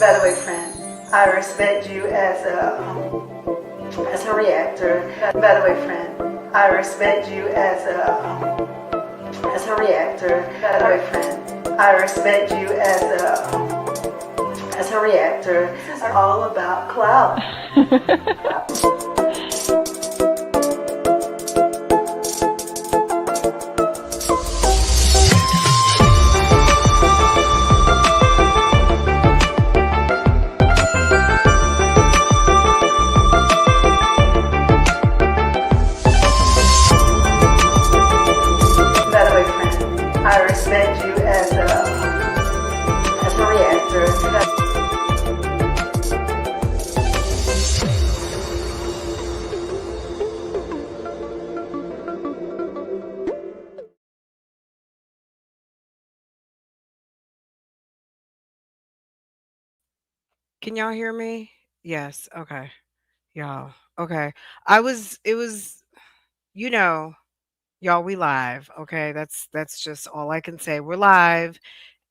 By the way, friend, I respect you as a reactor. By the way, friend, I respect you as a reactor. By the way, friend, I respect you as a reactor. It's all about clout. By the way, friend, I respect you as a reactor. Can y'all hear me? Yes. Okay. Y'all. Okay. It was, you know, y'all, we live. Okay. That's just all I can say. We're live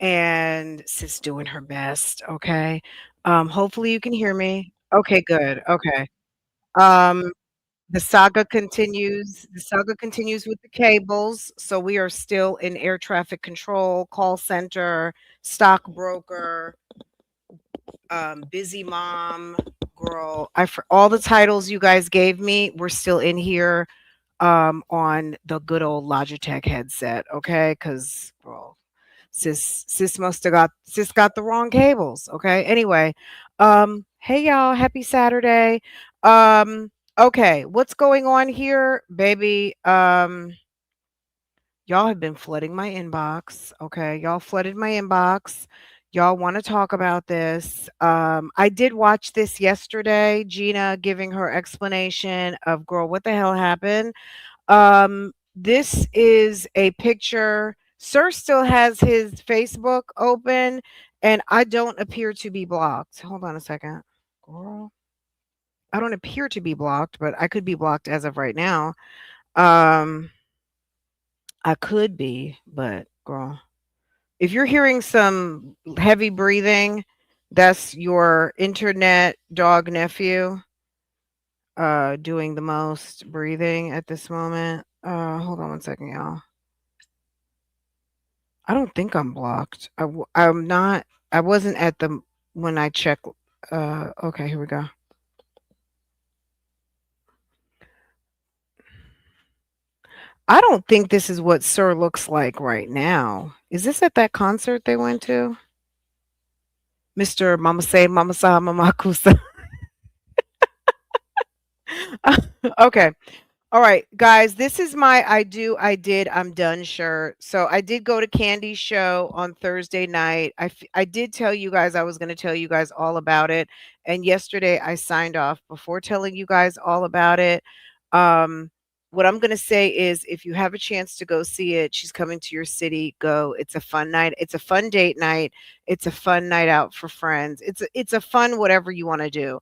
and sis doing her best. Okay. Hopefully you can hear me. Okay, good. Okay. Um, the saga continues with the cables. So we are still in air traffic control, call center, stockbroker, busy mom, girl. For all the titles you guys gave me, we're still in here on the good old Logitech headset, okay? Because well, sis got the wrong cables, okay? Anyway, hey y'all, happy Saturday. Okay, what's going on here, baby? Y'all have been flooding my inbox. Okay. Y'all flooded my inbox. Y'all want to talk about this. I did watch this yesterday, Gina giving her explanation of girl, what the hell happened? This is a picture. Sir still has his Facebook open, and I don't appear to be blocked. Hold on a second. Girl. I don't appear to be blocked, but I could be blocked as of right now. Um, I could be, but girl. If you're hearing some heavy breathing, that's your internet dog nephew doing the most breathing at this moment. Hold on one second, y'all. I don't think I'm blocked. I'm not. I wasn't at the when I check. Okay, here we go. I don't think this is what Sir looks like right now. Is this at that concert they went to? Mr. Mama Say Mama Sa Mama Kusa. Okay. All right, guys, this is my I do, I did, I'm done shirt. So I did go to Candy's show on Thursday night. I did tell you guys I was going to tell you guys all about it. And yesterday I signed off before telling you guys all about it. Um, what I'm going to say is if you have a chance to go see it, she's coming to your city, go. It's a fun night. It's a fun date night. It's a fun night out for friends. It's a fun whatever you want to do.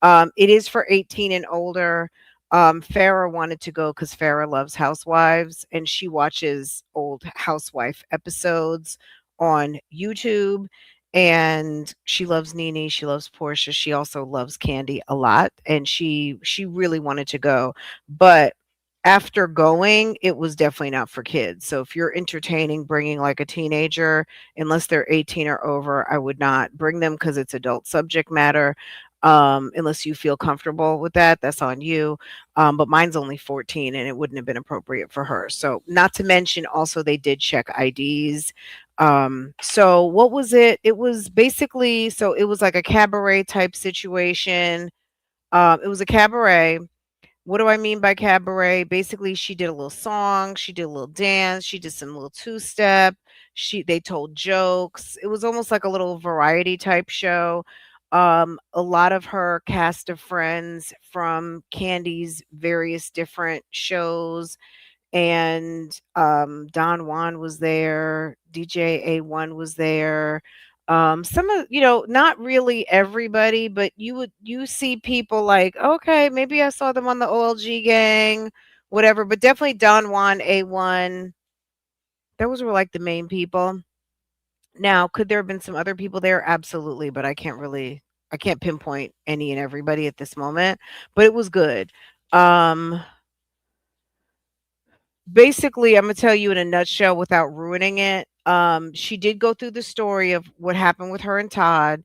It is for 18 and older. Farah wanted to go because Farah loves Housewives and she watches old Housewife episodes on YouTube. And she loves Nene. She loves Portia. She also loves Candy a lot, and she really wanted to go, but after going, it was definitely not for kids. So if you're entertaining bringing like a teenager, unless they're 18 or over, I would not bring them because it's adult subject matter. Unless you feel comfortable with that, that's on you. But mine's only 14 and it wouldn't have been appropriate for her. So, not to mention, also, they did check IDs. So what was it? It was basically, so it was like a cabaret type situation. It was a cabaret. What do I mean by cabaret? Basically, she did a little song, she did a little dance, she did some little two-step. They told jokes. It was almost like a little variety type show. A lot of her cast of friends from Candy's various different shows, and Don Juan was there, DJ A1 was there. Some of, not really everybody, but you see people like, okay, maybe I saw them on the OLG gang, whatever, but definitely Don Juan, A1. Those were like the main people. Now, could there have been some other people there? Absolutely, but I can't pinpoint any and everybody at this moment, but it was good. Um, Basically, I'm gonna tell you in a nutshell without ruining it. She did go through the story of what happened with her and Todd,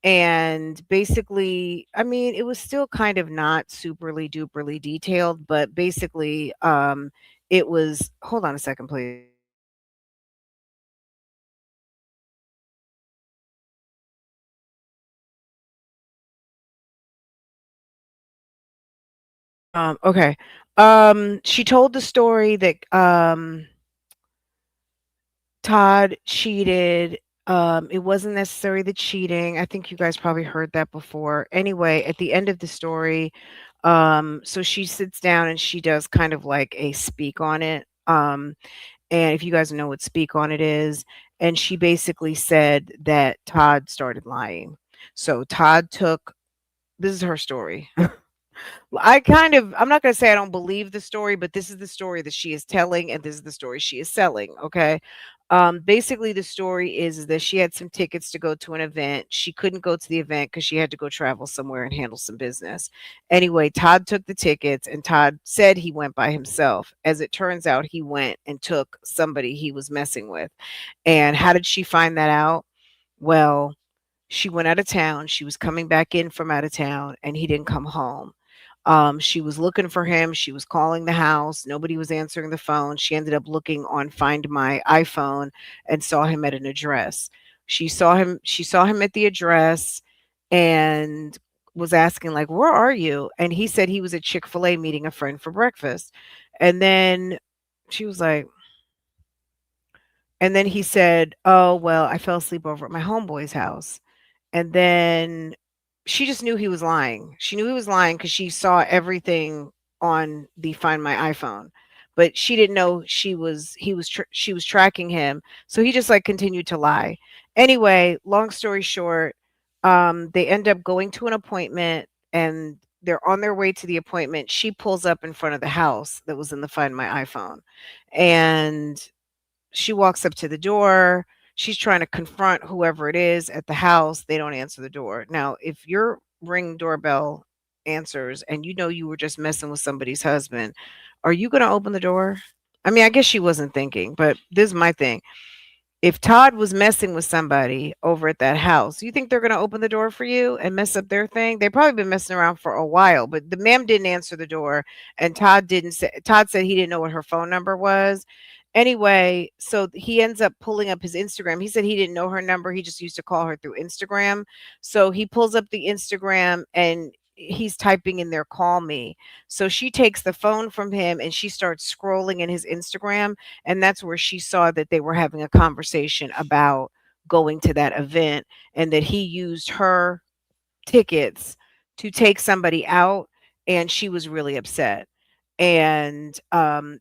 and basically, I mean, it was still kind of not superly duperly detailed, but basically, it was. Hold on a second, please. Okay. She told the story that Todd cheated. It wasn't necessarily the cheating. I think you guys probably heard that before. Anyway, at the end of the story, so she sits down and she does kind of like a speak on it. And if you guys know what speak on it is, and she basically said that Todd started lying. So Todd took this is her story. I'm not going to say I don't believe the story, but this is the story that she is telling, and this is the story she is selling. Okay. Basically, the story is that she had some tickets to go to an event. She couldn't go to the event because she had to go travel somewhere and handle some business. Anyway, Todd took the tickets, and Todd said he went by himself. As it turns out, he went and took somebody he was messing with. And how did she find that out? Well, she went out of town. She was coming back in from out of town, and he didn't come home. She was looking for him. She was calling the house. Nobody was answering the phone. She ended up looking on Find My iPhone and saw him at an address. She saw him at the address and was asking like, "Where are you?" And he said he was at Chick-fil-A meeting a friend for breakfast. And then she was like, and then he said, "Oh, well, I fell asleep over at my homeboy's house." And then she just knew he was lying. She knew he was lying because she saw everything on the Find My iPhone, but she didn't know she was tracking him. So he just like continued to lie. Anyway, long story short, they end up going to an appointment and they're on their way to the appointment. She pulls up in front of the house that was in the Find My iPhone. And she walks up to the door. She's trying to confront whoever it is at the house. They don't answer the door. Now, if your Ring doorbell answers and you know you were just messing with somebody's husband, are you going to open the door? I mean, I guess she wasn't thinking, but this is my thing. If Todd was messing with somebody over at that house, you think they're going to open the door for you and mess up their thing? They've probably been messing around for a while, but the ma'am didn't answer the door, and Todd said he didn't know what her phone number was. Anyway, so he ends up pulling up his Instagram. He said he didn't know her number. He just used to call her through Instagram. So he pulls up the Instagram and he's typing in there, "Call me." So she takes the phone from him and she starts scrolling in his Instagram, and that's where she saw that they were having a conversation about going to that event and that he used her tickets to take somebody out, and she was really upset. And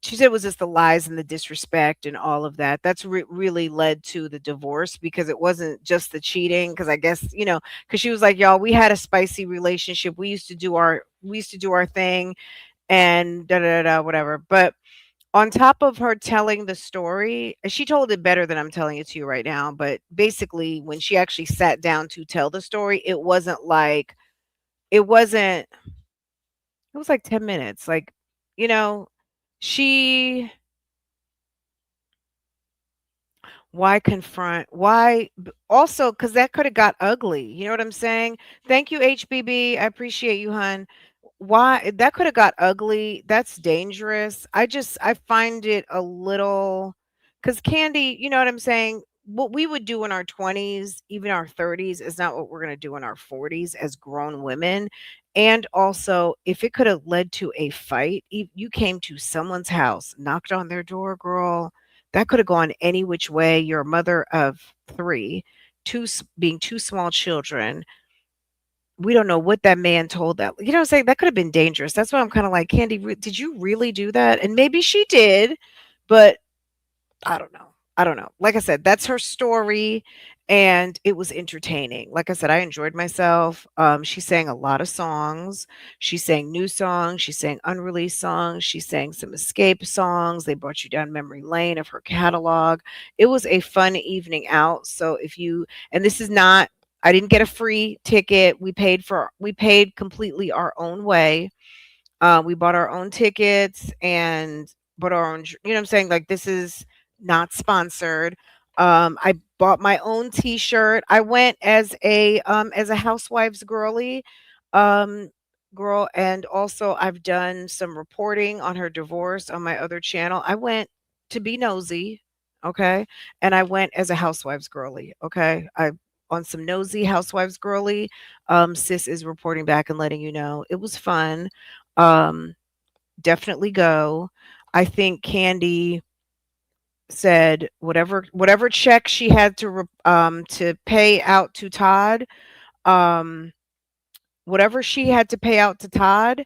she said it was just the lies and the disrespect and all of that. That's really led to the divorce because it wasn't just the cheating. Because I guess because she was like, "Y'all, we had a spicy relationship. We used to do our thing, and da da da whatever." But on top of her telling the story, and she told it better than I'm telling it to you right now, but basically when she actually sat down to tell the story, it wasn't it was like 10 minutes. Like, you know, she why confront? Also cuz that could have got ugly. You know what I'm saying? Thank you HBB. I appreciate you, hun. Why that could have got ugly. That's dangerous. I find it a little cuz Candy, you know what I'm saying? What we would do in our 20s, even our 30s is not what we're going to do in our 40s as grown women. And also, if it could have led to a fight, you came to someone's house, knocked on their door, girl, that could have gone any which way. You're a mother of three, being two small children. We don't know what that man told that. You know what I'm saying? That could have been dangerous. That's why I'm kind of like, Candy, did you really do that? And maybe she did, but I don't know. I don't know. Like I said, that's her story. and it was entertaining. Like I said, I enjoyed myself. She sang a lot of songs. She sang new songs. She sang unreleased songs. She sang some escape songs. They brought you down memory lane of her catalog. It was a fun evening out. So if you, and this is not, I didn't get a free ticket. We paid completely our own way. We bought our own tickets and bought our own, you know what I'm saying? Like, this is not sponsored. I bought my own t-shirt. I went as a housewife's girly um girl, and also I've done some reporting on her divorce on my other channel. I went to be nosy, okay? And I went as a housewife's girly, okay? I on some nosy housewives girly. Sis is reporting back and letting you know it was fun. um, Definitely go. I think Candy said whatever check she had to pay out to Todd, um, whatever she had to pay out to Todd,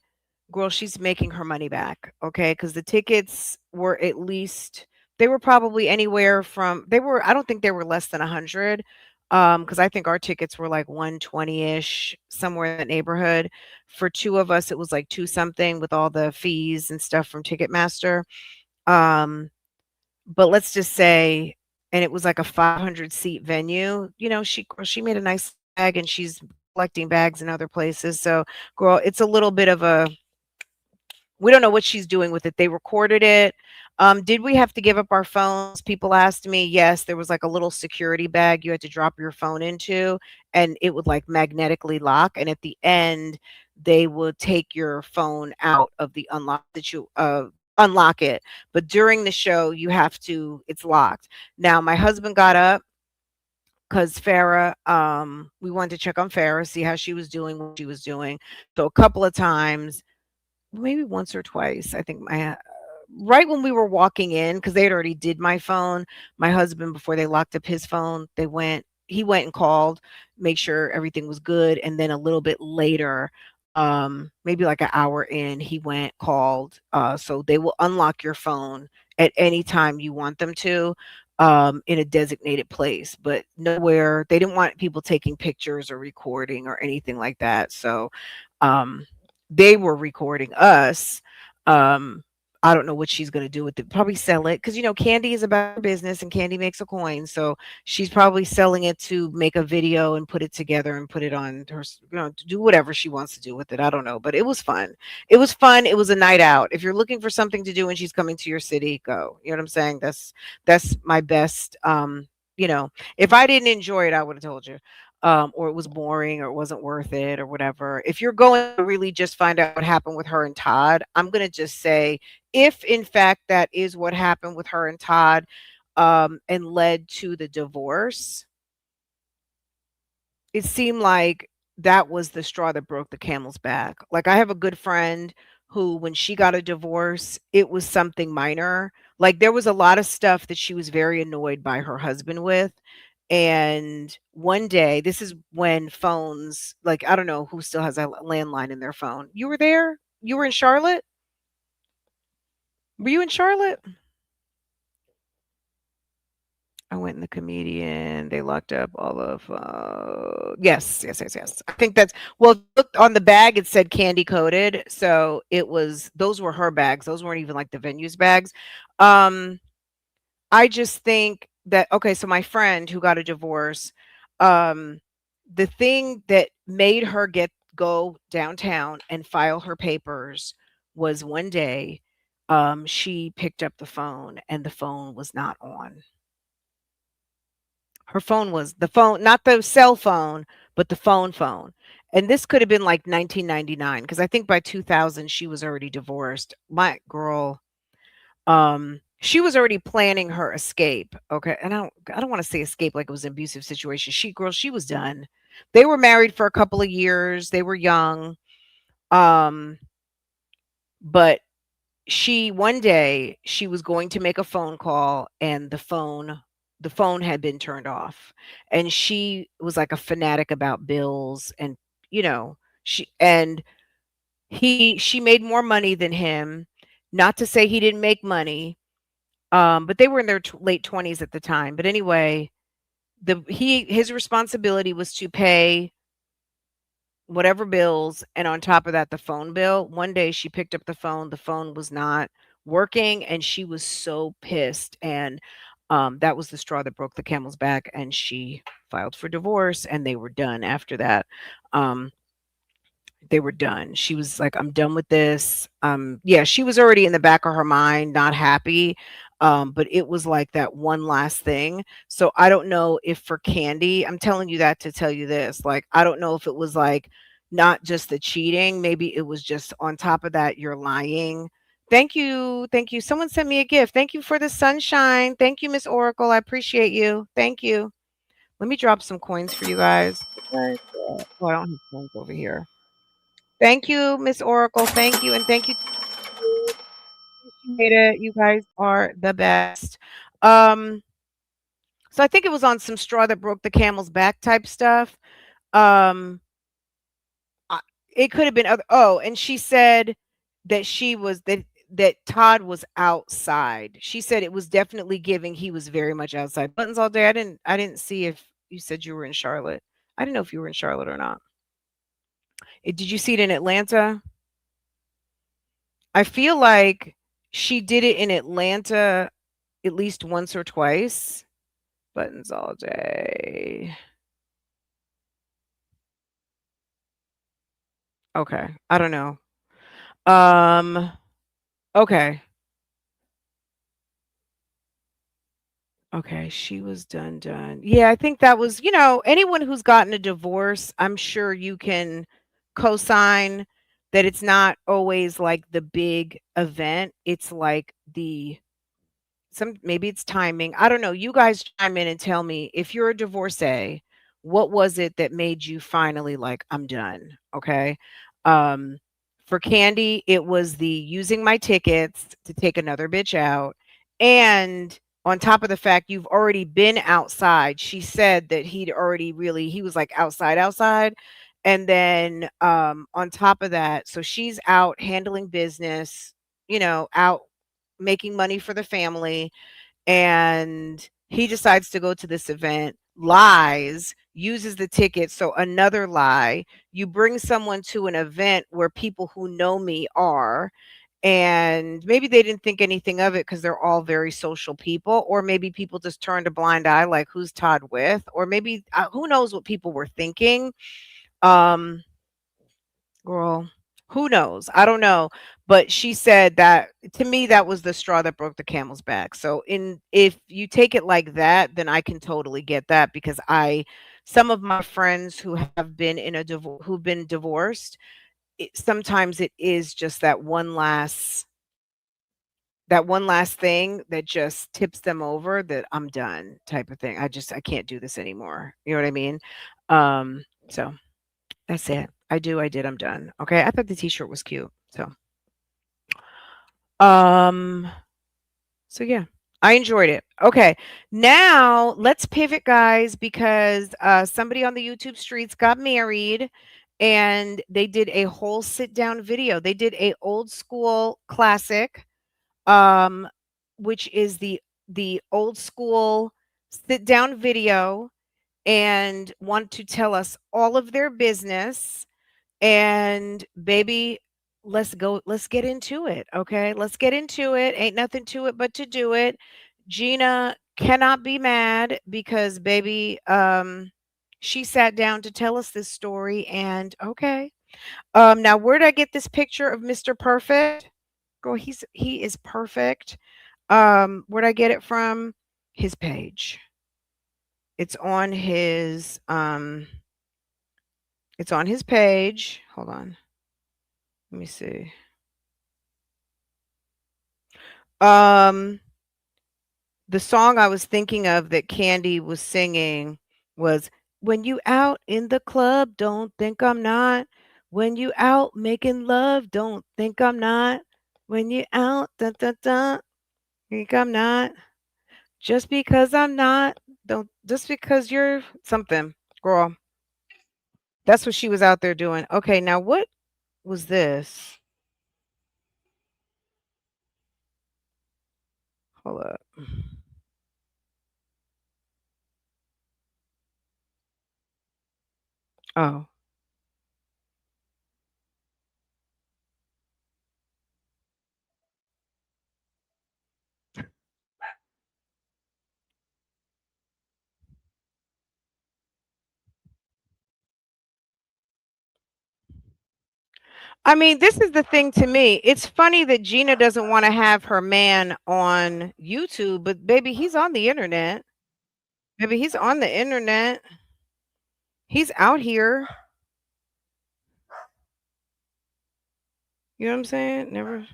girl, she's making her money back, okay? Because the tickets were at least they were probably anywhere from they were I don't think they were less than 100. Because I think our tickets were like 120-ish, somewhere in that neighborhood. For two of us, it was like two something with all the fees and stuff from Ticketmaster. Um, but let's just say, and it was like a 500 seat venue. You know, she made a nice bag, and she's collecting bags in other places. So, girl, it's a little bit of a we don't know what she's doing with it. They recorded it. Did we have to give up our phones? People asked me. Yes, there was like a little security bag you had to drop your phone into, and it would like magnetically lock. And at the end, they would take your phone out of the unlock that you unlock it. But during the show, you have to. It's locked. Now, my husband got up because Farah, we wanted to check on Farah, see how she was doing, what she was doing. So a couple of times, maybe once or twice. I think my right when we were walking in, because they had already did my phone. My husband, before they locked up his phone, he went and called, make sure everything was good, and then a little bit later, maybe like an hour in, he went called. So they will unlock your phone at any time you want them to. In a designated place, but nowhere. They didn't want people taking pictures or recording or anything like that. So, um, they were recording us. Um, I don't know what she's gonna do with it. Probably sell it because you know Candy is about her business and Candy makes a coin. So she's probably selling it to make a video and put it together and put it on her, to do whatever she wants to do with it. I don't know, but it was fun. It was fun. It was a night out. If you're looking for something to do and she's coming to your city, go. You know what I'm saying? That's my best. If I didn't enjoy it, I would have told you, or it was boring or it wasn't worth it or whatever. If you're going to really just find out what happened with her and Todd, I'm going to just say, if in fact that is what happened with her and Todd, and led to the divorce, it seemed like that was the straw that broke the camel's back. Like, I have a good friend who, when she got a divorce, it was something minor. Like, there was a lot of stuff that she was very annoyed by her husband with. And one day, this is when phones, like, I don't know who still has a landline in their phone. You were there? You were in Charlotte? Were you in Charlotte? I went in the comedian. They locked up all of yes, yes, yes, yes. I think that's well, looked on the bag, it said candy coated. So it was those were her bags. Those weren't even like the venue's bags. Um, I just think that okay, so my friend who got a divorce, um, the thing that made her go downtown and file her papers was one day, she picked up the phone and the phone was not on. Her phone was the phone, not the cell phone, but the phone. And this could have been like 1999 because I think by 2000 she was already divorced. My girl, she was already planning her escape. Okay, and I don't want to say escape like it was an abusive situation. She was done. They were married for a couple of years. They were young. Um, but she one day she was going to make a phone call and the phone had been turned off, and she was like a fanatic about bills, and you know she made more money than him. Not to say he didn't make money, but they were in their late 20s at the time. But anyway, his responsibility was to pay whatever bills, and on top of that the phone bill. One day she picked up the phone was not working, and she was so pissed, and that was the straw that broke the camel's back, and she filed for divorce, and they were done after that. um they were done. She was like, "I'm done with this." Yeah, she was already in the back of her mind not happy, but it was like that one last thing. So I don't know if for Candy, I'm telling you that to tell you this, like, I don't know if it was like not just the cheating, maybe it was just on top of that, you're lying. Thank you. Thank you. Someone sent me a gift. Thank you for the sunshine. Thank you, Miss Oracle. I appreciate you. Thank you. Let me drop some coins for you guys. Oh, I don't have coins over here. Thank you, Miss Oracle. Thank you, and thank you. Appreciate it. You guys are the best. Um, so I think it was on some straw that broke the camel's back type stuff. Um, I, it could have been other. Oh, and she said that that Todd was outside. She said it was definitely giving. He was very much outside. Buttons all day. I didn't see if you said you were in Charlotte. I didn't know if you were in Charlotte or not. Did you see it in Atlanta? I feel like she did it in Atlanta at least once or twice. Buttons all day. Okay. I don't know. Um, okay. Okay, she was done. Yeah, I think that was, anyone who's gotten a divorce, I'm sure you can co-sign that it's not always like the big event. It's like maybe it's timing. I don't know. You guys chime in and tell me, if you're a divorcee, what was it that made you finally like, I'm done? Okay. Um, for Candy, it was the using my tickets to take another bitch out. And on top of the fact you've already been outside, she said that he was like outside. And then on top of that, so she's out handling business, out making money for the family, and he decides to go to this event, lies, uses the ticket. So another lie. You bring someone to an event where people who know me are, and maybe they didn't think anything of it because they're all very social people, or maybe people just turned a blind eye, like, who's Todd with? Or maybe who knows what people were thinking. um Girl, who knows? I don't know. But she said that to me, that was the straw that broke the camel's back. So if you take it like that, then I can totally get that, because some of my friends who have been who've been divorced, sometimes it is just that one last thing that just tips them over, that I'm done type of thing. I can't do this anymore. You know what I mean? So that's it. I did, I'm done. Okay. I thought the t-shirt was cute. Um, so yeah, I enjoyed it. Okay. Now let's pivot, guys, because somebody on the YouTube streets got married, and they did a whole sit down video. They did a old school classic, um, which is the old school sit down video, and want to tell us all of their business. And baby, let's go. Let's get into it. Okay. Let's get into it. Ain't nothing to it but to do it. Gina cannot be mad because baby, she sat down to tell us this story. And okay. Now where did I get this picture of Mr. Perfect? Girl, he is perfect. Where'd I get it from? His page. It's on his page. Hold on. Let me see. Um, the song I was thinking of that Candy was singing was, "When you out in the club, don't think I'm not. When you out making love, don't think I'm not. When you out, dun, dun, dun, think I'm not. Just because I'm not, don't just because you're something." Girl, that's what she was out there doing. Okay, now what was this? Hold up. Oh. I mean, this is the thing to me. It's funny that Gina doesn't wanna have her man on YouTube, but baby, he's on the internet. Baby, he's on the internet. He's out here. You know what I'm saying? Never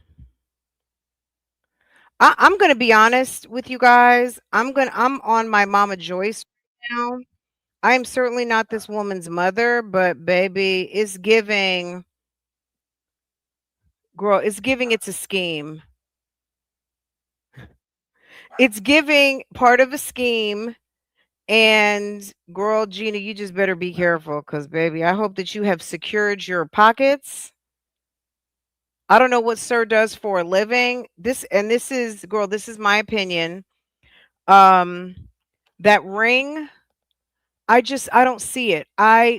I'm gonna be honest with you guys. I'm on my Mama Joyce right now. I am certainly not this woman's mother, but baby, it's giving girl, it's giving it's a scheme. It's giving part of a scheme. And girl, Gina, you just better be careful because, baby, I hope that you have secured your pockets. I don't know what Sir does for a living. This is, girl, this is my opinion. Um, that ring, I don't see it.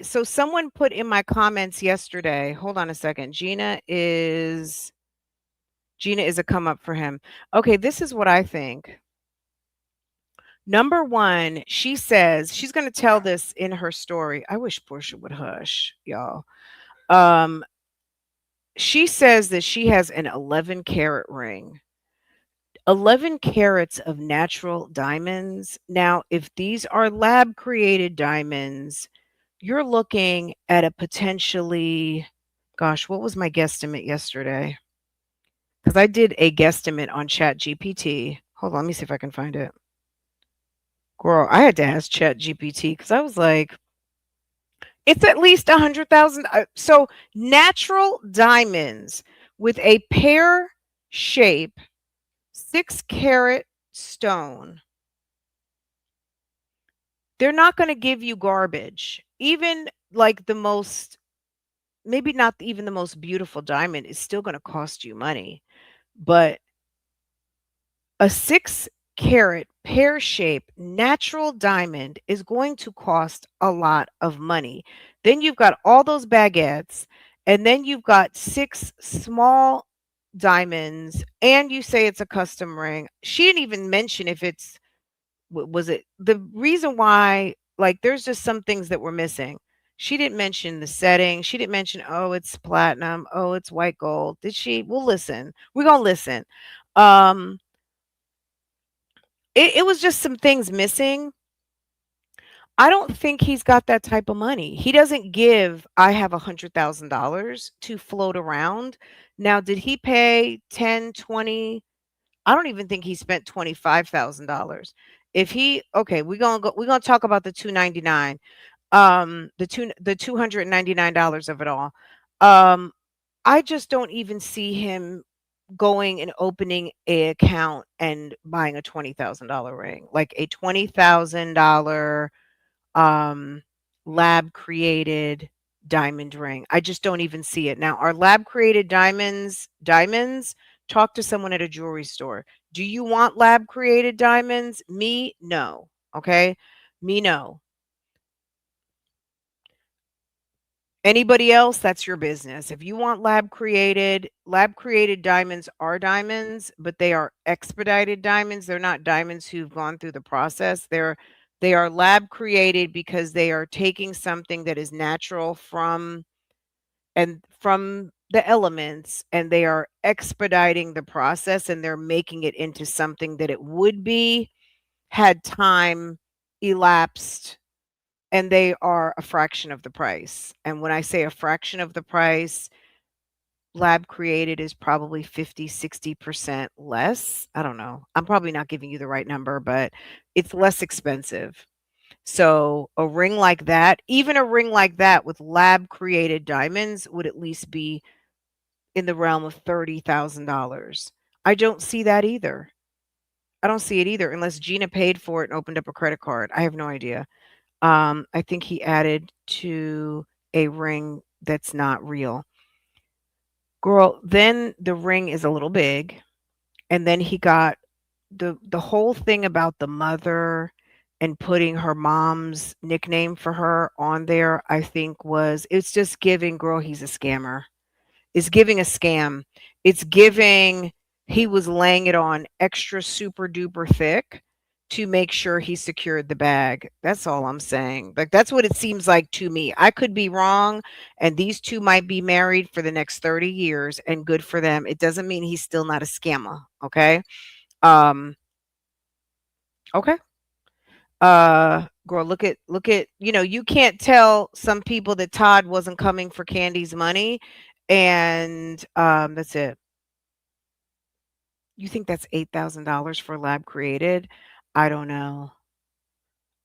So someone put in my comments yesterday. Hold on a second. Gina is a come up for him. Okay, this is what I think. Number one, she says she's going to tell this in her story. I wish Portia would hush, y'all. Um, she says that she has an 11 carat ring. 11 carats of natural diamonds. Now, if these are lab created diamonds, you're looking at a potentially, gosh, what was my guesstimate yesterday? Because I did a guesstimate on Chat GPT. Hold on, let me see if I can find it. Girl, I had to ask Chat GPT because I was like, it's at least 100,000. So natural diamonds with a pear shape, 6 carat stone. They're not going to give you garbage. Even like the most, maybe not even the most beautiful diamond is still going to cost you money. But a 6 carat pear shaped natural diamond is going to cost a lot of money. Then you've got all those baguettes, and then you've got 6 small diamonds, and you say it's a custom ring. She didn't even mention if it's, was it the reason why, like, there's just some things that were missing. She didn't mention the setting. She didn't mention, oh, it's platinum. Oh, it's white gold. Did she? We'll listen. We're going to listen. Um, it was just some things missing. I don't think he's got that type of money. He doesn't give, "I have $100,000 to float around." Now, did he pay 10, 20? I don't even think he spent $25,000. If he okay, we're gonna talk about the 299, the $299 of it all. Um, I just don't even see him going and opening a account and buying a $20,000 ring, like a $20,000 um lab created diamond ring. I just don't even see it. Now, are lab created diamonds? Talk to someone at a jewelry store. Do you want lab created diamonds? Me, no. Okay? Me, no. Anybody else, that's your business. If you want lab created diamonds are diamonds, but they are expedited diamonds. They're not diamonds who've gone through the process. They are lab created because they are taking something that is natural from the elements, and they are expediting the process, and they're making it into something that it would be had time elapsed, and they are a fraction of the price. And when I say a fraction of the price, lab created is probably 50, 60% less. I don't know. I'm probably not giving you the right number, but it's less expensive. So a ring like that, even a ring like that with lab created diamonds would at least be in the realm of $30,000. I don't see that either. I don't see it either unless Gina paid for it and opened up a credit card. I have no idea. I think he added to a ring that's not real. Girl, then the ring is a little big, and then he got the whole thing about the mother and putting her mom's nickname for her on there, I think was it's just giving, girl, he's a scammer. It's giving a scam. It's giving he was laying it on extra super duper thick to make sure he secured the bag. That's all I'm saying. Like that's what it seems like to me. I could be wrong, and these two might be married for the next 30 years and good for them. It doesn't mean he's still not a scammer, okay? Um okay. Girl, look at, you can't tell some people that Todd wasn't coming for Candy's money, and that's it. You think that's $8,000 for lab created? I don't know.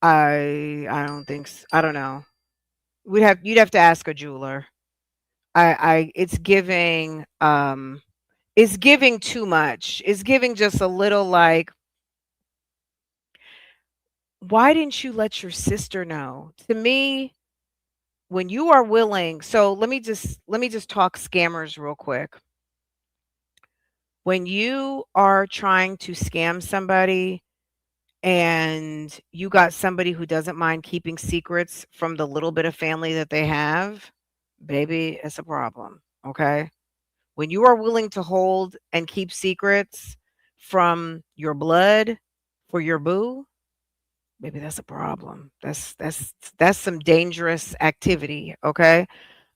I don't think I don't know. You'd have to ask a jeweler. It's giving too much. It's giving just a little like, why didn't you let your sister know? To me, when you are willing, so let me just talk scammers real quick. When you are trying to scam somebody and you got somebody who doesn't mind keeping secrets from the little bit of family that they have, baby, it's a problem. Okay. When you are willing to hold and keep secrets from your blood for your boo, baby, that's a problem. That's some dangerous activity. Okay.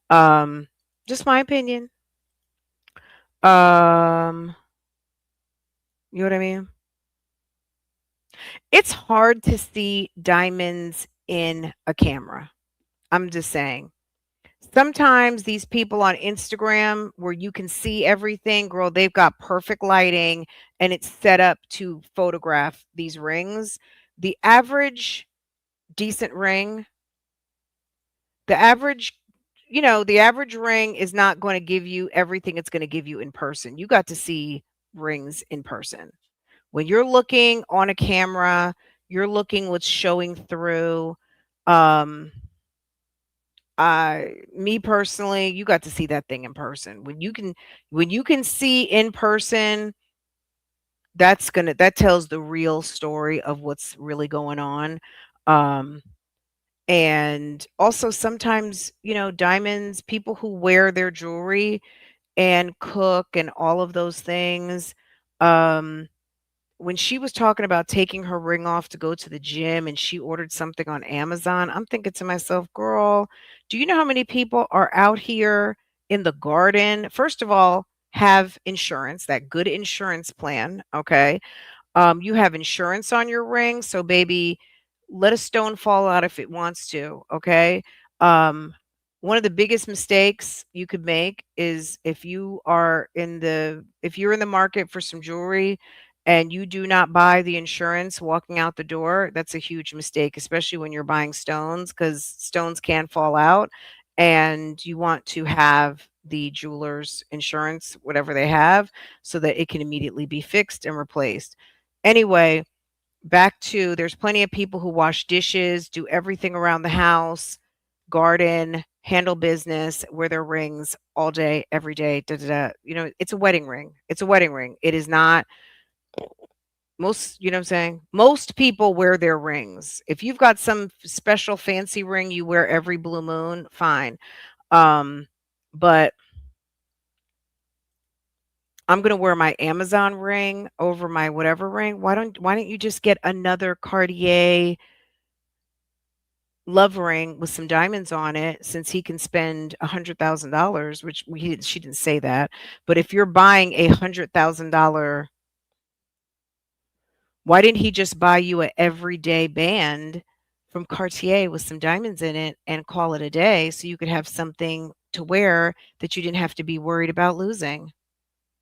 Um, just my opinion. Um, you know what I mean? It's hard to see diamonds in a camera. I'm just saying. Sometimes these people on Instagram where you can see everything, girl, they've got perfect lighting and it's set up to photograph these rings. The average decent ring, the average, the average ring is not going to give you everything it's going to give you in person. You got to see rings in person. When you're looking on a camera, you're looking what's showing through. Um, me personally, you got to see that thing in person. When you can see in person, that tells the real story of what's really going on. Um, and also sometimes, diamonds, people who wear their jewelry and cook and all of those things, um when she was talking about taking her ring off to go to the gym and she ordered something on Amazon, I'm thinking to myself, girl, do you know how many people are out here in the garden? First of all, have insurance, that good insurance plan. Okay. You have insurance on your ring, so baby, let a stone fall out if it wants to, okay? Um, one of the biggest mistakes you could make is if you're in the market for some jewelry and you do not buy the insurance walking out the door, that's a huge mistake, especially when you're buying stones because stones can fall out and you want to have the jeweler's insurance, whatever they have, so that it can immediately be fixed and replaced. Anyway, back to there's plenty of people who wash dishes, do everything around the house, garden, handle business, wear their rings all day, every day. Da, da, da. It's a wedding ring. It's a wedding ring. It is not most, you know what I'm saying? Most people wear their rings. If you've got some special fancy ring you wear every blue moon, fine. Um, but I'm gonna wear my Amazon ring over my whatever ring. Why don't you just get another Cartier love ring with some diamonds on it since he can spend $100,000, which she didn't say that. But if you're buying $100,000, why didn't he just buy you a everyday band from Cartier with some diamonds in it and call it a day so you could have something to wear that you didn't have to be worried about losing?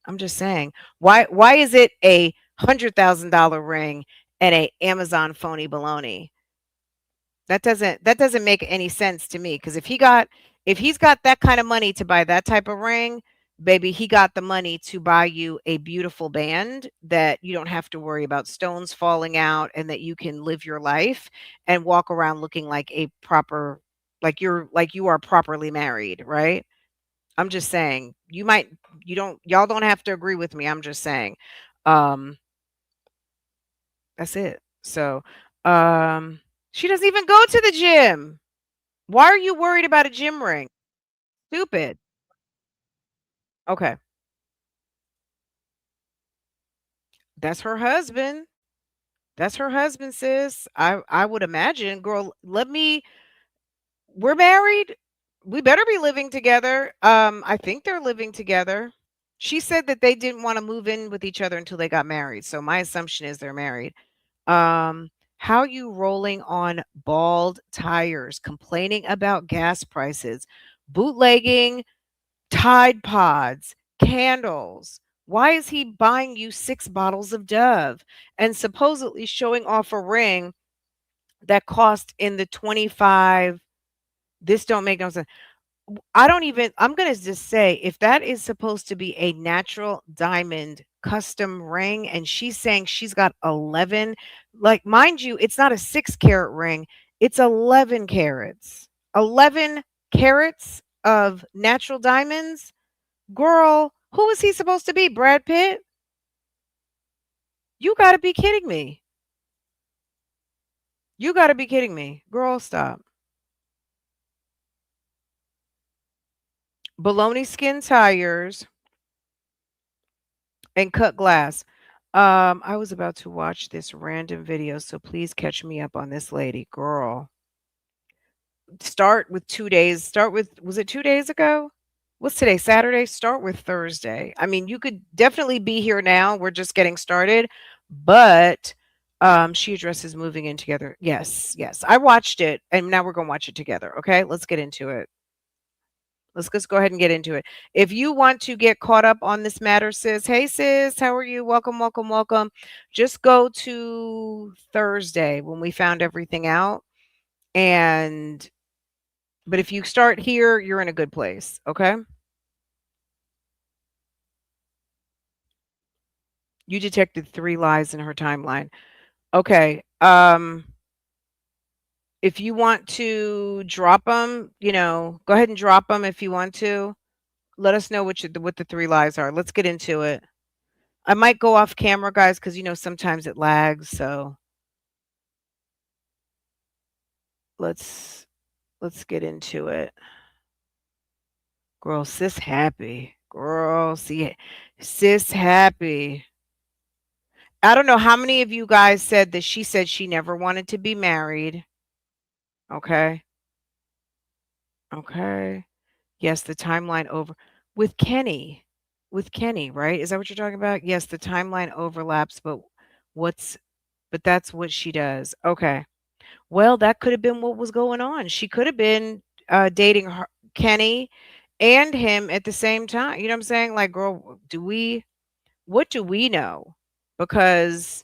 I'm just saying. Why is it a $100,000 ring and a Amazon phony baloney? That doesn't make any sense to me because if he's got that kind of money to buy that type of ring, baby, he got the money to buy you a beautiful band that you don't have to worry about stones falling out and that you can live your life and walk around looking like a proper like you are properly married, right? I'm just saying. Y'all don't have to agree with me. I'm just saying. Um that's it. So, Um, she doesn't even go to the gym. Why are you worried about a gym ring? Stupid. Okay. That's her husband. That's her husband, sis. I would imagine, girl, we're married. We better be living together. I think they're living together. She said that they didn't want to move in with each other until they got married. So my assumption is they're married. Um, how you rolling on bald tires, complaining about gas prices, bootlegging Tide Pods, candles. Why is he buying you 6 bottles of Dove and supposedly showing off a ring that cost in the 25? This don't make no sense. I don't even I'm gonna just say, if that is supposed to be a natural diamond custom ring and she's saying she's got 11, like, mind you, it's not a 6 carat ring, it's 11 carats. 11 carats of natural diamonds? Girl, who is he supposed to be? Brad Pitt? You gotta be kidding me. You gotta be kidding me. Girl, stop. Baloney skin tires and cut glass. I was about to watch this random video, so please catch me up on this lady. Girl, start with 2 days. Start with, was it 2 days ago? What's today? Saturday? Start with Thursday. I mean, you could definitely be here now. We're just getting started. But she addresses moving in together. Yes, yes. I watched it and now we're gonna watch it together. Okay, let's get into it. Let's just go ahead and get into it. If you want to get caught up on this matter, sis, hey sis, how are you? Welcome, welcome, welcome. Just go to Thursday when we found everything out. And but if you start here, you're in a good place. Okay. You detected 3 lies in her timeline. Okay. If you want to drop them, go ahead and drop them if you want to. Let us know what the 3 lies are. Let's get into it. I might go off camera, guys, because sometimes it lags. So let's let's get into it. Girl, sis happy. Girl, see, sis happy. I don't know how many of you guys said that she said she never wanted to be married. Okay. Okay. Yes, the timeline over with Kenny. With Kenny, right? Is that what you're talking about? Yes, the timeline overlaps, what's but that's what she does. Okay. Well, that could have been what was going on. She could have been dating Kenny and him at the same time. You know what I'm saying? Like, girl, what do we know? Because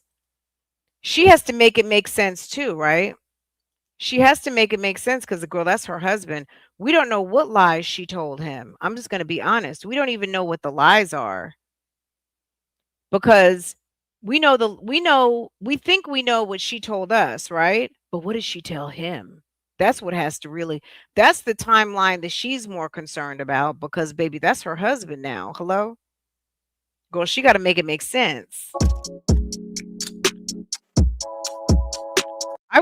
she has to make it make sense too, right? She has to make it make sense because the girl, that's her husband. We don't know what lies she told him. I'm just going to be honest. We don't even know what the lies are because we think we know what she told us, right? But what did she tell him? That's what has to really, that's the timeline that she's more concerned about because, baby, that's her husband now. Hello? Girl, she got to make it make sense. I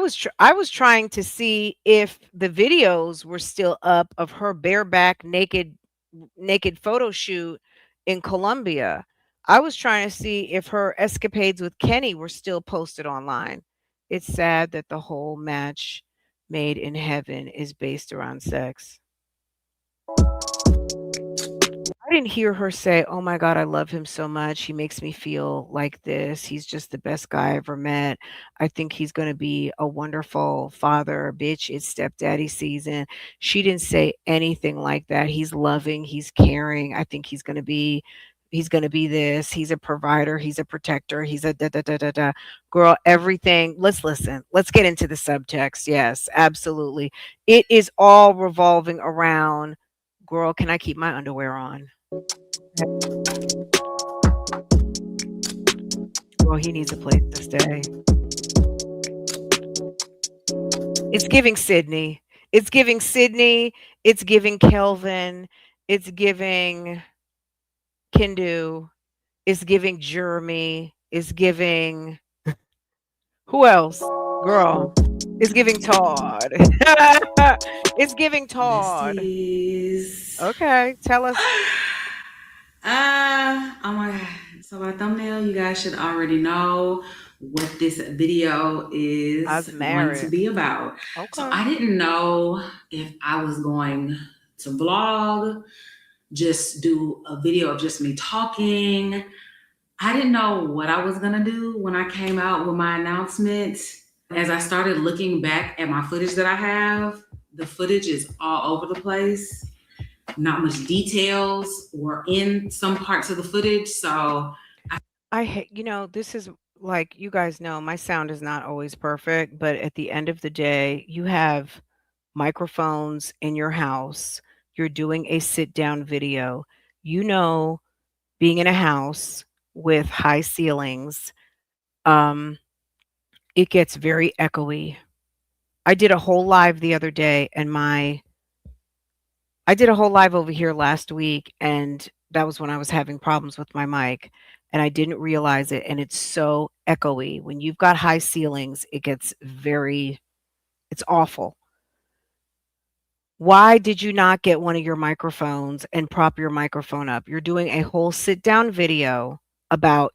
was trying to see if the videos were still up of her bareback naked photo shoot in Colombia. I was trying to see if her escapades with Kenny were still posted online. It's sad that the whole match made in heaven is based around sex. I didn't hear her say, "Oh my god, I love him so much. He makes me feel like this. He's just the best guy I ever met. I think he's gonna be a wonderful father. Bitch, it's stepdaddy season." She didn't say anything like that. He's loving, he's caring. I think he's gonna be this. He's a provider, he's a protector, he's a da da da da da. Girl, everything. Let's listen. Let's get into the subtext. Yes, absolutely. It is all revolving around, girl, can I keep my underwear on? Well, he needs a place to stay. It's giving Sydney. It's giving Sydney. It's giving Kelvin. It's giving Kindu. It's giving Jeremy. It's giving who else? Girl, it's giving Todd. It's giving Todd. Besties. Okay, tell us. Oh my god. So by thumbnail, you guys should already know what this video I was is going to married. be about. So Okay. I didn't know if I was going to vlog, just do a video of just me talking. I didn't know what I was gonna do when I came out with my announcement. As I started looking back at my footage that I have, the footage is all over the place. Not much details were in some parts of the footage. So I hate, this is like you guys know, my sound is not always perfect, but at the end of the day, you have microphones in your house. You're doing a sit down video. You know, being in a house with high ceilings, um, it gets very echoey. I did a whole live the other day and I did a whole live over here last week, and that was when I was having problems with my mic, and I didn't realize it, and it's so echoey. When you've got high ceilings, it gets very it's awful. Why did you not get one of your microphones and prop your microphone up? You're doing a whole sit down video about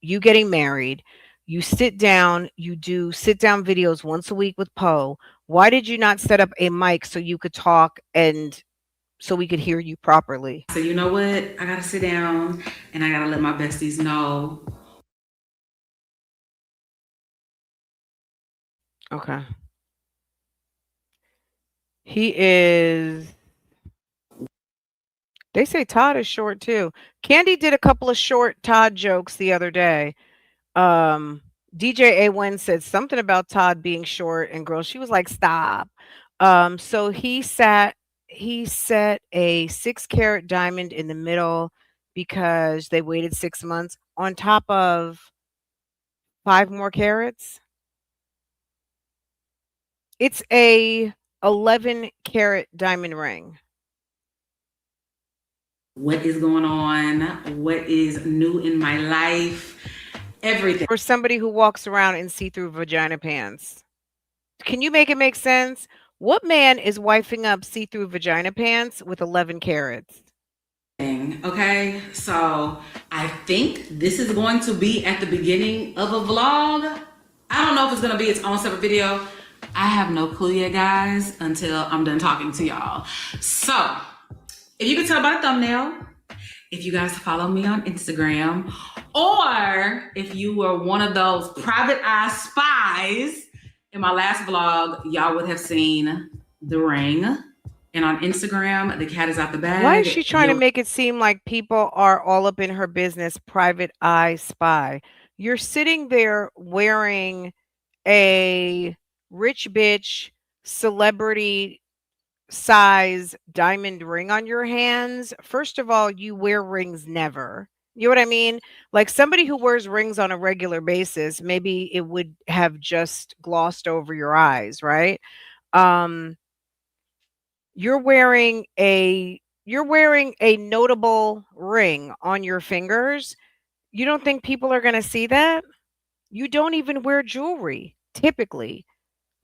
you getting married. You sit down, you do sit down videos once a week with Poe. Why did you not set up a mic so you could talk and so we could hear you properly? you know what? I gotta sit down and I gotta let my besties know. Okay. He is they say Todd is short too. Candy did a couple of short Todd jokes the other day. Um, DJ A1 said something about Todd being short and girl, she was like, "Stop." So he set a 6 carat diamond in the middle because they waited 6 months on top of 5 more carats. It's a 11 carat diamond ring. What is going on? What is new in my life? Everything. For somebody who walks around in see-through vagina pants. Can you make it make sense? What man is wifing up see-through vagina pants with 11 carats? Okay, so I think this is going to be at the beginning of a vlog. I don't know if it's gonna be its own separate video. I have no clue yet, guys, until I'm done talking to y'all. So, if you can tell by the thumbnail, if you guys follow me on Instagram, or if you were one of those private eye spies in my last vlog, y'all would have seen the ring. And on Instagram, the cat is out the bag. Why is she trying to make it seem like people are all up in her business, private eye spy? You're sitting there wearing a rich bitch celebrity size diamond ring on your hands. First of all, you wear rings never. You know what I mean? Like somebody who wears rings on a regular basis, maybe it would have just glossed over your eyes, right? Um you're wearing a notable ring on your fingers. You don't think people are going to see that? You don't even wear jewelry typically.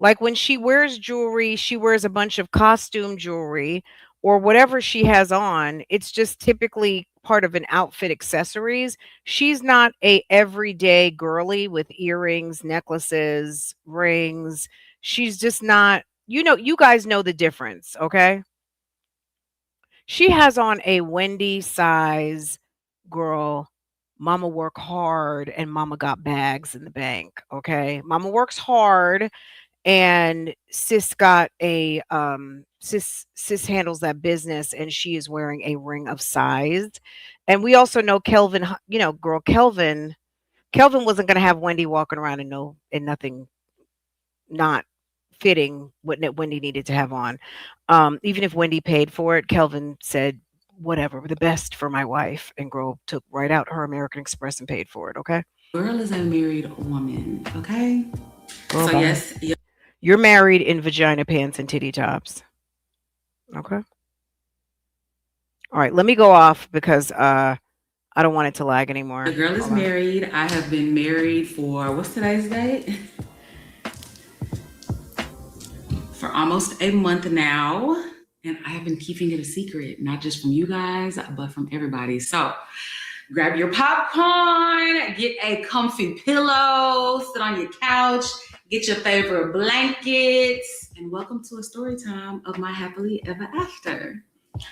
Like when she wears jewelry, she wears a bunch of costume jewelry or whatever she has on. It's just typically part of an outfit accessories. She's not a everyday girly with earrings, necklaces, rings. She's just not, you guys know the difference, okay? She has on a Wendy size girl. Mama work hard and mama got bags in the bank, okay? Mama works hard and sis got a sis handles that business and she is wearing a ring of size. And we also know Kelvin, girl Kelvin wasn't going to have Wendy walking around and no and nothing not fitting what Wendy needed to have on. Even if Wendy paid for it, Kelvin said, whatever, the best for my wife. And girl took right out her American Express and paid for it. Okay. Girl is a married woman, okay? Girl, So bye. yes, You're married in vagina pants and titty tops. Okay. All right. Let me go off because I don't want it to lag anymore. the girl is married. I have been married for what's today's date? almost a month now, and I have been keeping it a secret, not just from you guys, but from everybody. So grab your popcorn, get a comfy pillow, sit on your couch, get your favorite blankets, and welcome to a story time of my happily ever after.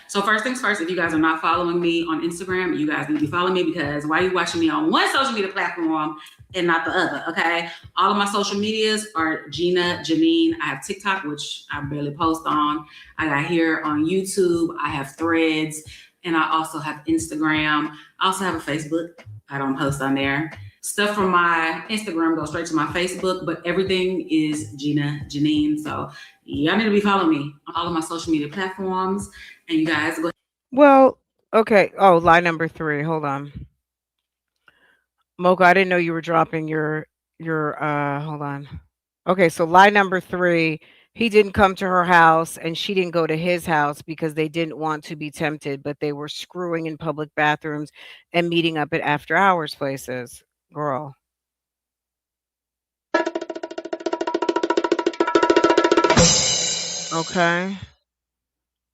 So first things first, if you guys are not following me on Instagram, you guys need to be following me, because why are you watching me on one social media platform and not the other, okay? All of my social medias are Gina Jyneen. I have TikTok, which I barely post on. I got here on YouTube. I have Threads, and I also have Instagram. I also have a Facebook. I don't post on there. Stuff from my Instagram goes straight to my Facebook, but everything is Gina Jyneen. So y'all need to be following me on all of my social media platforms. And you guys go. Well, okay. Oh, lie number 3. Hold on. Mocha, I didn't know you were dropping your hold on. Okay, so lie number 3, he didn't come to her house and she didn't go to his house because they didn't want to be tempted, but they were screwing in public bathrooms and meeting up at after hours places. Girl. Okay.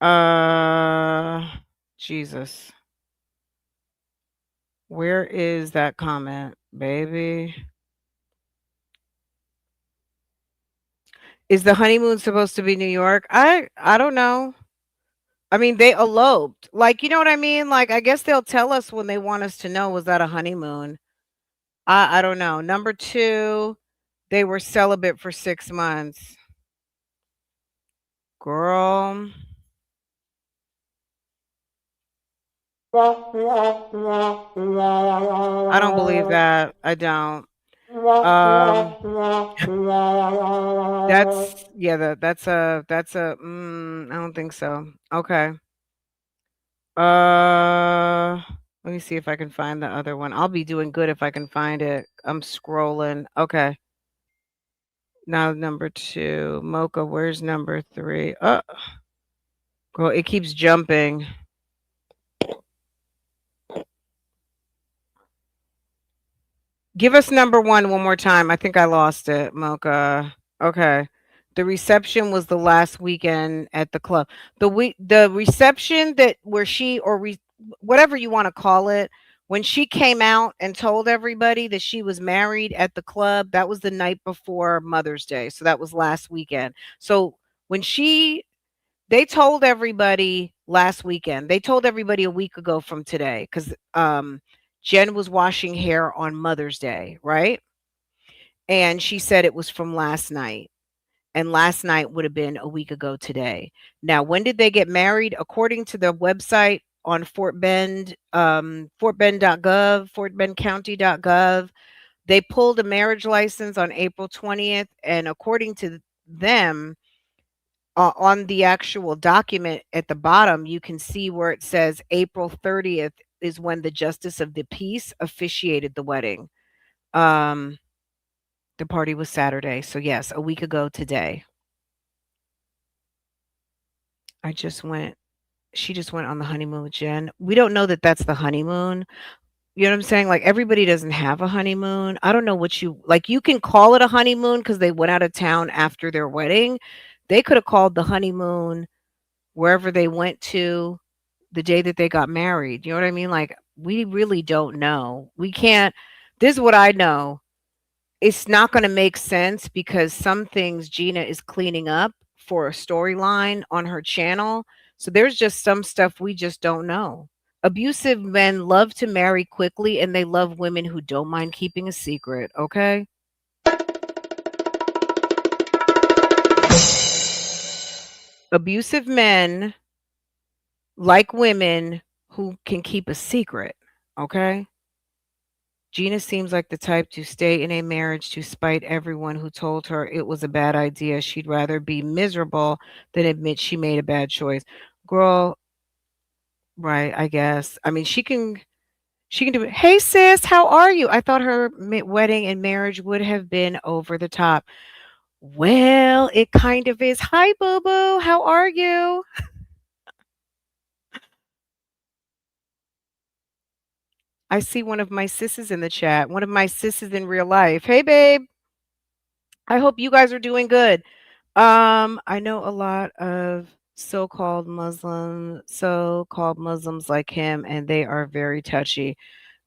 Uh Jesus. Where is that comment, baby? Is the honeymoon supposed to be New York? I don't know. I mean, they eloped. Like, you know what I mean? Like, I guess they'll tell us when they want us to know, was that a honeymoon? I don't know. Number 2, they were celibate for 6 months. Girl. I don't believe that. I don't. Um that's yeah, I don't think so. Okay. Let me see if I can find the other one. I'll be doing good if I can find it. I'm scrolling. Okay. Now number 2. Mocha, where's number 3? Girl, it keeps jumping. Give us number 1 one more time. I think I lost it, Mocha. Okay. The reception was the last weekend at the club. The reception that where she or whatever you want to call it, when she came out and told everybody that she was married at the club, that was the night before Mother's Day. So that was last weekend. So when they told everybody last weekend. They told everybody a week ago from today cuz Jen was washing hair on Mother's Day, right? And she said it was from last night. And last night would have been a week ago today. Now, when did they get married? According to the website on Fort Bend, fortbend.gov, fortbendcounty.gov, they pulled a marriage license on April 20th. And according to them, on the actual document at the bottom, you can see where it says April 30th is when the Justice of the Peace officiated the wedding. Um, the party was Saturday. So, yes, a week ago today. She just went on the honeymoon with Jen. We don't know that that's the honeymoon. You know what I'm saying? Like, everybody doesn't have a honeymoon. I don't know what you can call it a honeymoon because they went out of town after their wedding. They could have called the honeymoon wherever they went to the day that they got married. You know what I mean? Like, we really don't know. We can't. This is what I know. It's not going to make sense because some things Gina is cleaning up for a storyline on her channel. So there's just some stuff we just don't know. Abusive men love to marry quickly and they love women who don't mind keeping a secret, okay? Abusive men like women who can keep a secret, okay? Gina seems like the type to stay in a marriage to spite everyone who told her it was a bad idea. She'd rather be miserable than admit she made a bad choice. Girl, right, I guess. I mean, she can do it. Hey sis, how are you? I thought her wedding and marriage would have been over the top. Well, it kind of is. Hi boo boo, how are you? I see one of my sisters in the chat. One of my sisters in real life. Hey babe. I hope you guys are doing good. I know a lot of so-called Muslims like him, and they are very touchy.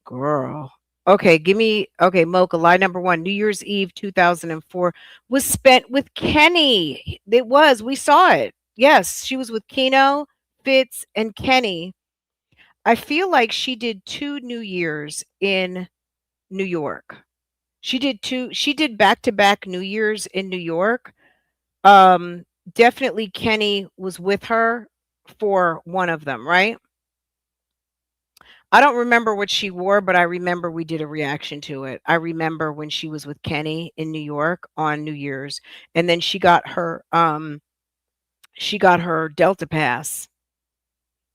Girl. Okay, give me okay, Mocha, lie number one. New Year's Eve 2004 was spent with Kenny. It was. We saw it. Yes, she was with Keno, Fitz, and Kenny. I feel like she did two New Years in New York. She did back-to-back New Years in New York. Um, Definitely Kenny was with her for one of them, right? I don't remember what she wore, but I remember we did a reaction to it. I remember when she was with Kenny in New York on New Year's, and then she got her Delta Pass.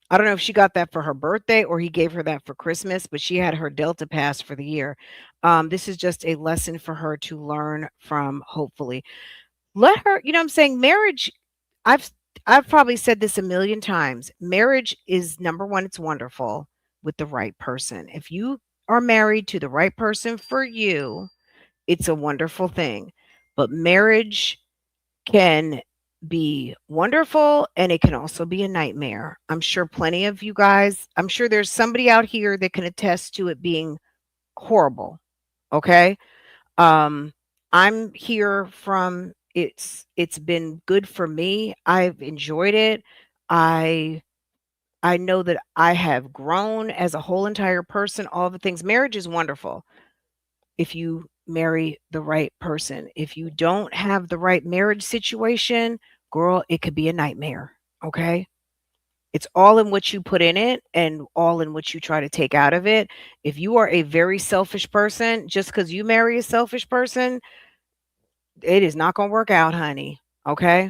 I don't know if she got that for her birthday or he gave her that for Christmas, but she had her Delta Pass for the year. This is just a lesson for her to learn from, hopefully. Let her, you know what I'm saying? Marriage, I've I've probably said this a million times. Marriage is number one, it's wonderful with the right person. If you are married to the right person for you, it's a wonderful thing. But marriage can be wonderful and it can also be a nightmare. I'm sure plenty of you guys, I'm sure there's somebody out here that can attest to it being horrible. Okay? Um, I'm here from it's been good for me. I've enjoyed it. I I know that I have grown as a whole entire person, all the things. Marriage is wonderful if you marry the right person. If you don't have the right marriage situation, girl, it could be a nightmare. Okay? It's all in what you put in it and all in what you try to take out of it. If you are a very selfish person, just because you marry a selfish person, it is not gonna work out, honey, okay?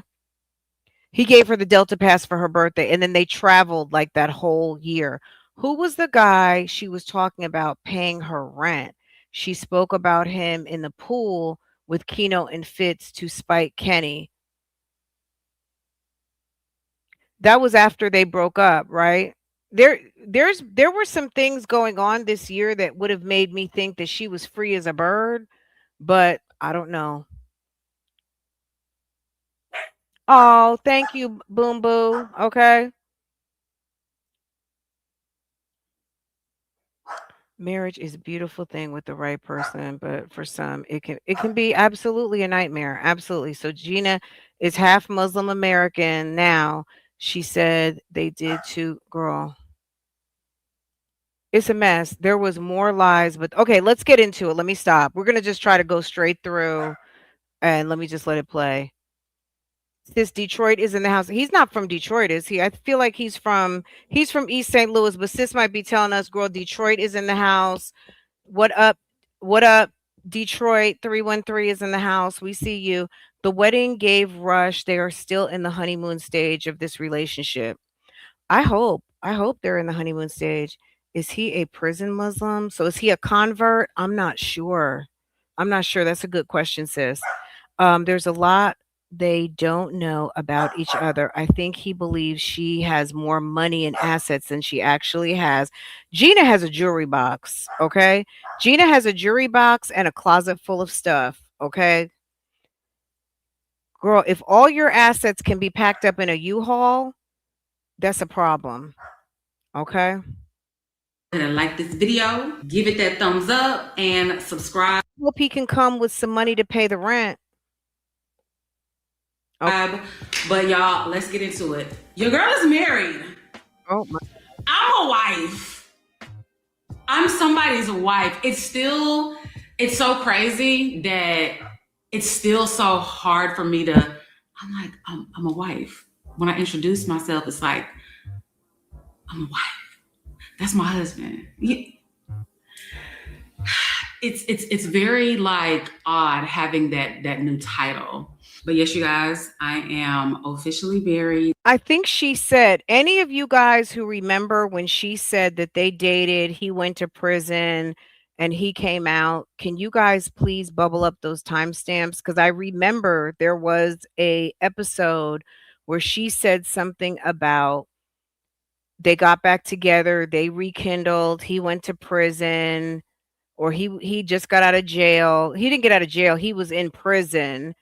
He gave her the Delta Pass for her birthday, and then they traveled, like, that whole year. Who was the guy she was talking about paying her rent? She spoke about him in the pool with Keno and Fitz to spite Kenny. That was after they broke up, right? There were some things going on this year that would have made me think that she was free as a bird, but I don't know. Oh, thank you, Boom Boo. Okay. Marriage is a beautiful thing with the right person, but for some it can be absolutely a nightmare. Absolutely. So Gina is half Muslim American now. She said they did too, girl. It's a mess. There was more lies, but okay, let's get into it. Let me stop. We're gonna just try to go straight through and let me just let it play. Sis Detroit is in the house. He's not from Detroit, is he? I feel like he's from East St. Louis, but sis might be telling us, girl, Detroit is in the house. What up? What up? Detroit 313 is in the house. We see you. The wedding gave Rush. They are still in the honeymoon stage of this relationship. I hope they're in the honeymoon stage. Is he a prison Muslim? So is he a convert? I'm not sure. I'm not sure. That's a good question, sis. There's a lot they don't know about each other. I think he believes she has more money and assets than she actually has. Gina has a jewelry box, okay? Gina has a jewelry box and a closet full of stuff, okay? Girl, if all your assets can be packed up in a U-Haul, that's a problem, okay? Gonna like this video, give it that thumbs up, and subscribe. Hope he can come with some money to pay the rent. Okay. But y'all, let's get into it. Your girl is married. Oh my. I'm a wife. I'm somebody's wife. It's so crazy that it's still so hard for me to. I'm like, I'm a wife. When I introduce myself, it's like, I'm a wife. That's my husband. It's very like odd having that new title. But yes, you guys, I am officially married. I think she said, any of you guys who remember when she said that they dated, he went to prison and he came out, can you guys please bubble up those timestamps? Because I remember there was a episode where she said something about they got back together, they rekindled, he went to prison, or he just got out of jail. He didn't get out of jail, he was in prison.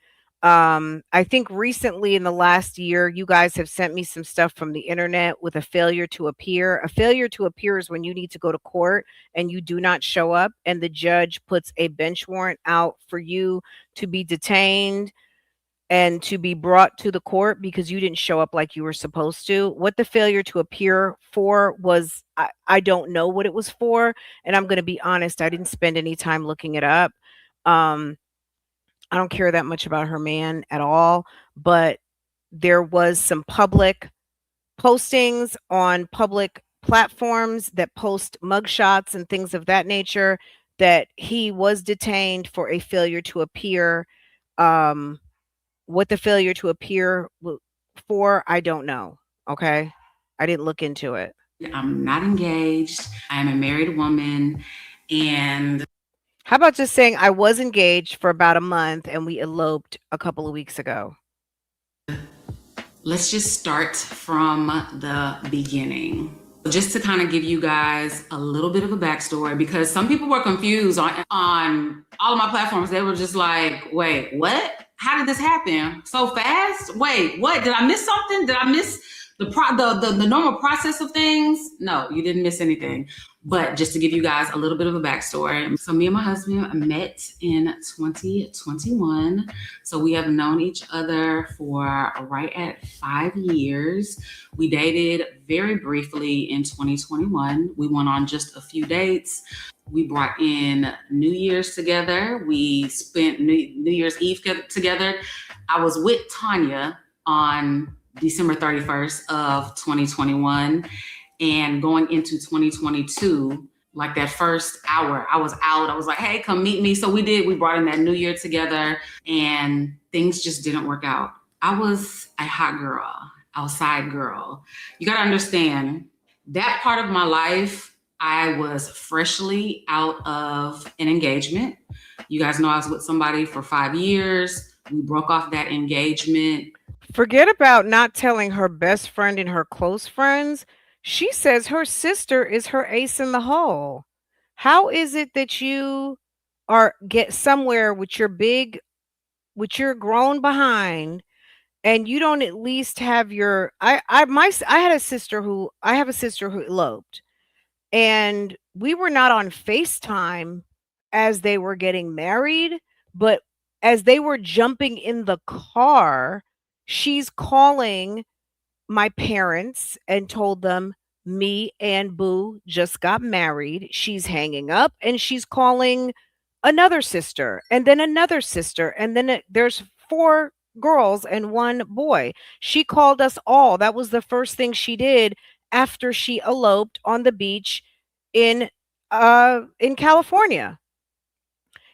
I think recently in the last year, you guys have sent me some stuff from the internet with a failure to appear. A failure to appear is when you need to go to court and you do not show up, and the judge puts a bench warrant out for you to be detained and to be brought to the court because you didn't show up like you were supposed to. What the failure to appear for was, I don't know what it was for. And I'm going to be honest, I didn't spend any time looking it up. Um, I don't care that much about her man at all, but there was some public postings on public platforms that post mugshots and things of that nature that he was detained for a failure to appear. Um, what the failure to appear for, I don't know. Okay. I didn't look into it. I'm not engaged. I'm a married woman. And how about just saying I was engaged for about a month and we eloped a couple of weeks ago? Let's just start from the beginning. Just to kind of give you guys a little bit of a backstory, because some people were confused on all of my platforms. They were just like, wait, what? How did this happen so fast? Wait, what? Did I miss something? Did I miss the normal process of things? No, you didn't miss anything. But just to give you guys a little bit of a backstory. So me and my husband met in 2021. So we have known each other for right at 5 years. We dated very briefly in 2021. We went on just a few dates. We brought in New Year's together. We spent New Year's Eve together. I was with Tanya on December 31st of 2021, and going into 2022, like that first hour, I was out. I was like, hey, come meet me. So we brought in that New Year together, and things just didn't work out. I was a hot girl, outside girl. You got to understand that part of my life, I was freshly out of an engagement. You guys know I was with somebody for 5 years. We broke off that engagement. Forget about not telling her best friend and her close friends. She says her sister is her ace in the hole. How is it that you get somewhere with your grown behind, and you don't at least have your I have a sister who eloped, and we were not on FaceTime as they were getting married, but as they were jumping in the car, she's calling my parents and told them me and Boo just got married. She's hanging up and she's calling another sister and then another sister. And then there's 4 girls and 1 boy. She called us all. That was the first thing she did after she eloped on the beach in California.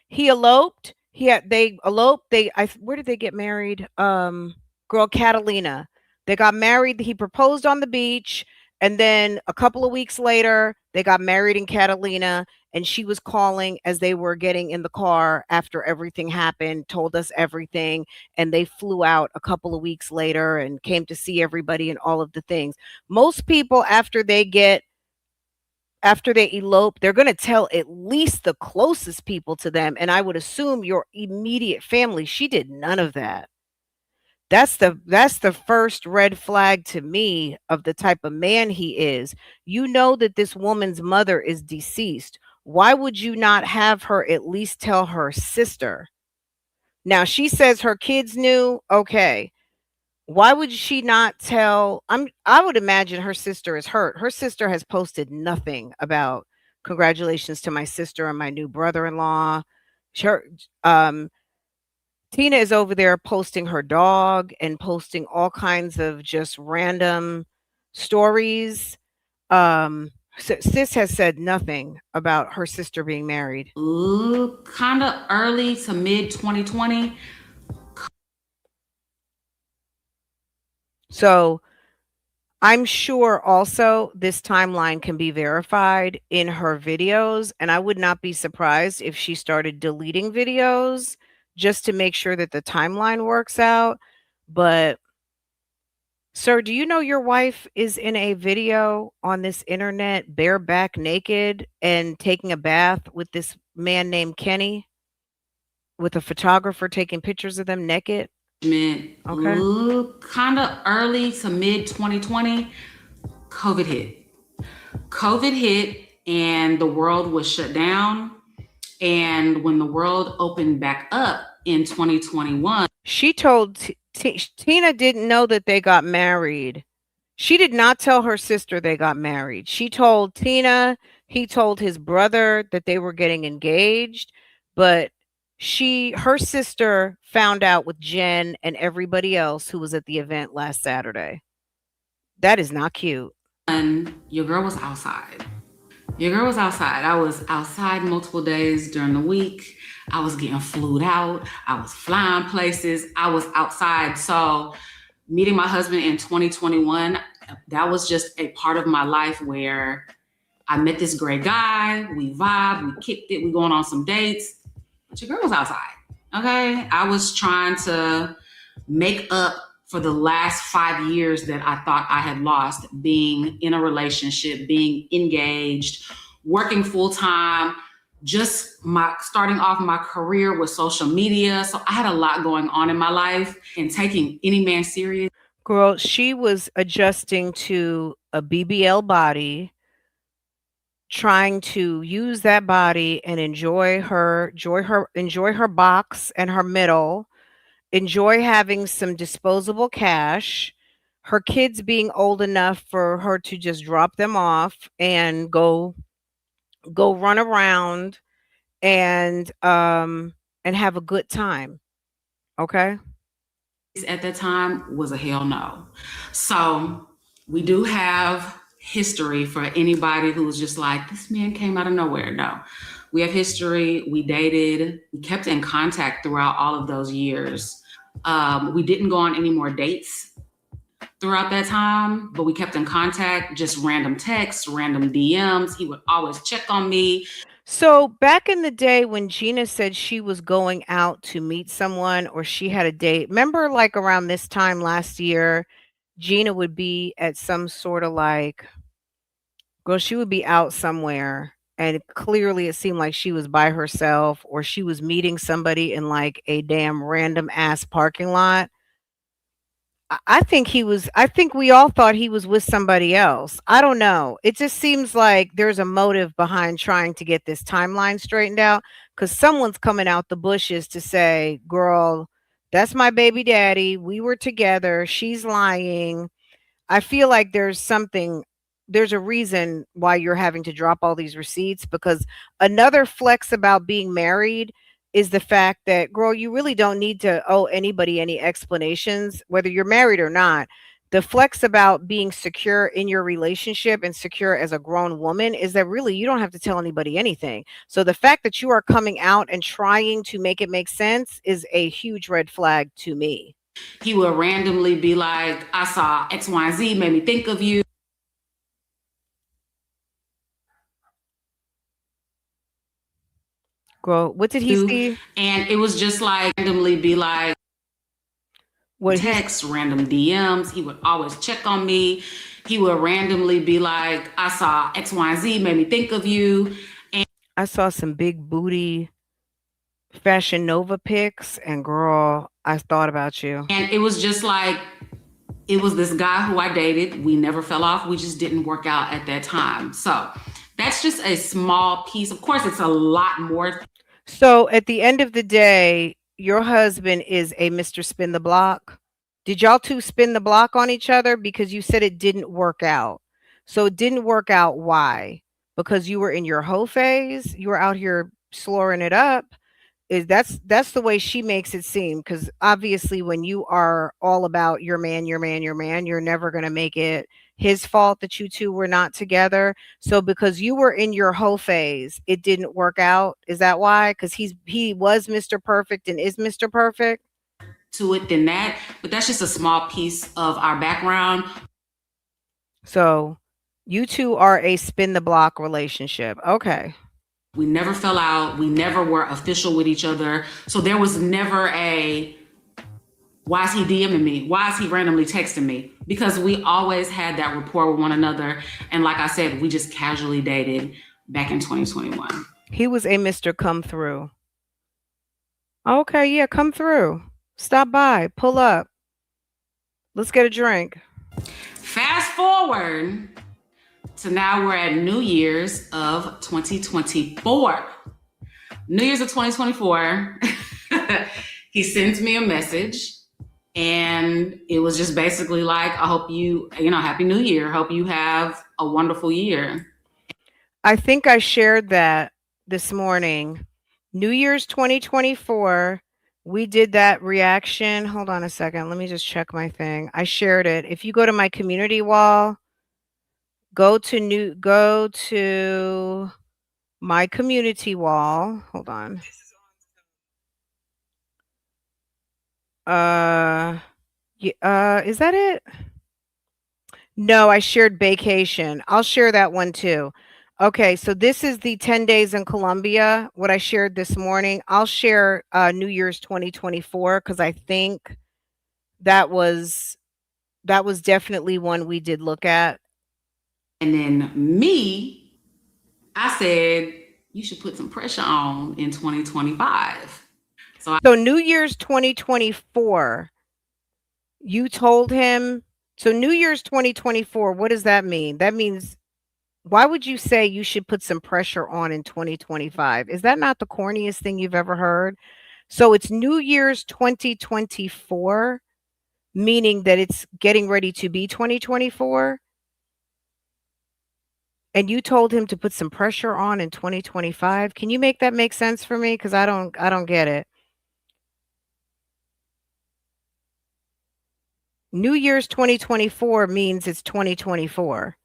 He eloped. They eloped. Where did they get married? Girl Catalina. They got married. He proposed on the beach, and then a couple of weeks later, they got married in Catalina. And she was calling as they were getting in the car after everything happened, told us everything, and they flew out a couple of weeks later and came to see everybody and all of the things. Most people, after they elope, they're going to tell at least the closest people to them. And I would assume your immediate family. She did none of that. That's the first red flag to me of the type of man he is. You know that this woman's mother is deceased. Why would you not have her at least tell her sister? Now, she says her kids knew. Okay. Why would she not tell? I would imagine her sister is hurt. Her sister has posted nothing about congratulations to my sister and my new brother-in-law. Tina is over there posting her dog and posting all kinds of just random stories. Sis has said nothing about her sister being married. Kind of early to mid 2020. So I'm sure also this timeline can be verified in her videos, and I would not be surprised if she started deleting videos just to make sure that the timeline works out. But sir, do you know your wife is in a video on this internet bareback naked and taking a bath with this man named Kenny, with a photographer taking pictures of them naked? Okay. kind of early to mid 2020, COVID hit. COVID hit and the world was shut down. And when the world opened back up in 2021, She told Tina didn't know that they got married. She did not tell her sister they got married. She told Tina, he told his brother that they were getting engaged, but her sister found out with Jen and everybody else who was at the event last Saturday. That is not cute. your girl was outside. Your girl was outside. I was outside multiple days during the week. I was getting flued out. I was flying places. I was outside. So meeting my husband in 2021, that was just a part of my life where I met this great guy. We vibed, we kicked it, we going on some dates. But your girl was outside. Okay. I was trying to make up for the last 5 years that I thought I had lost being in a relationship, being engaged, working full time, just starting off my career with social media. So I had a lot going on in my life, and taking any man serious. Girl, she was adjusting to a BBL body, trying to use that body and enjoy her box and her middle, enjoy having some disposable cash, her kids being old enough for her to just drop them off and go run around and have a good time. Okay? At that time was a hell no. So we do have history for anybody who was just like, this man came out of nowhere. No, we have history. We dated, we kept in contact throughout all of those years. We didn't go on any more dates throughout that time, but we kept in contact, just random texts, random DMs. He would always check on me. So back in the day when Gina said she was going out to meet someone or she had a date, remember like around this time last year, Gina would be at some sort of like, girl, she would be out somewhere and clearly it seemed like she was by herself or she was meeting somebody in like a damn random ass parking lot. I think we all thought he was with somebody else. I don't know. It just seems like there's a motive behind trying to get this timeline straightened out because someone's coming out the bushes to say, girl, that's my baby daddy. We were together. She's lying. I feel like there's a reason why you're having to drop all these receipts because another flex about being married is the fact that, girl, you really don't need to owe anybody any explanations, whether you're married or not. The flex about being secure in your relationship and secure as a grown woman is that really you don't have to tell anybody anything. So the fact that you are coming out and trying to make it make sense is a huge red flag to me. He would randomly be like, I saw X, Y, and Z, made me think of you. Girl, what did he see? And it was just like randomly be like, What text, random DMs. He would always check on me. He would randomly be like, I saw X, Y, and Z, made me think of you. And I saw some big booty Fashion Nova pics, and girl, I thought about you. And it was just like, it was this guy who I dated. We never fell off. We just didn't work out at that time. So that's just a small piece. Of course, it's a lot more. So at the end of the day, your husband is a Mr. Spin the Block. Did y'all two spin the block on each other? Because you said it didn't work out. So it didn't work out. Why? Because you were in your hoe phase. You were out here slurring it up. That's the way she makes it seem, because obviously when you are all about your man, your man, your man, you're never going to make it his fault that you two were not together. So because you were in your hoe phase, it didn't work out. Is that why? Because he was Mr. Perfect and is Mr. Perfect To it than that, but that's just a small piece of our background. So you two are a spin the block relationship. Okay. We never fell out. We never were official with each other. So there was never a, why is he DMing me? Why is he randomly texting me? Because we always had that rapport with one another. And like I said, we just casually dated back in 2021. He was a Mr. Come Through. Okay, yeah, come through. Stop by. Pull up. Let's get a drink. Fast forward to now we're at New Year's of 2024. New Year's of 2024. He sends me a message and it was just basically like, I hope Happy New Year. Hope you have a wonderful year. I think I shared that this morning. New Year's 2024. We did that reaction. Hold on a second. Let me just check my thing. I shared it. If you go to my community wall, go to my community wall. Hold on. Is that it? No, I shared vacation. I'll share that one too. Okay, so this is the 10 days in Colombia, what I shared this morning. I'll share New Year's 2024 because I think that was definitely one we did look at. And then I said, you should put some pressure on in 2025. So New Year's 2024, you told him. So New Year's 2024, what does that mean? That means, why would you say you should put some pressure on in 2025? Is that not the corniest thing you've ever heard? So it's New Year's 2024, meaning that it's getting ready to be 2024. And you told him to put some pressure on in 2025. Can you make that make sense for me? Because I don't get it. New Year's 2024 means it's 2024.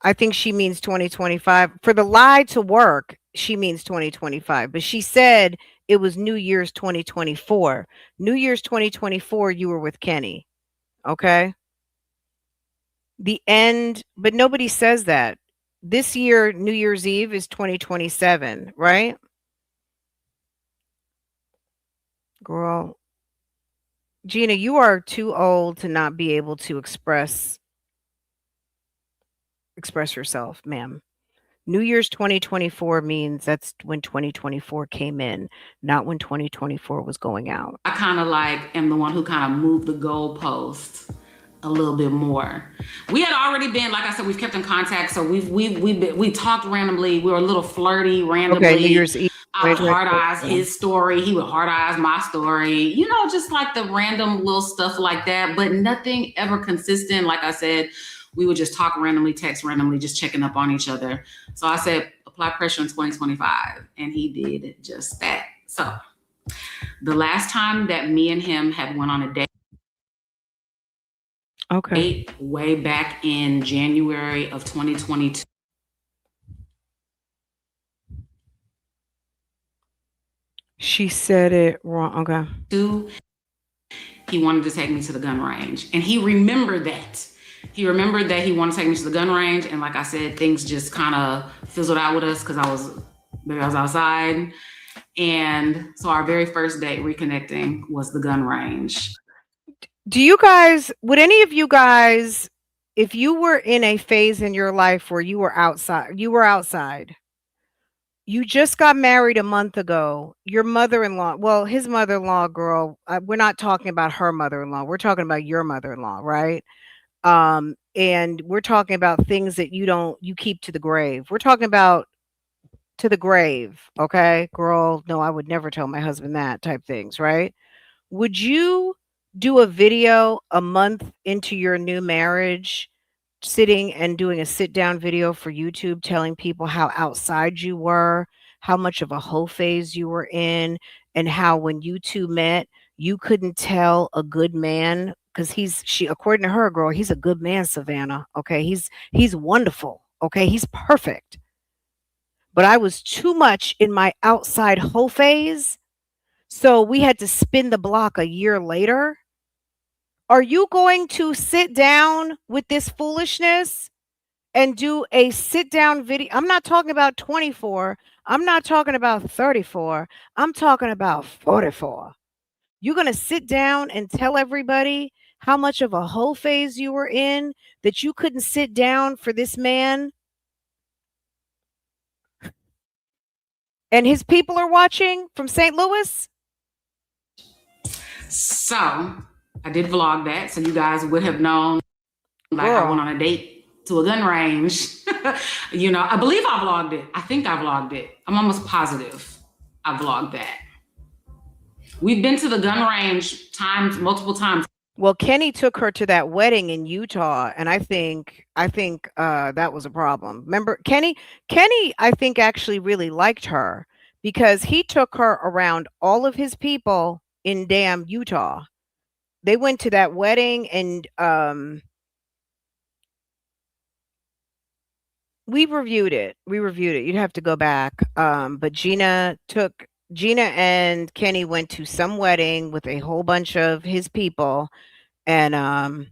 I think she means 2025. For the lie to work, she means 2025. But she said it was New Year's 2024. New Year's 2024, you were with Kenny. Okay? The end, but nobody says that. This year, New Year's Eve is 2027, right? Girl, Gina, you are too old to not be able to express yourself, ma'am. New Year's 2024 means that's when 2024 came in, not when 2024 was going out. I kind of am the one who kind of moved the goalposts a little bit more. We had already been, like I said, we've kept in contact. So we talked randomly. We were a little flirty randomly. Okay, New Year's Eve. I would hard eyes his story. He would hard eyes my story. Just like the random little stuff like that, but nothing ever consistent. Like I said, we would just talk randomly, text randomly, just checking up on each other. So I said, apply pressure in 2025. And he did just that. So the last time that me and him had went on a date, okay, way back in January of 2022. She said it wrong. Okay. He wanted to take me to the gun range. And he remembered that. He remembered that he wanted to take me to the gun range. And like I said, things just kind of fizzled out with us because I was outside. And so our very first date reconnecting was the gun range. Would any of you guys, if you were in a phase in your life where you were outside, you just got married a month ago, your mother-in-law, well, his mother-in-law, girl, we're not talking about her mother-in-law. We're talking about your mother-in-law, right? And we're talking about things that you keep to the grave. We're talking about to the grave. Okay, girl, no, I would never tell my husband that type things, right? Would you do a video a month into your new marriage, sitting and doing a sit down video for YouTube, telling people how outside you were, how much of a hoe phase you were in, and how when you two met, you couldn't tell a good man because according to her, girl, he's a good man, Savannah. Okay, he's wonderful. Okay, he's perfect. But I was too much in my outside hoe phase, so we had to spin the block a year later. Are you going to sit down with this foolishness and do a sit down video? I'm not talking about 24. I'm not talking about 34. I'm talking about 44. You're going to sit down and tell everybody how much of a hoe phase you were in, that you couldn't sit down for this man? And his people are watching from St. Louis? So I did vlog that, so you guys would have known, like, I went Girl, on a date to a gun range. You know, I believe I vlogged it. I think I vlogged it. I'm almost positive I vlogged that. We've been to the gun range multiple times. well, Kenny took her to that wedding in Utah, and I think that was a problem. Remember, Kenny, I think actually really liked her because he took her around all of his people in damn Utah. They went to that wedding, and we reviewed it. We reviewed it. You'd have to go back. But Gina and Kenny went to some wedding with a whole bunch of his people, and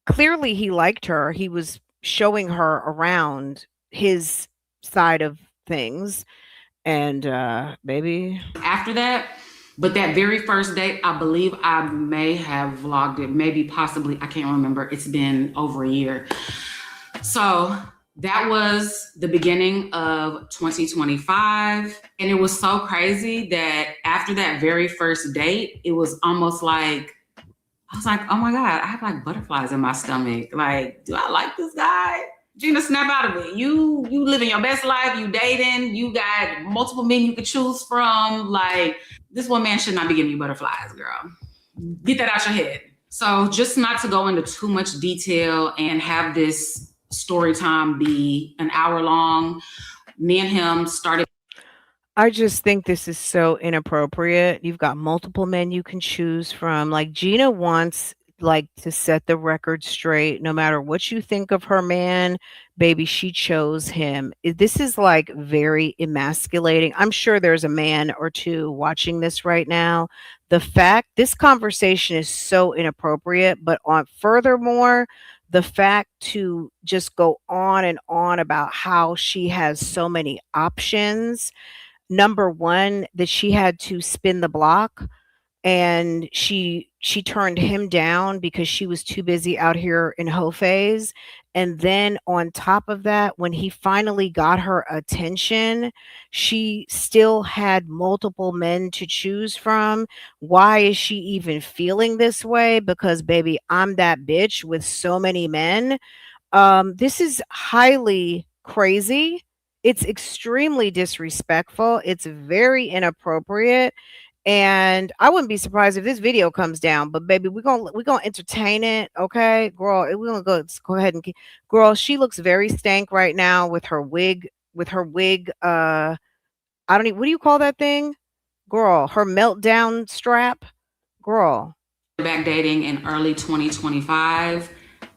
clearly he liked her. He was showing her around his side of things, and baby, After that, but that very first date, I believe I may have vlogged it, maybe possibly, I can't remember. It's been over a year. So that was the beginning of 2025. And it was so crazy that after that very first date, it was almost like, I was like, oh my God, I have like butterflies in my stomach. Like, do I like this guy? Gina, snap out of it. You living your best life, you dating, you got multiple men you could choose from. Like, this one man should not be giving you butterflies, girl. Get that out your head. So just not to go into too much detail and have this story time be an hour long, me and him started. I just think this is so inappropriate. You've got multiple men you can choose from. Like Gina wants like to set the record straight. No matter what you think of her man, baby, she chose him. This is like very emasculating. I'm sure there's a man or two watching this right now. The fact this conversation is so inappropriate, but on furthermore, the fact to just go on and on about how she has so many options. Number 1, that she had to spin the block, and she turned him down because she was too busy out here in hoe phase. And then on top of that, when he finally got her attention, she still had multiple men to choose from. Why is she even feeling this way? Because baby, I'm that bitch with so many men. This is highly crazy. It's extremely disrespectful. It's very inappropriate. And I wouldn't be surprised if this video comes down, but baby, we're gonna entertain it, okay, girl? We're gonna go. Let's go ahead and girl. She looks very stank right now with her wig. With her wig, I don't even. What do you call that thing, girl? Her meltdown strap, girl. Back dating in early 2025,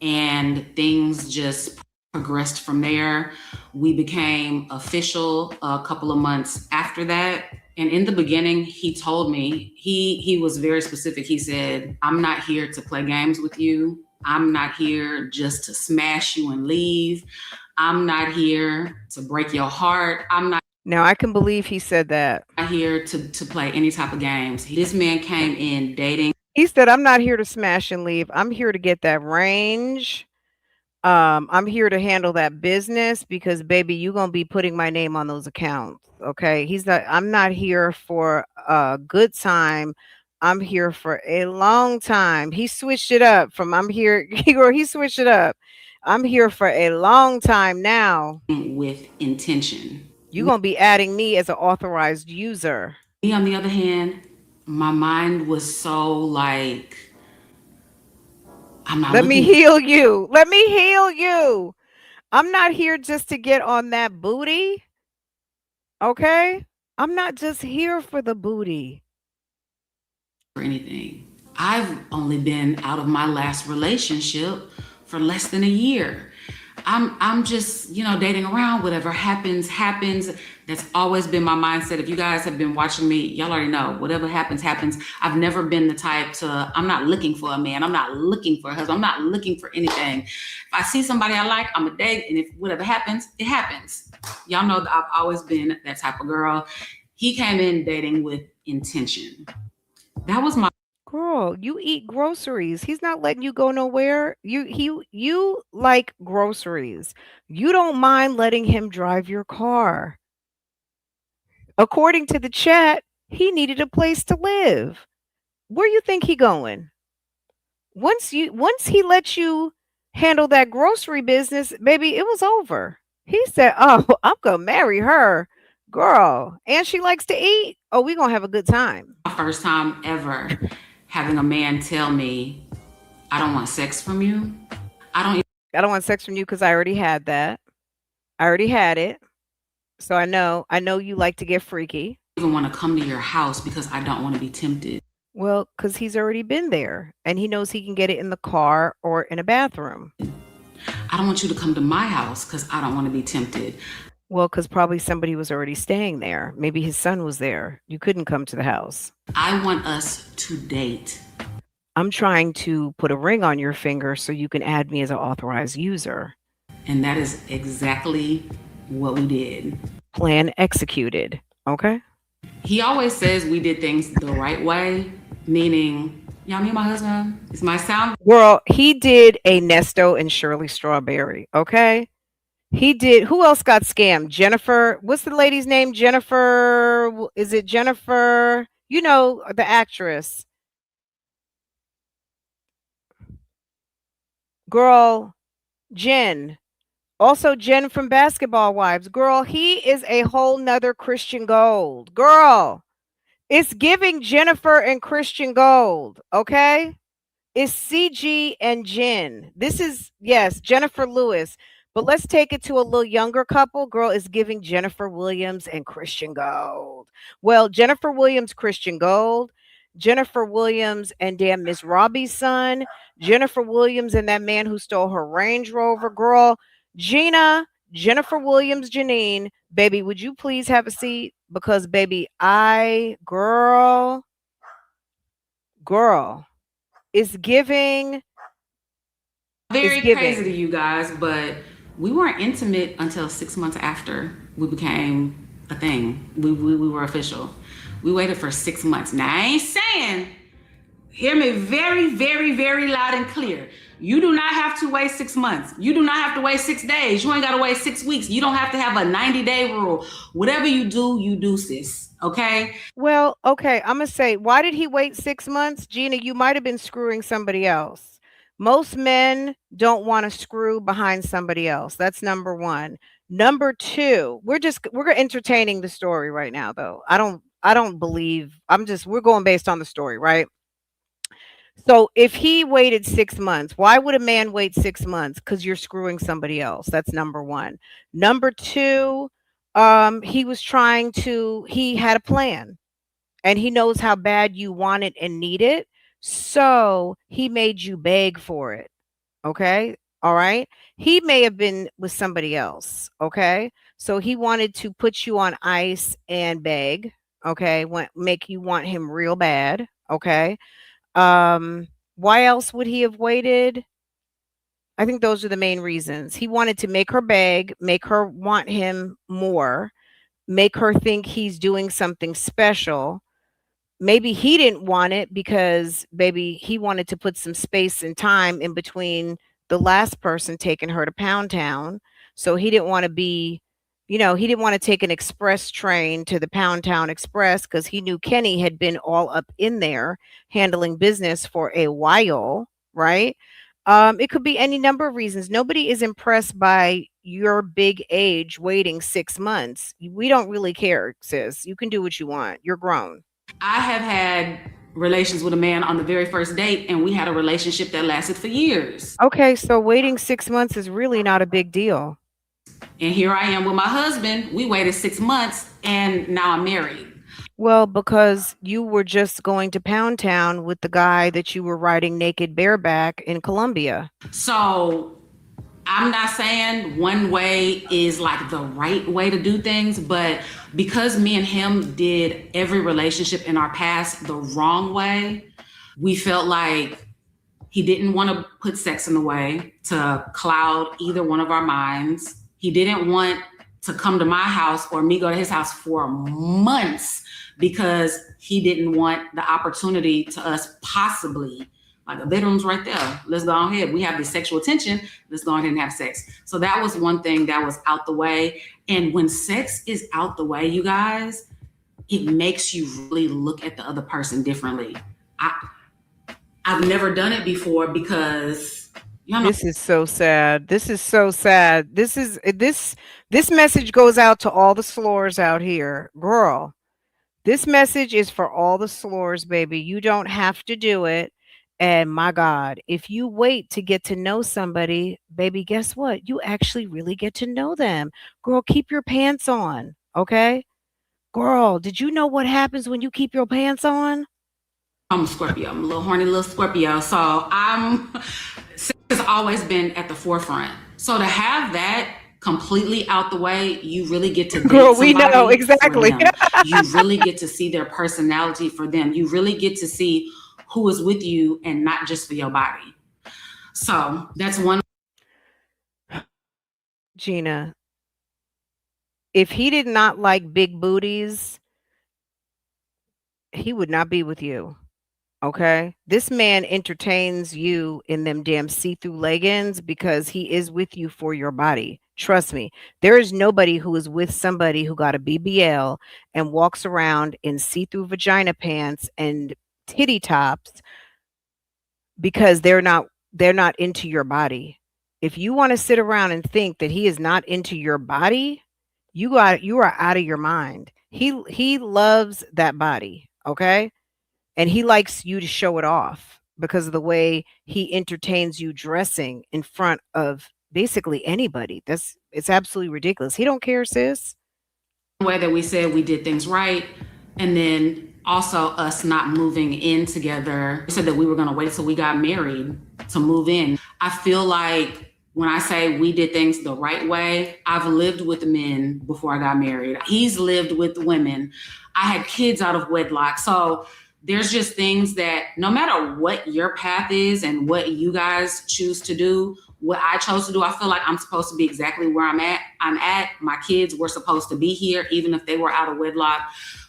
and things just progressed from there. We became official a couple of months after that. And in the beginning, he told me, he was very specific. He said, I'm not here to play games with you. I'm not here just to smash you and leave. I'm not here to break your heart. I'm not Now I can believe he said that. here to play any type of games. This man came in dating. He said, I'm not here to smash and leave. I'm here to get that range. I'm here to handle that business because baby, you're gonna be putting my name on those accounts. Okay. I'm not here for a good time. I'm here for a long time. He switched it up from I'm here. He switched it up. I'm here for a long time now. With intention. You're gonna be adding me as an authorized user. Me, on the other hand, my mind was so like, I'm not Let me looking. heal you. Let me heal you. I'm not here just to get on that booty. Okay? I'm not just here for the booty. For anything. I've only been out of my last relationship for less than a year. I'm just, dating around. Whatever happens, happens. That's always been my mindset. If you guys have been watching me, y'all already know. Whatever happens, happens. I've never been the type to, I'm not looking for a man. I'm not looking for a husband. I'm not looking for anything. If I see somebody I like, I'm a date. And if whatever happens, it happens. Y'all know that I've always been that type of girl. He came in dating with intention. That was my Girl, you eat groceries. He's not letting you go nowhere. You like groceries. You don't mind letting him drive your car. According to the chat, he needed a place to live. where you think he going? Once he let you handle that grocery business, baby, it was over. He said, "Oh, I'm gonna marry her, girl, and she likes to eat. Oh, we gonna have a good time." My first time ever having a man tell me, I don't want sex from you. I don't want sex from you because I already had that. I already had it, so I know you like to get freaky. Even want to come to your house because I don't want to be tempted. Well, because he's already been there, and he knows he can get it in the car or in a bathroom. I don't want you to come to my house because I don't want to be tempted. Well, because probably somebody was already staying there. Maybe his son was there. You couldn't come to the house. I want us to date. I'm trying to put a ring on your finger so you can add me as an authorized user. And that is exactly what we did. Plan executed. Okay. He always says we did things the right way, meaning, yeah, me and my husband, it's my sound. Girl, he did a Nesto and Shirley Strawberry. Okay. He did. Who else got scammed? Jennifer. What's the lady's name? Jennifer. Is it Jennifer? You know, the actress. Girl, Jen. Also, Jen from Basketball Wives. Girl, he is a whole nother Christian Gold. Girl, it's giving Jennifer and Christian Gold. Okay. It's CG and Jen. This is, yes, Jennifer Lewis. But let's take it to a little younger couple. Girl is giving Jennifer Williams and Christian Gold. Well, Jennifer Williams, Christian Gold. Jennifer Williams and damn Miss Robbie's son. Jennifer Williams and that man who stole her Range Rover. Girl, Jennifer Williams, Jyneen. Baby, would you please have a seat? Because, baby, girl, it's giving. Very crazy to you guys, but we weren't intimate until 6 months after we became a thing. We were official. We waited for 6 months. Now, I ain't saying, hear me very, very, very loud and clear. You do not have to wait 6 months. You do not have to wait 6 days. You ain't got to wait 6 weeks. You don't have to have a 90-day rule. Whatever you do, sis. Okay? Well, okay. I'm going to say, why did he wait 6 months? Gina, you might have been screwing somebody else. Most men don't want to screw behind somebody else. That's number one. Number two, we're entertaining the story right now, though. We're going based on the story, right? So if he waited 6 months, why would a man wait 6 months? Because you're screwing somebody else. That's number one. Number two, he had a plan and he knows how bad you want it and need it. So he made you beg for it. Okay. All right. He may have been with somebody else. Okay. So he wanted to put you on ice and beg. Okay. Make you want him real bad. Okay. Why else would he have waited? I think those are the main reasons. He wanted to make her beg, make her want him more, make her think he's doing something special. Maybe he didn't want it because baby, he wanted to put some space and time in between the last person taking her to Pound Town. So he didn't want to be, he didn't want to take an express train to the Pound Town Express because he knew Kenny had been all up in there handling business for a while, right? It could be any number of reasons. Nobody is impressed by your big age waiting 6 months. We don't really care, sis. You can do what you want. You're grown. I have had relations with a man on the very first date, and we had a relationship that lasted for years. Okay, so waiting 6 months is really not a big deal. And here I am with my husband. We waited 6 months, and now I'm married. Well, because you were just going to Pound Town with the guy that you were riding naked bareback in Colombia. So I'm not saying one way is like the right way to do things, but because me and him did every relationship in our past the wrong way, we felt like he didn't want to put sex in the way to cloud either one of our minds. He didn't want to come to my house or me go to his house for months because he didn't want the opportunity to us possibly, like the bedroom's right there. Let's go ahead. We have this sexual tension. Let's go ahead and have sex. So that was one thing that was out the way. And when sex is out the way, you guys, it makes you really look at the other person differently. I've never done it before because y'all know This is so sad. This is so sad. This message goes out to all the slores out here. Girl, this message is for all the slores, baby. You don't have to do it. And my God, if you wait to get to know somebody, baby, guess what? You actually really get to know them. Girl, keep your pants on. Okay? Girl, did you know what happens when you keep your pants on? I'm a Scorpio. I'm a little horny little Scorpio. So sex has always been at the forefront. So to have that completely out the way, you really get to date Girl, we know somebody for exactly. them. You really get to see their personality for them. You really get to see who is with you and not just for your body. So that's one. Gina, if he did not like big booties, he would not be with you. Okay? This man entertains you in them damn see-through leggings because he is with you for your body. Trust me. There is nobody who is with somebody who got a BBL and walks around in see-through vagina pants and titty tops because they're not into your body. If you want to sit around and think that he is not into your body, you are out of your mind. He loves that body, okay? And he likes you to show it off because of the way he entertains you dressing in front of basically anybody. It's absolutely ridiculous. He don't care, sis. Way that we said we did things right, and then also us not moving in together. We said that we were going to wait till we got married to move in. I feel like when I say we did things the right way, I've lived with men before I got married. He's lived with women. I had kids out of wedlock. So there's just things that no matter what your path is and what you guys choose to do, what I chose to do, I feel like I'm supposed to be exactly where I'm at. My kids were supposed to be here, even if they were out of wedlock.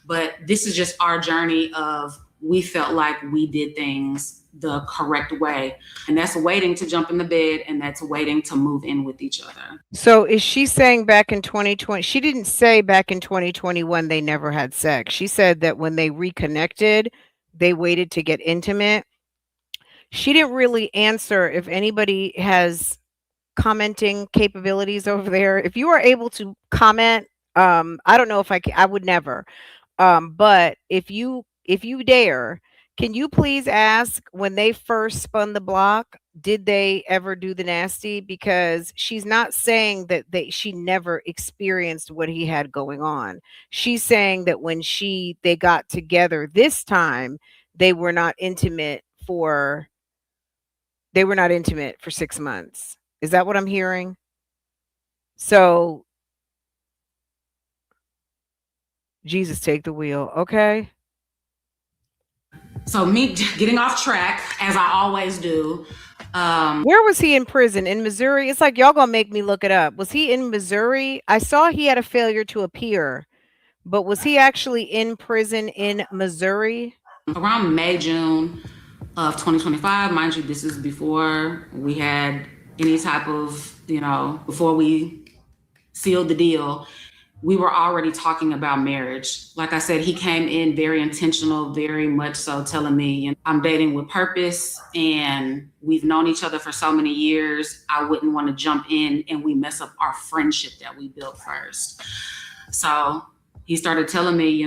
But this is just our journey of we felt like we did things the correct way. And that's waiting to jump in the bed, and that's waiting to move in with each other. So is she saying back in 2020, she didn't say back in 2021 they never had sex. She said that when they reconnected, they waited to get intimate. She didn't really answer if anybody has commenting capabilities over there. If you are able to comment, I don't know if I would never. But if you dare, can you please ask when they first spun the block, did they ever do the nasty? Because she's not saying that she never experienced what he had going on. She's saying that when they got together this time, they were not intimate for 6 months. Is that what I'm hearing? So, Jesus, take the wheel. Okay. So me getting off track, as I always do. Where was he in prison? In Missouri? It's like y'all gonna make me look it up. Was he in Missouri? I saw he had a failure to appear, but was he actually in prison in Missouri? Around May, June of 2025, mind you, this is before we had any type of, before we sealed the deal, we were already talking about marriage. Like I said, he came in very intentional, very much so telling me, I'm dating with purpose and we've known each other for so many years. I wouldn't want to jump in and we mess up our friendship that we built first. So he started telling me,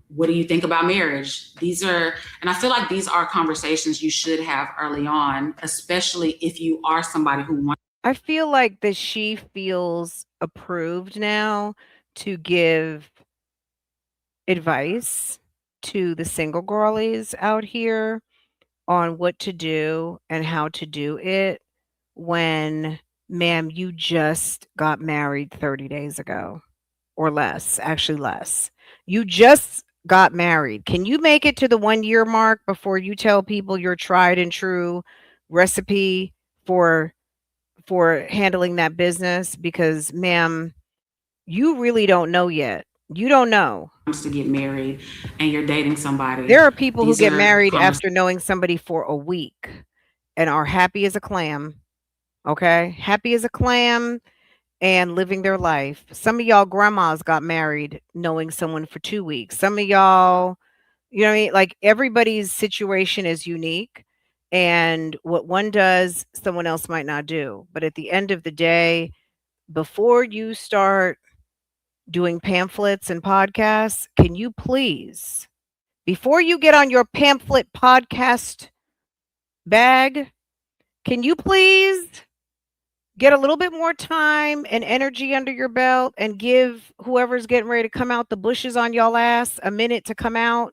what do you think about marriage? And I feel like these are conversations you should have early on, especially if you are somebody who wants. I feel like that she feels approved now to give advice to the single girlies out here on what to do and how to do it when, ma'am, you just got married 30 days ago or less, actually less. You just got married. Can you make it to the 1 year mark before you tell people your tried and true recipe for handling that business? Because, ma'am, you really don't know yet. You don't know. To get married and you're dating somebody. There are people who get married after knowing somebody for a week and are happy as a clam. Okay? Happy as a clam and living their life. Some of y'all grandmas got married knowing someone for 2 weeks. Some of y'all You know what I mean? Like everybody's situation is unique, and what one does, someone else might not do. But at the end of the day, before you start doing pamphlets and podcasts, can you please, before you get on your pamphlet podcast bag, can you please get a little bit more time and energy under your belt and give whoever's getting ready to come out the bushes on y'all ass a minute to come out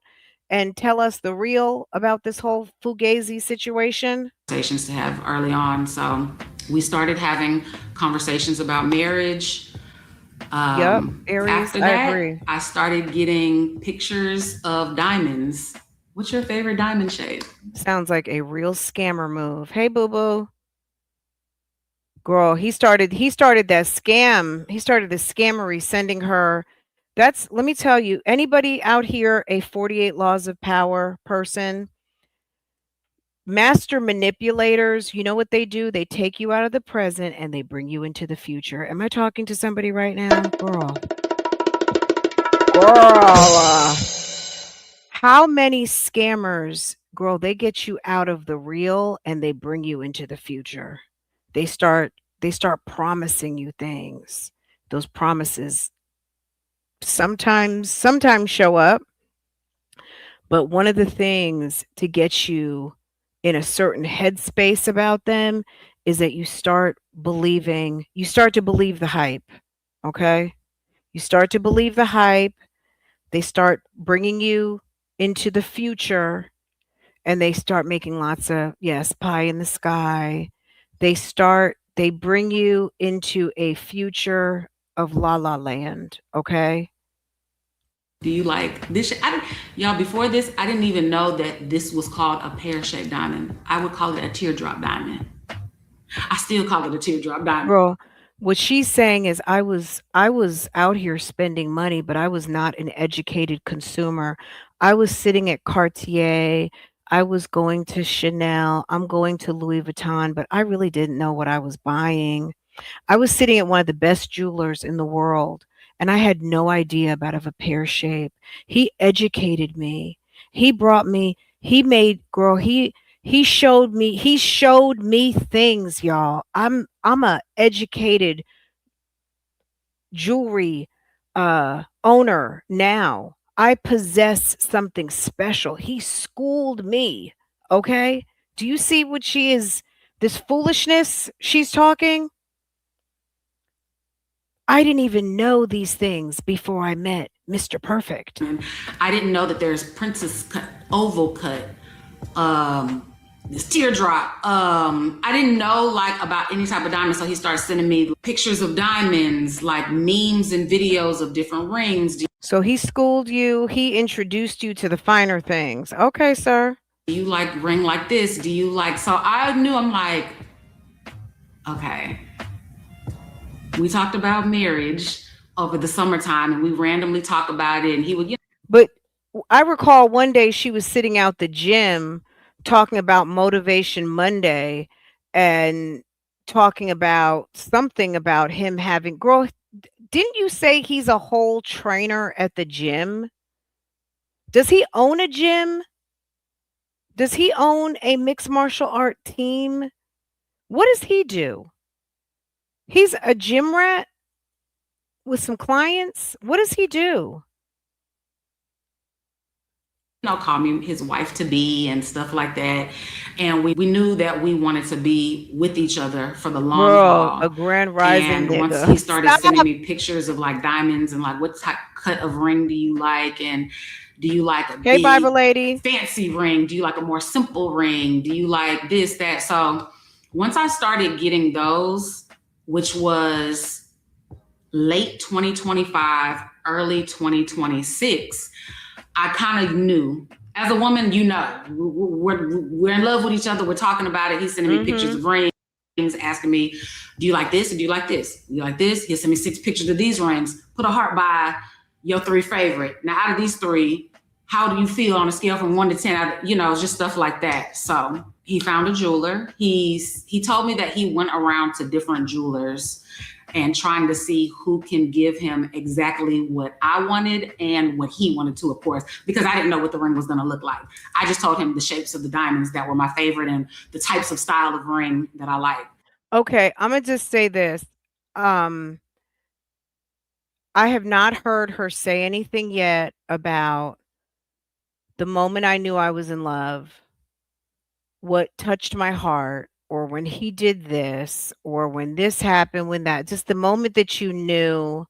and tell us the real about this whole Fugazi situation? Conversations to have early on. So we started having conversations about marriage. Yep, Aries, After I that, agree. I started getting pictures of diamonds. What's your favorite diamond shade? Sounds like a real scammer move. Hey, boo boo. Girl, he started that scam. He started the scammery sending her. That's, let me tell you, anybody out here, a 48 laws of power person, master manipulators, you know what they do? They take you out of the present and they bring you into the future. Am I talking to somebody right now? Girl. How many scammers, girl, they get you out of the real and they bring you into the future. They start promising you things. Those promises sometimes show up, but one of the things to get you in a certain headspace about them is that you start to believe the hype. Okay? You start to believe the hype. They start bringing you into the future and they start making lots of, yes, pie in the sky. They bring you into a future of La La Land. Okay? Do you like this? Y'all, before this, I didn't even know that this was called a pear-shaped diamond. I would call it a teardrop diamond. I still call it a teardrop diamond. Girl, what she's saying is I was out here spending money, but I was not an educated consumer. I was sitting at Cartier, I was going to Chanel, I'm going to Louis Vuitton, but I really didn't know what I was buying. I was sitting at one of the best jewelers in the world, and I had no idea about a pear shape. He educated me. He brought me, he made, girl, he showed me things, y'all. I'm a educated jewelry owner now. I possess something special. He schooled me. Okay? Do you see what she is, this foolishness she's talking? I didn't even know these things before I met Mr. Perfect. I didn't know that there's princess cut, oval cut, this teardrop. I didn't know like about any type of diamond. So he started sending me pictures of diamonds, like memes and videos of different rings. So he schooled you. He introduced you to the finer things. Okay, sir. Do you like ring like this? Do you like, so I knew, I'm like, okay. We talked about marriage over the summertime and we randomly talk about it and he would, But I recall one day she was sitting out the gym talking about Motivation Monday and talking about something about him having, girl, didn't you say he's a whole trainer at the gym? Does he own a gym? Does he own a mixed martial art team? What does he do? He's a gym rat with some clients. What does he do? Call me his wife to be and stuff like that. And we knew that we wanted to be with each other for the long haul. A grand rising and nigga. Once he started sending me pictures of like diamonds and like what type cut of ring do you like, and do you like a big Bible lady fancy ring? Do you like a more simple ring? Do you like this, that? So once I started getting those, which was late 2025, early 2026, I kind of knew. As a woman, you know, we're in love with each other. We're talking about it. He's sending me pictures of rings, asking me, do you like this or do you like this? Do you like this? He'll send me 6 pictures of these rings. Put a heart by your 3 favorite. Now, out of these 3, how do you feel on a scale from 1 to 10? You know, just stuff like that. So he found a jeweler. He told me that he went around to different jewelers and trying to see who can give him exactly what I wanted and what he wanted to, of course, because I didn't know what the ring was going to look like. I just told him the shapes of the diamonds that were my favorite and the types of style of ring that I like. Okay, I'm gonna just say this. Um, I have not heard her say anything yet about the moment I knew I was in love, what touched my heart, or when he did this, or when this happened, when that, just the moment that you knew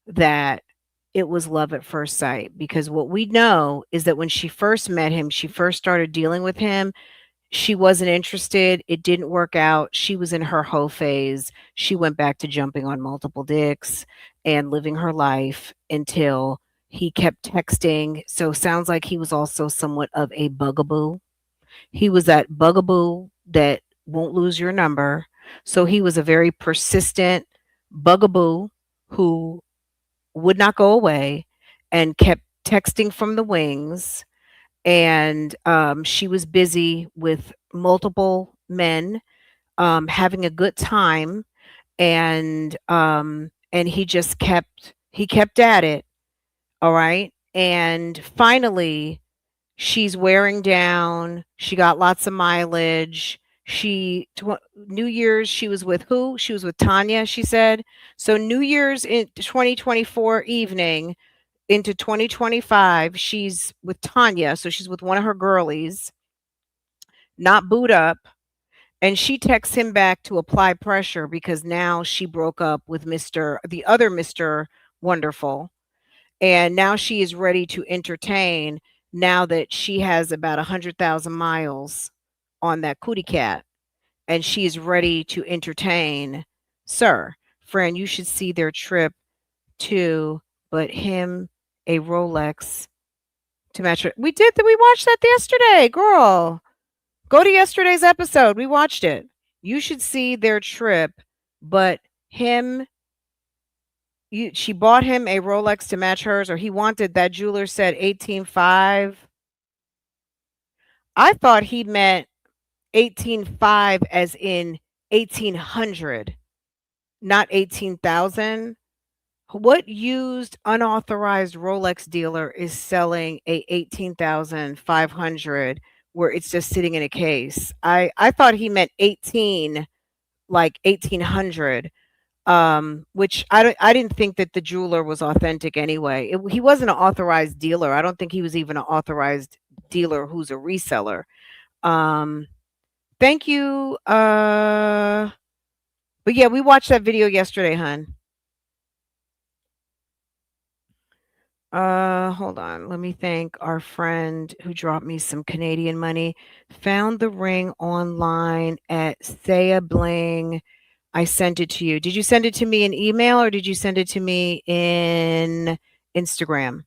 that it was love at first sight. Because what we know is that when she first met him, she first started dealing with him, she wasn't interested. It didn't work out. She was in her hoe phase. She went back to jumping on multiple dicks and living her life until he kept texting. So sounds like he was also somewhat of a bugaboo. He was that bugaboo that won't lose your number. So he was a very persistent bugaboo who would not go away and kept texting from the wings. And she was busy with multiple men, having a good time, and he kept at it. All right, and finally she's wearing down. She got lots of mileage. New Year's, she was with who? She was with Tanya, she said. So New Year's in 2024 evening into 2025, she's with Tanya. So she's with one of her girlies, not booed up. And she texts him back to apply pressure because now she broke up with the other Mr. Wonderful. And now she is ready to entertain now that she has about 100,000 miles on that cootie cat. And she is ready to entertain. Sir, Fran, you should see their trip to, but him a Rolex to match it. We watched that yesterday, girl. Go to yesterday's episode. We watched it. You should see their trip, but him she bought him a Rolex to match hers, or he wanted, that jeweler said 18.5. I thought he meant 18.5 as in 1800, not 18,000. What used unauthorized Rolex dealer is selling a 18,500 where it's just sitting in a case? I thought he meant 18, like 1800. Which I didn't think that the jeweler was authentic anyway. He wasn't an authorized dealer. I don't think he was even an authorized dealer who's a reseller. Um, Thank you. But yeah, we watched that video yesterday, hun. Hold on. Let me thank our friend who dropped me some Canadian money. Found the ring online at Saya Bling. I sent it to you. Did you send it to me in email or did you send it to me in Instagram?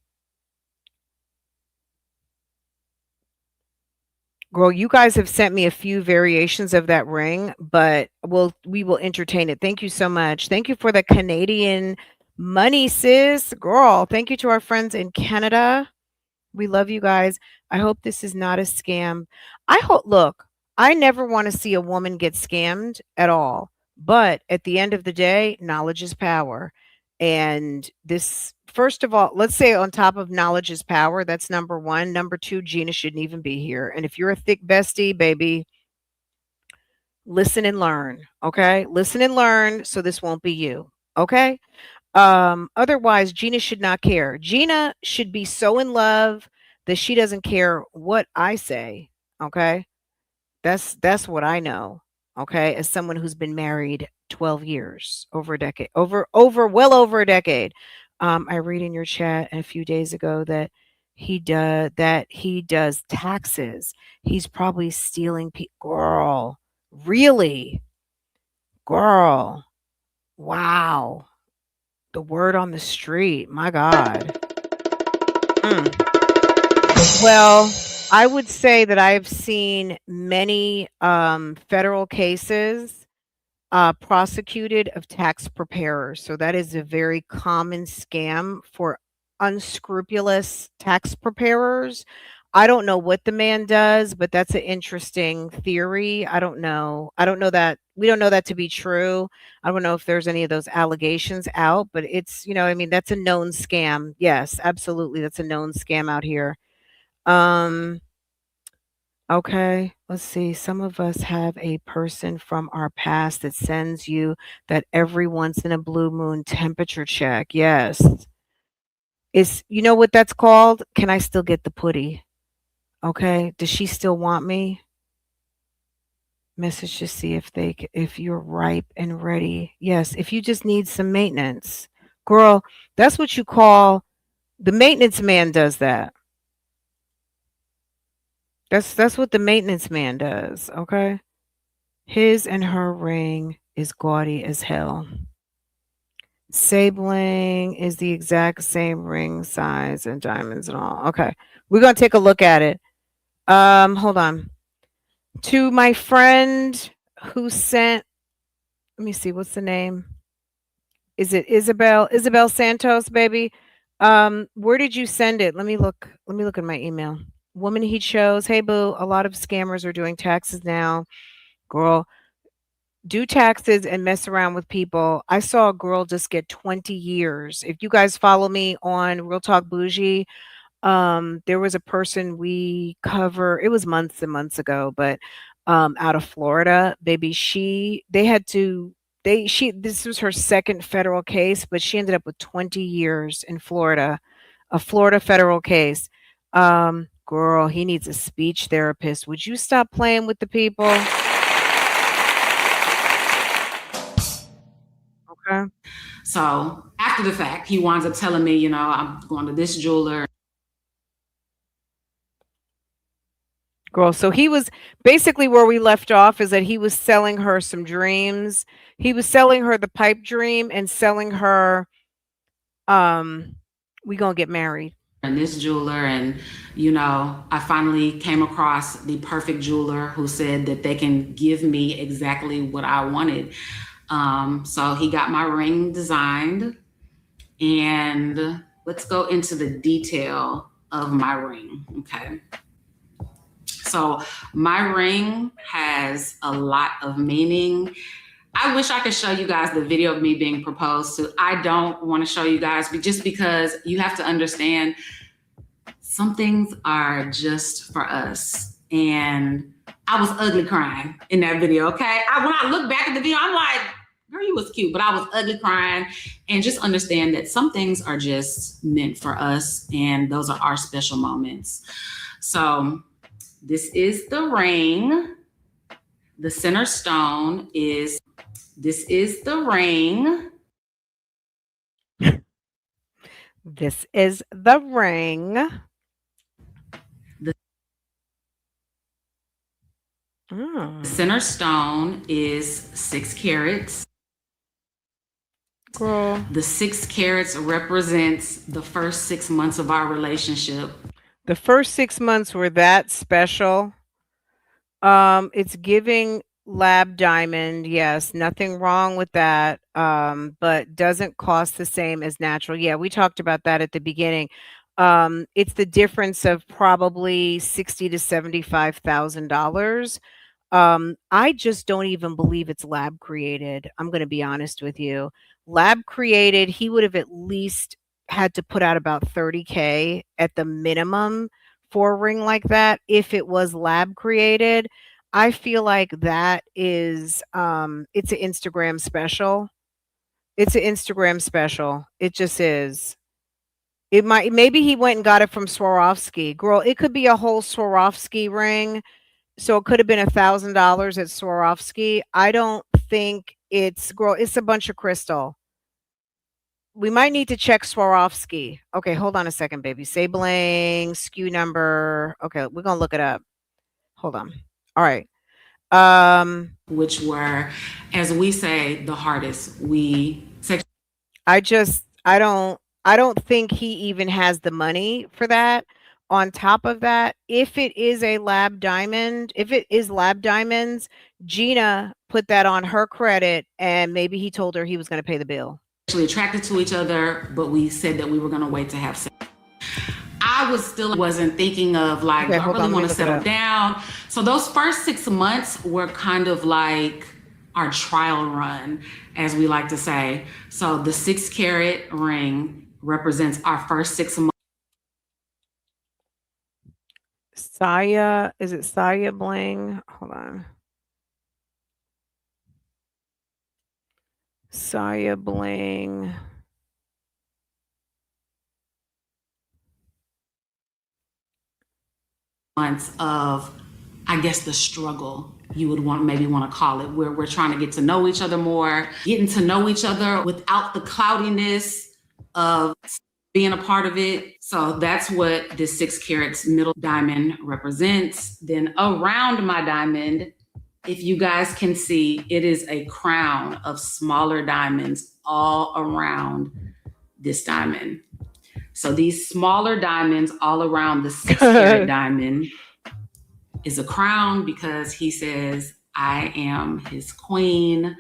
Girl, you guys have sent me a few variations of that ring, but we will entertain it. Thank you so much. Thank you for the Canadian money, sis. Girl, thank you to our friends in Canada. We love you guys. I hope this is not a scam. Look, I never want to see a woman get scammed at all. But at the end of the day, knowledge is power. And this, first of all, let's say on top of knowledge is power, that's number one. Number two, Gina shouldn't even be here. And if you're a thick bestie, baby, listen and learn. Okay. Listen and learn so this won't be you. Okay. Otherwise, Gina should not care. Gina should be so in love that she doesn't care what I say. Okay. That's what I know. Okay. As someone who's been married 12 years, over a decade, well over a decade. I read in your chat a few days ago that he does taxes. He's probably stealing girl. Really? Girl. Wow. The word on the street. My God. Well, I would say that I have seen many federal cases prosecuted of tax preparers. So that is a very common scam for unscrupulous tax preparers. I don't know what the man does, but that's an interesting theory. I don't know. I don't know that we don't know that to be true. I don't know if there's any of those allegations out, but it's, I mean, that's a known scam. Yes, absolutely. That's a known scam out here. Um, okay, let's see. Some of us have a person from our past that sends you that every once in a blue moon temperature check. Yes. Is you know what that's called? Can I still get the putty? Okay. Does she still want me? Message to see if you're ripe and ready. Yes, if you just need some maintenance. Girl, that's what you call the maintenance man does that. That's what the maintenance man does, okay? His and her ring is gaudy as hell. Sabling is the exact same ring size and diamonds and all. Okay. We're gonna take a look at it. Hold on. To my friend who sent, let me see, what's the name? Is it Isabel? Isabel Santos, baby. Where did you send it? Let me look. Let me look at my email. Woman he chose. Hey boo, a lot of scammers are doing taxes now. Girl, do taxes and mess around with people. I saw a girl just get 20 years. If you guys follow me on Real Talk Bougie, there was a person we cover, it was months and months ago, but out of Florida, baby, they had to they she this was her second federal case, but she ended up with 20 years in Florida, a Florida federal case. Girl, he needs a speech therapist. Would you stop playing with the people? Okay. So after the fact, he winds up telling me, I'm going to this jeweler. Girl, so he was basically where we left off is that he was selling her some dreams. He was selling her the pipe dream and selling her we gonna get married. And this jeweler, and I finally came across the perfect jeweler who said that they can give me exactly what I wanted. So he got my ring designed, and let's go into the detail of my ring. Okay. So my ring has a lot of meaning. I wish I could show you guys the video of me being proposed to. I don't want to show you guys, but just because you have to understand some things are just for us. And I was ugly crying in that video, okay? When I look back at the video, I'm like, girl, you was cute, but I was ugly crying. And just understand that some things are just meant for us, and those are our special moments. So this is the ring. The center stone is, this is the ring. This is the ring. The center stone is 6 carats. Girl. The 6 carats represents the first 6 months of our relationship. The first 6 months were that special. It's giving lab diamond. Yes, nothing wrong with that. But doesn't cost the same as natural. Yeah, we talked about that at the beginning. It's the difference of probably $60,000 to $75,000. I just don't even believe it's lab created. I'm going to be honest with you. Lab created, he would have at least had to put out about 30K at the minimum for a ring like that if it was lab created. I feel like that is it's an Instagram special. It's an Instagram special. It just is. Maybe he went and got it from Swarovski. Girl, it could be a whole Swarovski ring. So it could have been $1,000 at Swarovski. I don't think it's a bunch of crystal. We might need to check Swarovski. Okay, hold on a second, baby. Sabling, SKU number. Okay, we're gonna look it up. Hold on. All right. Which were, as we say, the hardest. I don't think he even has the money for that. On top of that, if it is lab diamonds, Gina put that on her credit, and maybe he told her he was going to pay the bill. Actually attracted to each other, but we said that we were going to wait to have sex. I was still wasn't thinking of like, Okay, do I hold really on. Let want me to look it settle up. down? So those first 6 months were kind of like our trial run, as we like to say. So the 6 carat ring represents our first 6 months. Saya, is it Saya Bling? Hold on. Saya Bling. Months of, I guess, the struggle you would maybe want to call it, where we're trying to get to know each other more, getting to know each other without the cloudiness of being a part of it. So that's what this 6 carats middle diamond represents. Then around my diamond, if you guys can see, it is a crown of smaller diamonds all around this diamond. So these smaller diamonds all around the 6 carat diamond is a crown, because he says, I am his queen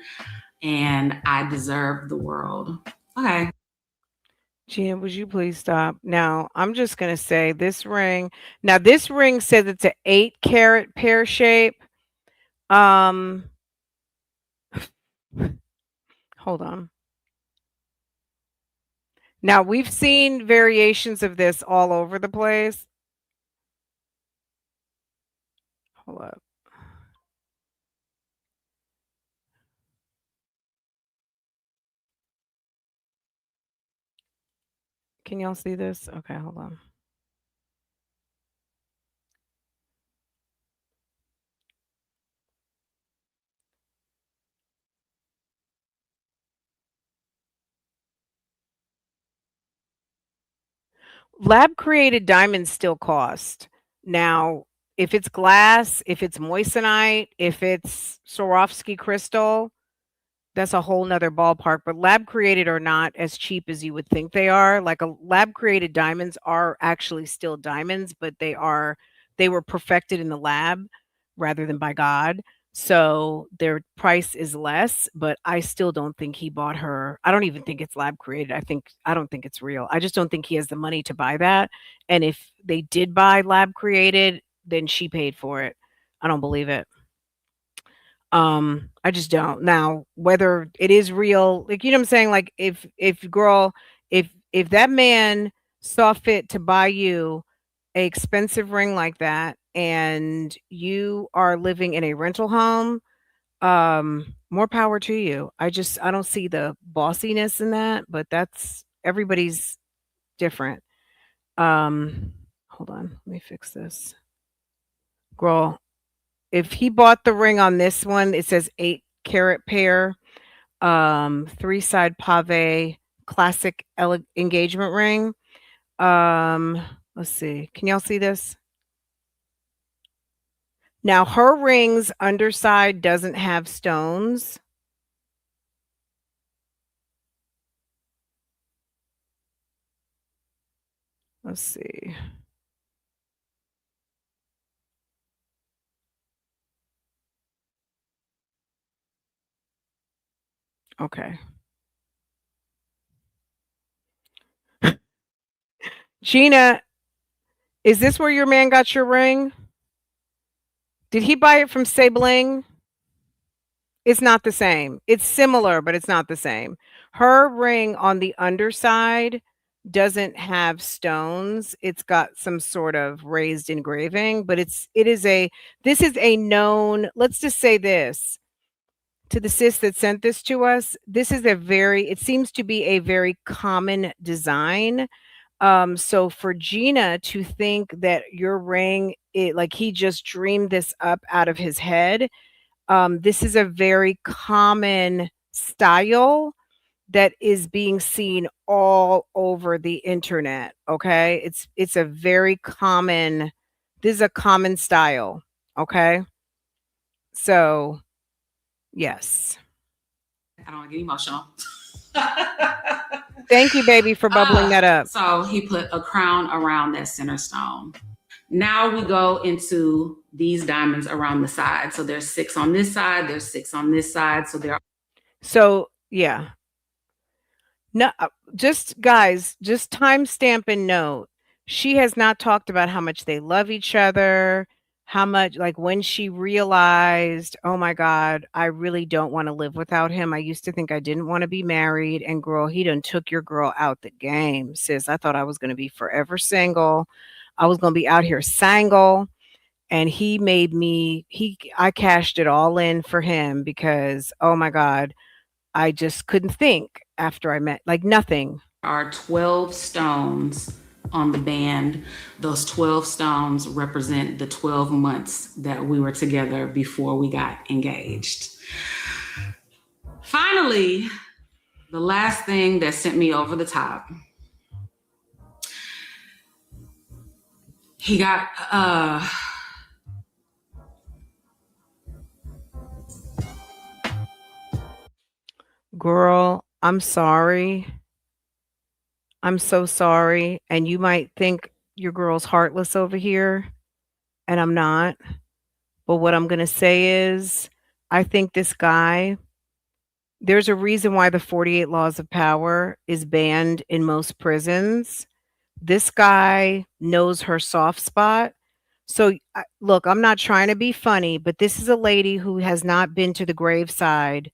and I deserve the world. Okay. Gina, would you please stop? Now, I'm just going to say this ring. Now, this ring says it's an 8 carat pear shape. Um, hold on. Now, we've seen variations of this all over the place. Hold up. Can y'all see this? Okay, hold on. Lab created diamonds still cost. Now, if it's glass, if it's moissanite, if it's Swarovski crystal, that's a whole nother ballpark. But lab created are not as cheap as you would think they are. Like a lab created diamonds are actually still diamonds, but they were perfected in the lab rather than by God. So their price is less, but I still don't think he bought her. I don't even think it's lab created. I don't think it's real. I just don't think he has the money to buy that. And if they did buy lab created, then she paid for it. I don't believe it. I just don't. Now, whether it is real, like, you know what I'm saying? Like, if girl, if that man saw fit to buy you a expensive ring like that and you are living in a rental home, more power to you. I don't see the bossiness in that, but that's everybody's different. Hold on, let me fix this. Girl, if he bought the ring on this one, it says 8 carat pair, 3 side pave, classic engagement ring. Let's see. Can y'all see this? Now her ring's underside doesn't have stones. Let's see. Okay. Gina, is this where your man got your ring? Did he buy it from Sabling? It's not the same. It's similar, but it's not the same. Her ring on the underside doesn't have stones. It's got some sort of raised engraving, but this is a known, let's just say this to the sis that sent this to us. This is it seems to be a very common design. So for Gina to think that your ring, like he just dreamed this up out of his head, this is a very common style that is being seen all over the internet. Okay, it's a very common. This is a common style. Okay, so yes. I don't want to get emotional. Thank you, baby, for bubbling that up. So he put a crown around that center stone. Now we go into these diamonds around the side. So there's 6 on this side, there's 6 on this side. So yeah. No, just guys, just timestamp and note. She has not talked about how much they love each other, how much, like, when she realized, "Oh my god, I really don't wanna live without him. I used to think I didn't wanna be married, and girl, he done took your girl out the game, sis. I thought I was gonna be forever single. I was gonna be out here single, and he made me I cashed it all in for him because, oh my god, I just couldn't think after I met like, nothing." Are 12 stones on the band. Those 12 stones represent the 12 months that we were together before we got engaged. Finally, the last thing that sent me over the top. He got Girl, I'm sorry. I'm so sorry, and you might think your girl's heartless over here, and I'm not. But what I'm gonna say is, I think this guy there's a reason why the 48 Laws of Power is banned in most prisons. This guy knows her soft spot. So, look, I'm not trying to be funny, but this is a lady who has not been to the graveside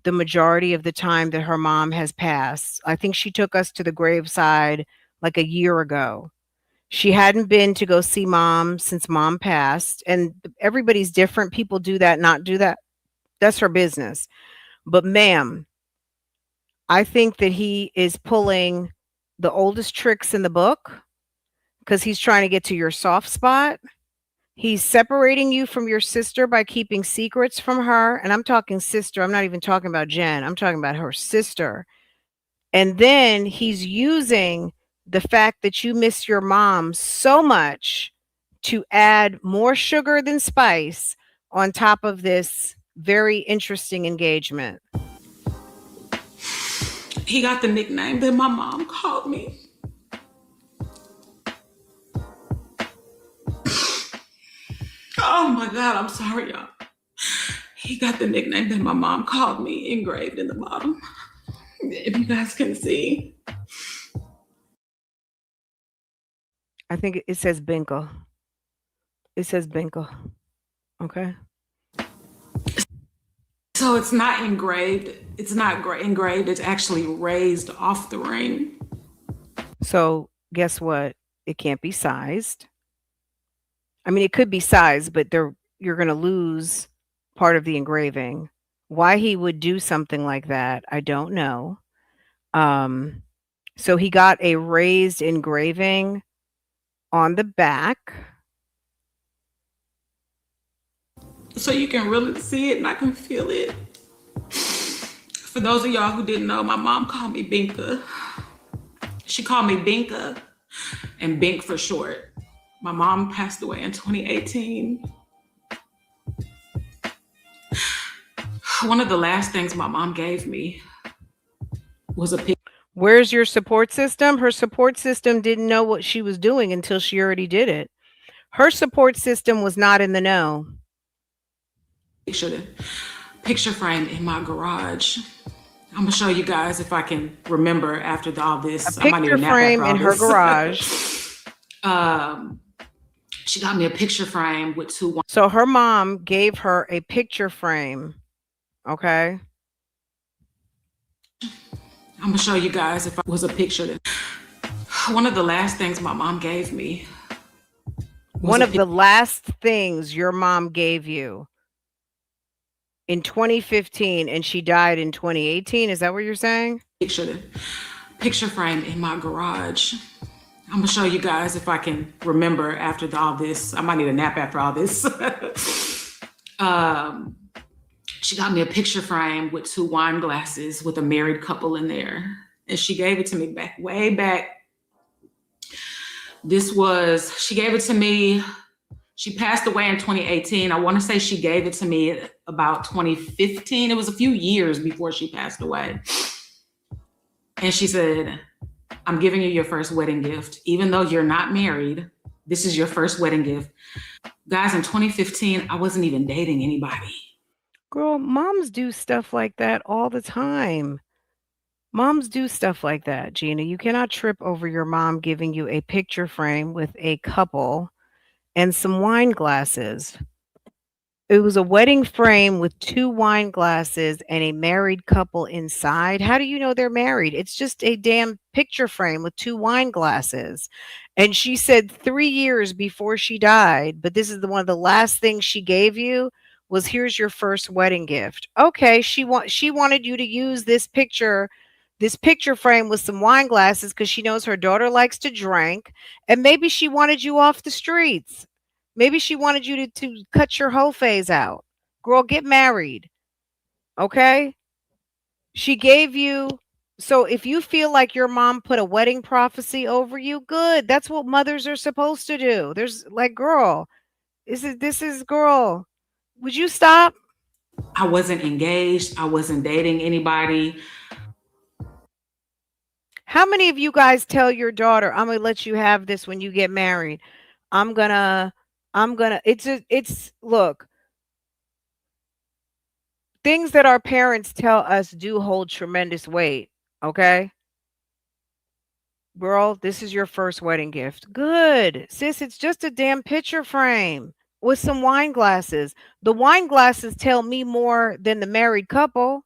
the majority of the time that her mom has passed. I think she took us to the graveside like a year ago. She hadn't been to go see mom since mom passed, and everybody's different. People do that, not do that. That's her business. But ma'am, I think that he is pulling the oldest tricks in the book because he's trying to get to your soft spot. He's separating you from your sister by keeping secrets from her. And I'm talking sister. I'm not even talking about Jen. I'm talking about her sister. And then he's using the fact that you miss your mom so much to add more sugar than spice on top of this very interesting engagement. He got the nickname that my mom called me. Oh my God, I'm sorry, y'all. He got the nickname that my mom called me engraved in the bottom. If you guys can see. I think it says Binko. It says Binko. Okay. So it's not engraved. It's not engraved. It's actually raised off the ring. So guess what? It can't be sized. I mean, it could be sized, but you're going to lose part of the engraving. Why he would do something like that, I don't know. So he got a raised engraving on the back. So you can really see it and I can feel it. For those of y'all who didn't know, my mom called me Binka. She called me Binka and Bink for short. My mom passed away in 2018. One of the last things my mom gave me was a picture. Where's your support system? Her support system didn't know what she was doing until she already did it. Her support system was not in the know. Picture frame in my garage. I'm gonna show you guys if I can remember after all this. A picture frame in her garage. She got me a picture frame with two. So her mom gave her a picture frame. Okay. I'm gonna show you guys if I was a picture. One of the last things my mom gave me. One of the last things your mom gave you in 2015, and she died in 2018. Is that what you're saying? Picture frame in my garage. I'm gonna show you guys if I can remember after all this. I might need a nap after all this. She got me a picture frame with two wine glasses with a married couple in there. And she gave it to me way back. She gave it to me. She passed away in 2018. I want to say she gave it to me about 2015. It was a few years before she passed away. And she said, I'm giving you your first wedding gift. Even though you're not married, this is your first wedding gift. Guys, in 2015, I wasn't even dating anybody. Girl, moms do stuff like that all the time. Moms do stuff like that, Gina. You cannot trip over your mom giving you a picture frame with a couple and some wine glasses. It was a wedding frame with 2 wine glasses and a married couple inside. How do you know they're married? It's just a damn picture frame with 2 wine glasses. And she said 3 years before she died, but this is the one of the last things she gave you was, "Here's your first wedding gift." Okay, she wanted you to use this picture frame with some wine glasses because she knows her daughter likes to drink, and maybe she wanted you off the streets. Maybe she wanted you to cut your whole phase out. Girl, get married. Okay? She gave you, so if you feel like your mom put a wedding prophecy over you, good. That's what mothers are supposed to do. There's like, girl, this is girl. Would you stop? I wasn't engaged. I wasn't dating anybody. How many of you guys tell your daughter, "I'm gonna let you have this when you get married. I'm gonna, it's look, things that our parents tell us do hold tremendous weight, okay? Girl, this is your first wedding gift. Good. Sis, it's just a damn picture frame with some wine glasses. The wine glasses tell me more than the married couple.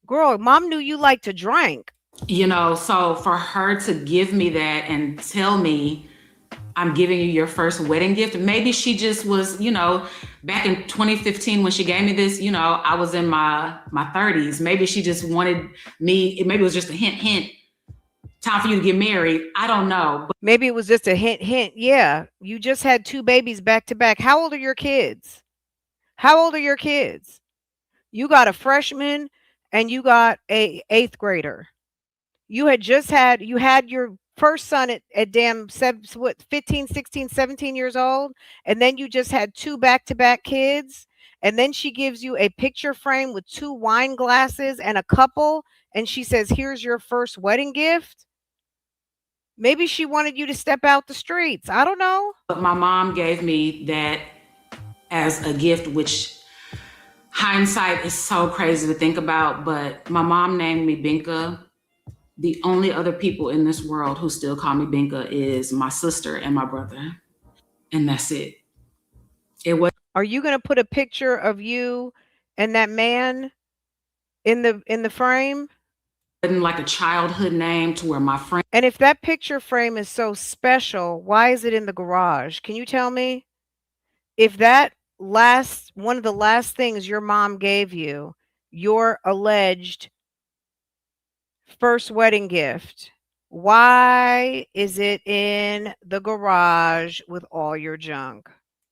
Girl, mom knew you like to drink. You know, so for her to give me that and tell me, "I'm giving you your first wedding gift," maybe she just was, you know, back in 2015 when she gave me this, you know, I was in my 30s. Maybe she just wanted me, maybe it was just a hint, time for you to get married. I don't know. But Maybe it was just a hint. Yeah, you just had 2 babies back to back. How old are your kids? How old are your kids? You got a freshman and you got a 8th grader. You had your first son at damn 15, 16, 17 years old, and then you just had 2 back-to-back kids, and then she gives you a picture frame with 2 wine glasses and a couple, and she says, "Here's your first wedding gift." Maybe she wanted you to step out the streets. I don't know. my mom gave me that as a gift, which hindsight is so crazy to think about, but my mom named me Binka. The only other people in this world who still call me Binka is my sister and my brother. And that's it. It Are you going to put a picture of you and that man in the frame? wasn't like a childhood name to where my friend. And if that picture frame is so special, why is it in the garage? Can you tell me? If that one of the last things your mom gave you, your alleged first wedding gift, why is it in the garage with all your junk?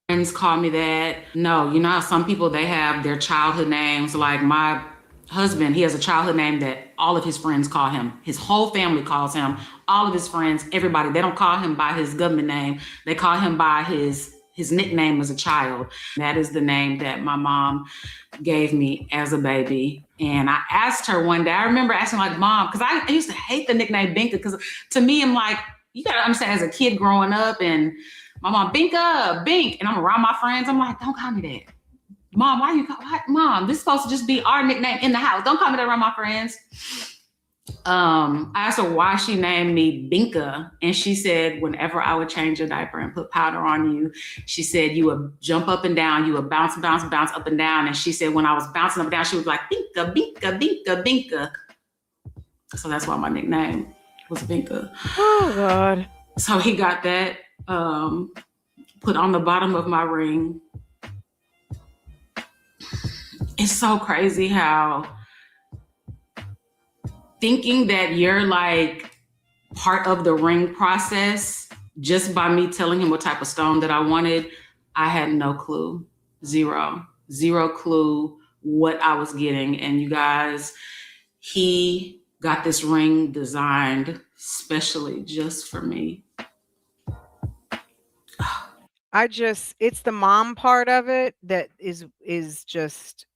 Friends call me that. No, you know how some people, they have their childhood names. Like my husband, he has a childhood name that all of his friends call him. His whole family calls him. All of his friends, everybody. They don't call him by his government name. They call him by his nickname as a child. That is the name that my mom gave me as a baby. And I asked her one day, I remember asking like, "Mom," because I used to hate the nickname Binka, because to me, I'm like, you got to understand, as a kid growing up, and my mom, "Binka, Bink," and I'm around my friends, I'm like, "Don't call me that. Mom, why you call, what? Mom, this is supposed to just be our nickname in the house. Don't call me that around my friends." I asked her why she named me Binka, and she said, whenever I would change your diaper and put powder on you, she said you would jump up and down, you would bounce up and down. And she said when I was bouncing up and down, she was like, "Binka, Binka, Binka, Binka." So that's why my nickname was Binka. Oh God. So he got that put on the bottom of my ring. It's so crazy how thinking that you're like part of the ring process just by me telling him what type of stone that I wanted, I had no clue. Zero clue what I was getting. And you guys, he got this ring designed specially just for me. It's the mom part of it that is just,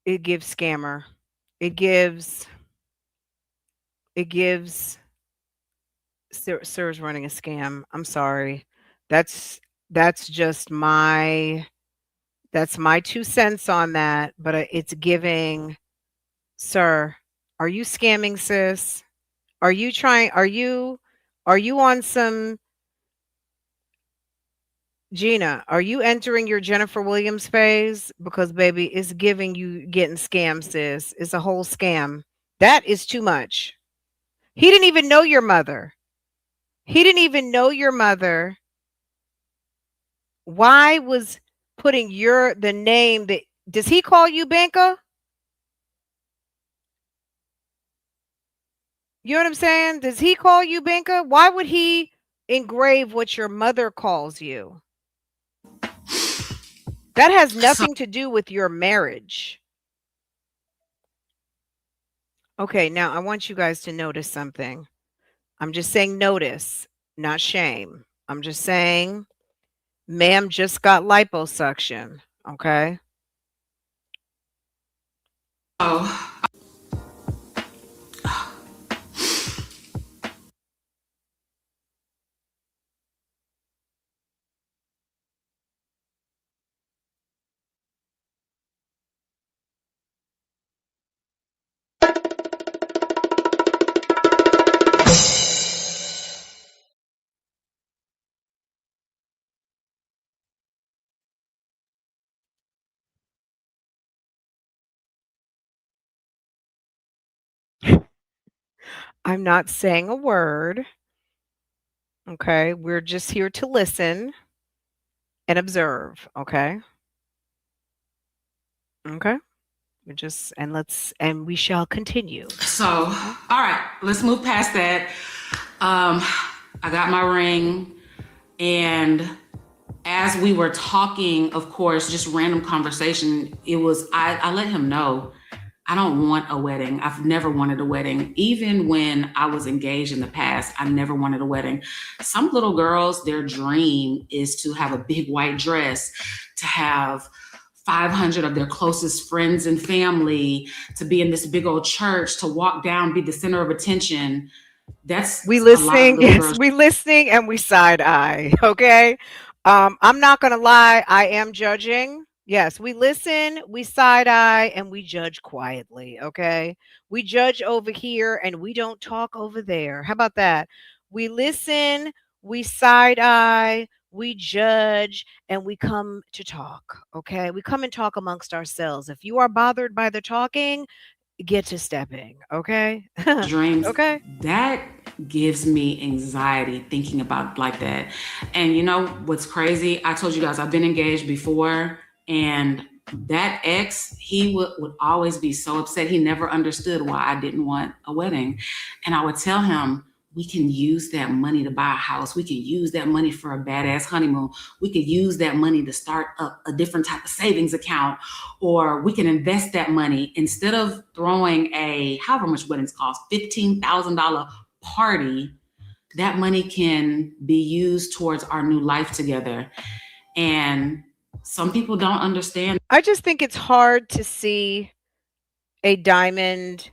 it gives scammer. It gives Sir's running a scam. I'm sorry. That's just that's my 2 cents on that, but it's giving, sir, Are you scamming, sis? Are you trying are you on some Gina, are you entering your Jennifer Williams phase? Because baby, it's giving you getting scammed, sis. It's a whole scam. That is too much. He didn't even know your mother. He didn't even know your mother. Why was putting the name that does he call you Banka? You know what I'm saying? Does he call you Banka? Why would he engrave what your mother calls you? That has So, nothing to do with your marriage. Okay, now I want you guys to notice something. I'm just saying notice, not shame. I'm just saying, ma'am just got liposuction. Okay. so I'm not saying a word. Okay. We're just here to listen and observe. Okay. Okay. We just, and we shall continue. So, Okay. all right, let's move past that. I got my ring, and as we were talking, of course, just random conversation, I let him know I don't want a wedding. I've never wanted a wedding. Even when I was engaged in the past, I never wanted a wedding. Some little girls, their dream is to have a big white dress, to have 500 of their closest friends and family, to be in this big old church, to walk down, be the center of attention. That's We a lot of listening, little yes, girls' we listening and we side eye. Okay. I'm not gonna lie, I am judging. Yes, we listen, we side eye, and we judge quietly. Okay. We judge over here and we don't talk over there. How about that? We listen, we side eye, we judge, and we come to talk. Okay. We come and talk amongst ourselves. If you are bothered by the talking, get to stepping. Okay. dreams. Okay. That gives me anxiety thinking about like that. And you know what's crazy? I told you guys I've been engaged before, and that ex, he would always be so upset. He never understood why I didn't want a wedding. And I would tell him, we can use that money to buy a house. We can use that money for a badass honeymoon. We could use that money to start up a different type of savings account, or we can invest that money instead of throwing a however much weddings cost, $15,000 party. That money can be used towards our new life together. And some people don't understand. I just think it's hard to see a diamond.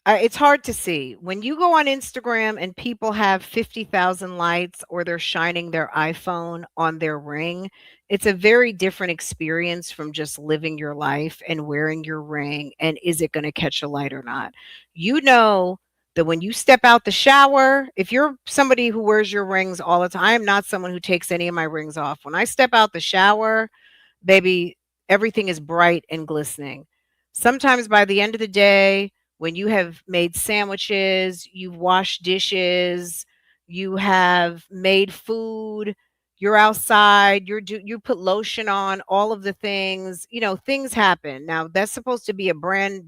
It's hard to see when you go on Instagram and people have 50,000 lights or they're shining their iPhone on their ring. It's a very different experience from just living your life and wearing your ring. And is it going to catch a light or not? You know that when you step out the shower, if you're somebody who wears your rings all the time, I am not someone who takes any of my rings off. When I step out the shower, baby, everything is bright and glistening. Sometimes by the end of the day, when you have made sandwiches, you've washed dishes, you have made food, you're outside, you put lotion on, all of the things, things happen. Now, that's supposed to be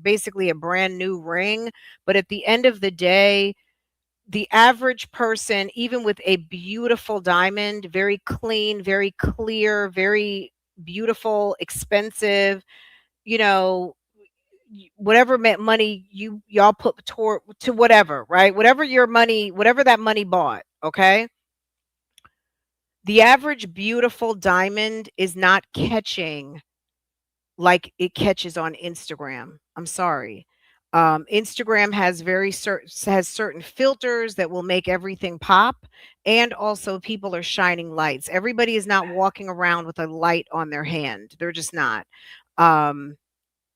basically a brand new ring, but at the end of the day, the average person, even with a beautiful diamond, very clean, very clear, very beautiful, expensive, you know, whatever money y'all put toward to whatever, right? Whatever your money, whatever that money bought, okay? The average beautiful diamond is not catching like it catches on Instagram. I'm sorry. Instagram has certain filters that will make everything pop, and also people are shining lights. Everybody is not walking around with a light on their hand. They're just not.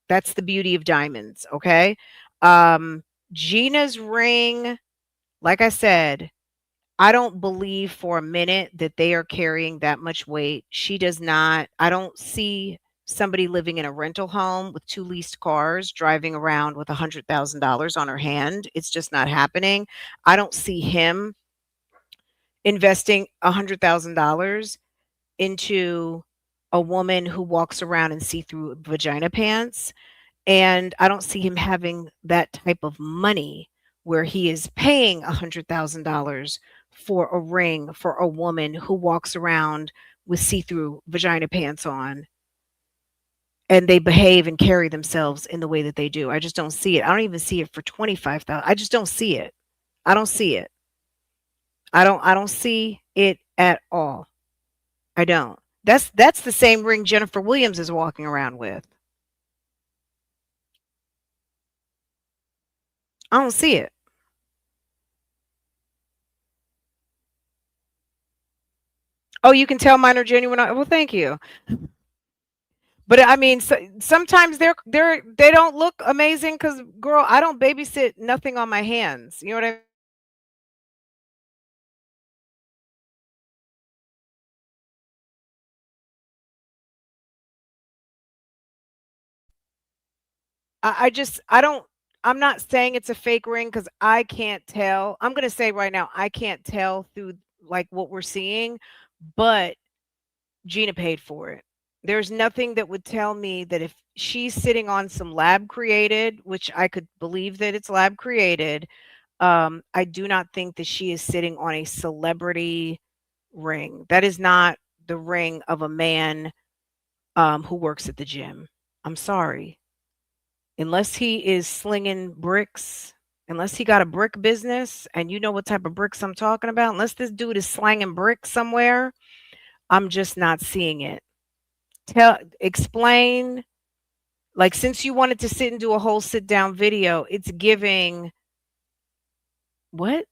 That's the beauty of diamonds, okay? Gina's ring, like I said, I don't believe for a minute that they are carrying that much weight. She does not. I don't see somebody living in a rental home with 2 leased cars driving around with $100,000 on her hand. It's just not happening. I don't see him investing $100,000 into a woman who walks around in see-through vagina pants. And I don't see him having that type of money where he is paying $100,000 for a ring for a woman who walks around with see-through vagina pants on and they behave and carry themselves in the way that they do. I just don't see it. I don't even see it for 25,000. I just don't see it. I don't see it. I don't see it at all. I don't. That's the same ring Jennifer Williams is walking around with. I don't see it. Oh, you can tell mine are genuine. Well, thank you. But I mean, sometimes they don't look amazing because, girl, I don't babysit nothing on my hands. You know what I just I don't. I'm not saying it's a fake ring because I can't tell. I'm gonna say right now I can't tell through like what we're seeing, but Gina paid for it. There's nothing that would tell me that if she's sitting on some lab created, which I could believe that it's lab created, I do not think that she is sitting on a celebrity ring. That is not the ring of a man who works at the gym. I'm sorry. Unless he is slinging bricks, unless he got a brick business, and you know what type of bricks I'm talking about, unless this dude is slanging bricks somewhere, I'm just not seeing it. Explain, like, since you wanted to sit and do a whole sit down video, it's giving what?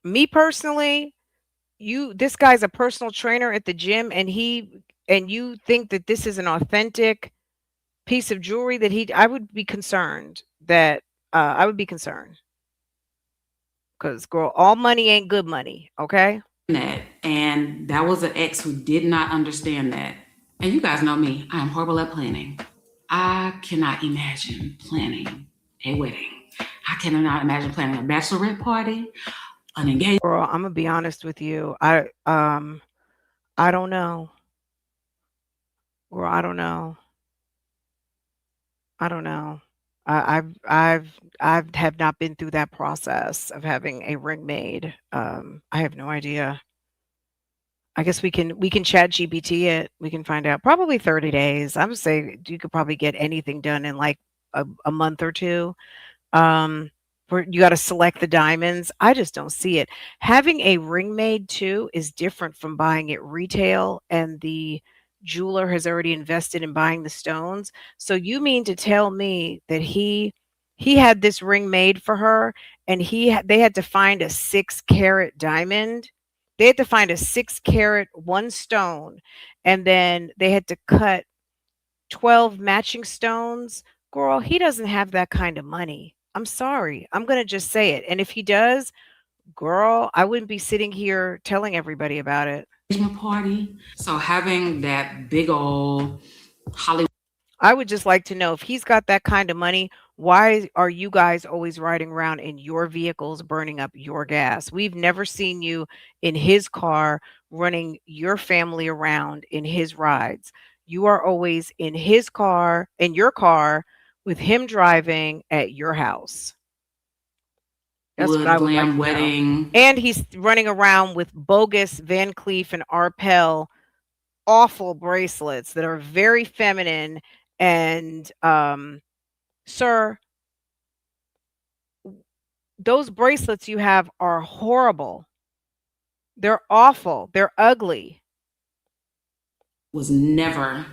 Me personally, this guy's a personal trainer at the gym and you think that this is an authentic piece of jewelry that I would be concerned that I would be concerned because, girl, all money ain't good money, okay? That, and that was an ex who did not understand that. And you guys know me, I am horrible at planning. I cannot imagine planning a wedding. I cannot imagine planning a bachelorette party, an engagement. Girl, I'm gonna be honest with you. I don't know. Girl, I don't know. I don't know. I've have not been through that process of having a ring made. I have no idea. I guess we can chat GPT it. We can find out. Probably 30 days. I would say you could probably get anything done in like a month or two. Um, where you got to select the diamonds. I just don't see it. Having a ring made too is different from buying it retail, and the jeweler has already invested in buying the stones. So you mean to tell me that he had this ring made for her, and they had to find a 6 carat diamond. They had to find a 6 carat one stone, and then they had to cut 12 matching stones. Girl, he doesn't have that kind of money. I'm sorry. I'm going to just say it. And if he does, girl, I wouldn't be sitting here telling everybody about it. Party. So having that big old Hollywood. I would just like to know if he's got that kind of money, why are you guys always riding around in your vehicles burning up your gas? We've never seen you in his car running your family around in his rides. You are always in your car with him driving at your house. That's what I would like to know. Wedding. And he's running around with bogus Van Cleef and Arpel awful bracelets that are very feminine. And sir, those bracelets you have are horrible. They're awful. They're ugly. Was never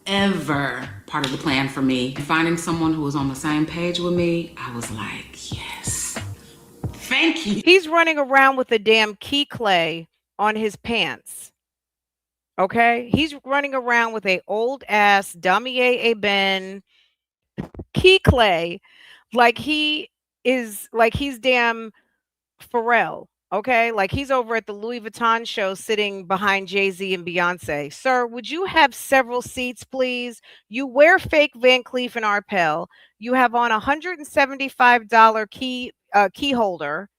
ever part of the plan for me. Finding someone who was on the same page with me, I was like, yes, thank you. He's running around with a damn key clay on his pants. Okay? He's running around with a old ass Damier Eben Key Clay, like he's damn Pharrell. Okay, like he's over at the Louis Vuitton show sitting behind Jay-Z and Beyonce. Sir, would you have several seats, please? You wear fake Van Cleef and Arpels. You have on $175 key holder.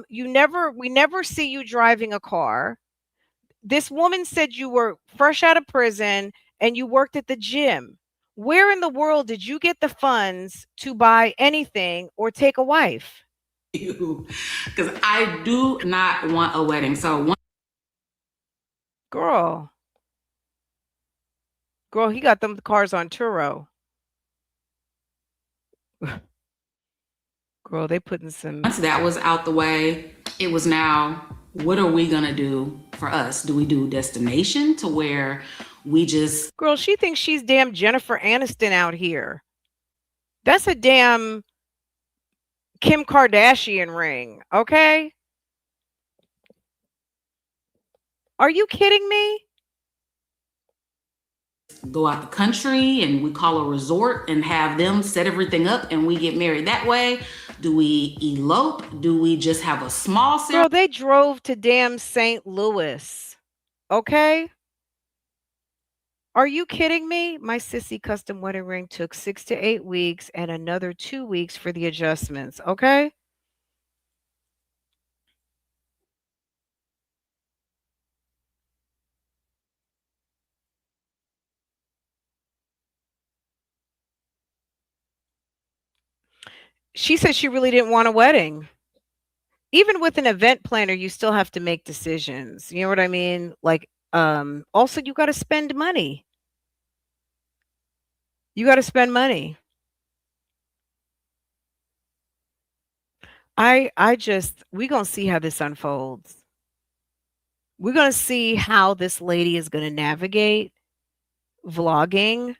We never see you driving a car. This woman said you were fresh out of prison and you worked at the gym. Where in the world did you get the funds to buy anything or take a wife? Because I do not want a wedding. So Girl, he got them cars on Turo. Girl, they putting some. once that was out the way, it was now, what are we gonna do for us? Do we do destination to where we just Girl, she thinks she's damn Jennifer Aniston out here. That's a damn Kim Kardashian ring, okay? Are you kidding me? go out the country and we call a resort and have them set everything up and we get married that way? Do we elope? Do we just have a small ceremony? Girl, they drove to damn St. Louis, okay? Are you kidding me? My sissy custom wedding ring took 6 to 8 weeks and another 2 weeks for the adjustments, okay? She said she really didn't want a wedding. Even with an event planner, you still have to make decisions. You know what I mean? Like, also you got to spend money. You got to spend money. We're going to see how this unfolds. We're going to see how this lady is going to navigate vlogging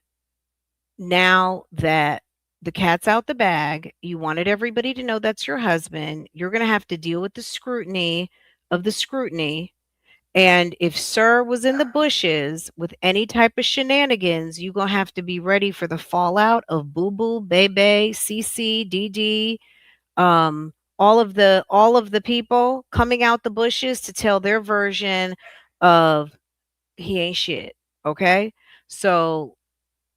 now that the cat's out the bag. You wanted everybody to know that's your husband. You're going to have to deal with the scrutiny of the scrutiny. And if Sir was in the bushes with any type of shenanigans, you're going to have to be ready for the fallout of Boo Boo, Bebe, CC, DD, all of the people coming out the bushes to tell their version of he ain't shit. Okay? So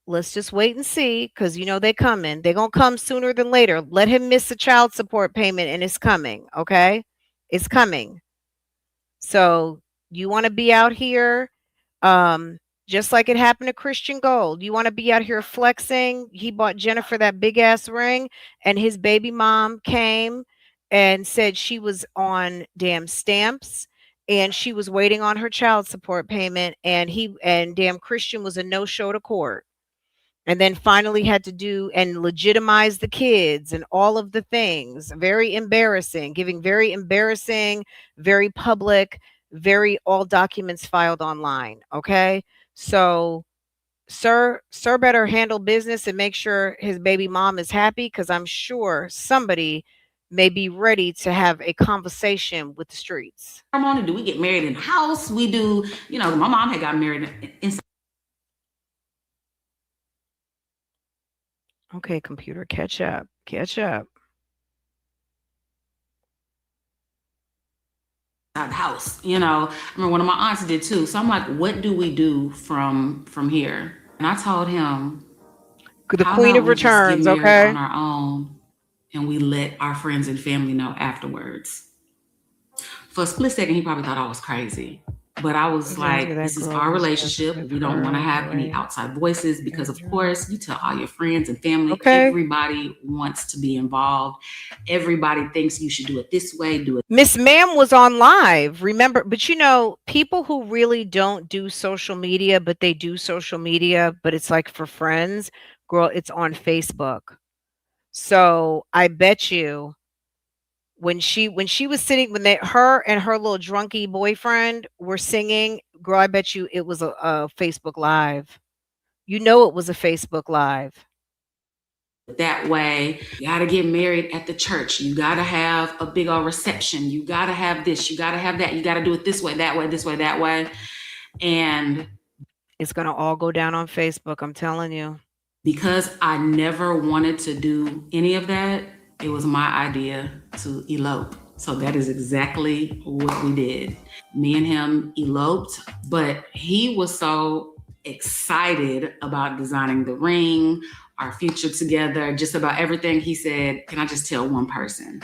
let's just wait and see, because you know they coming. They're gonna come sooner than later. Let him miss a child support payment and it's coming. Okay? It's coming. So you want to be out here, just like it happened to Christian Gold. You want to be out here flexing. He bought Jennifer that big ass ring, and his baby mom came and said she was on damn stamps and she was waiting on her child support payment, and damn Christian was a no show to court. And then finally had to do and legitimize the kids and all of the things. Very embarrassing, giving very embarrassing, very public, very all documents filed online. Okay. So Sir better handle business and make sure his baby mom is happy, because I'm sure somebody may be ready to have a conversation with the streets. ceremony? Do we get married in the house? We do, my mom had got married inside Okay, computer, catch up. Catch up. the house. I remember one of my aunts did too. So I'm like, what do we do from here? And I told him, The how Queen about of we just get Returns, married okay? on our own and we let our friends and family know afterwards. For a split second, he probably thought I was crazy. But I was like, this is our relationship. We don't want to have any outside voices because, of course, you tell all your friends and family. Okay. Everybody wants to be involved. Everybody thinks you should do it this way, do it. Miss Ma'am was on live, remember? But people who really don't do social media, but they do social media, but it's like for friends, girl, it's on Facebook. So I bet you when she was sitting, her and her little drunky boyfriend were singing, girl, I bet you it was a Facebook Live. It was a Facebook Live. That way, you got to get married at the church. You got to have a big old reception. You got to have this. You got to have that. You got to do it this way, that way, this way, that way. And it's going to all go down on Facebook. I'm telling you. Because I never wanted to do any of that, it was my idea to elope. So that is exactly what we did. Me and him eloped, but he was so excited about designing the ring, our future together, just about everything. He said, "Can I just tell one person?"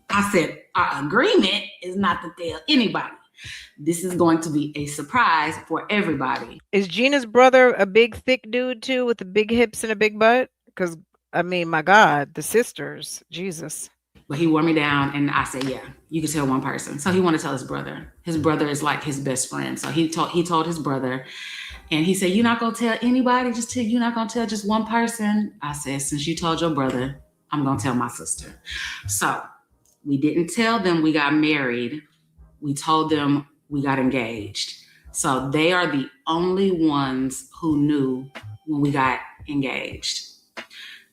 I said, "Our agreement is not to tell anybody. This is going to be a surprise for everybody." Is Gina's brother a big, thick dude too, with the big hips and a big butt? Because I mean, my God, the sisters, Jesus. But he wore me down, and I said, "Yeah, you can tell one person." So he wanted to tell his brother. His brother is like his best friend. So he told his brother, and he said, "You're not gonna tell anybody. You're not gonna tell just one person." I said, "Since you told your brother, I'm gonna tell my sister." So we didn't tell them we got married. We told them we got engaged. So they are the only ones who knew when we got engaged.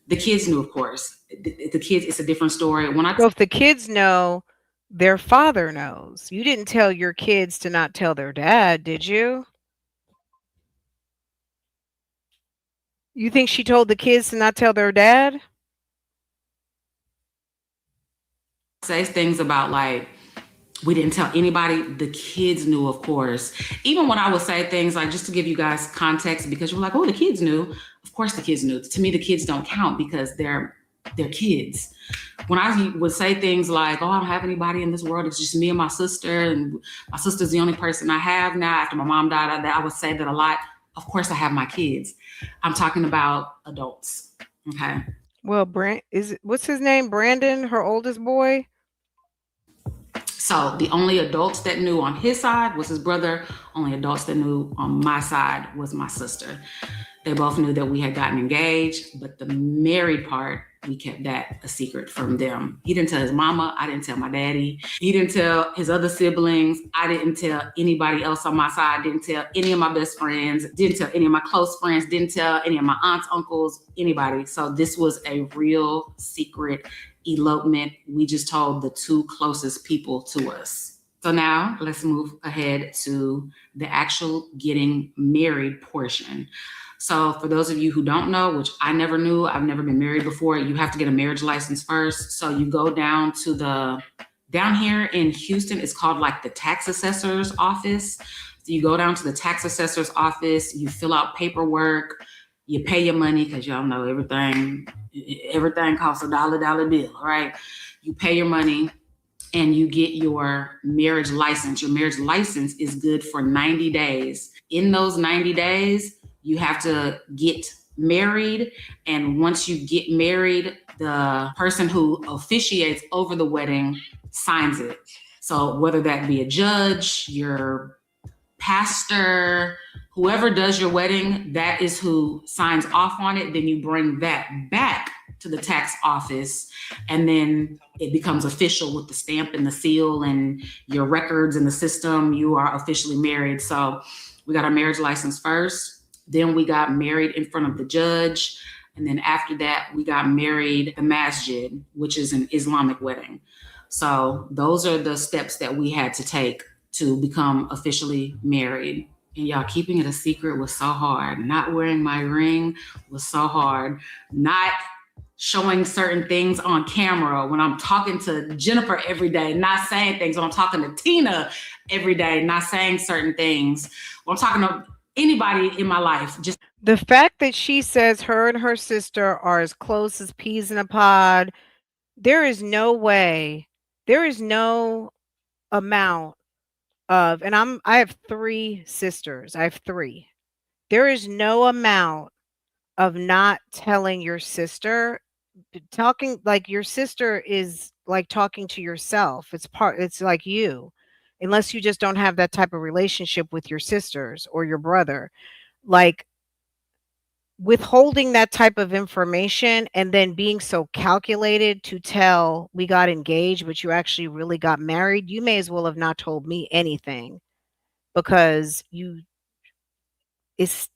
The kids knew, of course. The kids, it's a different story. So if the kids know, their father knows. You didn't tell your kids to not tell their dad, did you? You think she told the kids to not tell their dad? say things about like we didn't tell anybody. The kids knew, of course. Even when I would say things like, just to give you guys context, because you're like, oh, the kids knew. Of course, the kids knew. To me, the kids don't count because they're kids. When I would say things like, oh, I don't have anybody in this world, it's just me and my sister, and my sister's the only person I have now after my mom died, I would say that a lot. Of course, I have my kids. I'm talking about adults. Okay. Well, what's his name? Brandon, her oldest boy. So the only adults that knew on his side was his brother. Only adults that knew on my side was my sister. They both knew that we had gotten engaged, but the married part, we kept that a secret from them. He didn't tell his mama. I didn't tell my daddy. He didn't tell his other siblings. I didn't tell anybody else on my side. Didn't tell any of my best friends. Didn't tell any of my close friends. Didn't tell any of my aunts, uncles, anybody. So this was a real secret elopement. We just told the two closest people to us. So now let's move ahead to the actual getting married portion. So for those of you who don't know, which I never knew, I've never been married before, you have to get a marriage license first. So you go down here in Houston, it's called like the tax assessor's office. So you go down to the tax assessor's office, you fill out paperwork, you pay your money, because y'all know everything costs a dollar bill, right? You pay your money and you get your marriage license. Your marriage license is good for 90 days. In those 90 days, you have to get married. And once you get married, the person who officiates over the wedding signs it. So whether that be a judge, your pastor, whoever does your wedding, that is who signs off on it. Then you bring that back to the tax office, and then it becomes official with the stamp and the seal and your records in the system. You are officially married. So we got our marriage license first. Then we got married in front of the judge. And then after that, we got married at the masjid, which is an Islamic wedding. So those are the steps that we had to take to become officially married. And y'all, keeping it a secret was so hard. Not wearing my ring was so hard. Not showing certain things on camera when I'm talking to Jennifer every day, not saying things. When I'm talking to Tina every day, not saying certain things. When I'm talking to anybody in my life, just the fact that she says her and her sister are as close as peas in a pod, there is no way, there is no amount of, and I have 3 sisters. I have 3. There is no amount of not telling your sister. Talking like your sister is like talking to yourself. It's like you. Unless you just don't have that type of relationship with your sisters or your brother. Like withholding that type of information and then being so calculated to tell we got engaged, but you actually really got married, you may as well have not told me anything, because it's,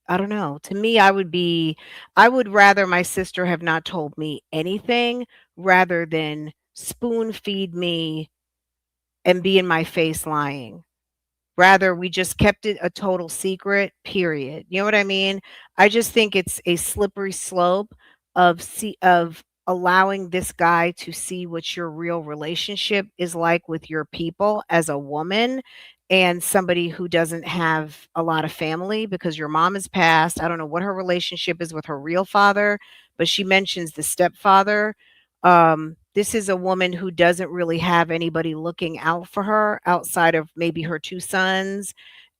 I don't know. To me, I would rather my sister have not told me anything rather than spoon feed me and be in my face lying. Rather, we just kept it a total secret, period. You know what I mean? I just think it's a slippery slope of allowing this guy to see what your real relationship is like with your people as a woman and somebody who doesn't have a lot of family because your mom has passed. I don't know what her relationship is with her real father, but she mentions the stepfather. This is a woman who doesn't really have anybody looking out for her outside of maybe her two sons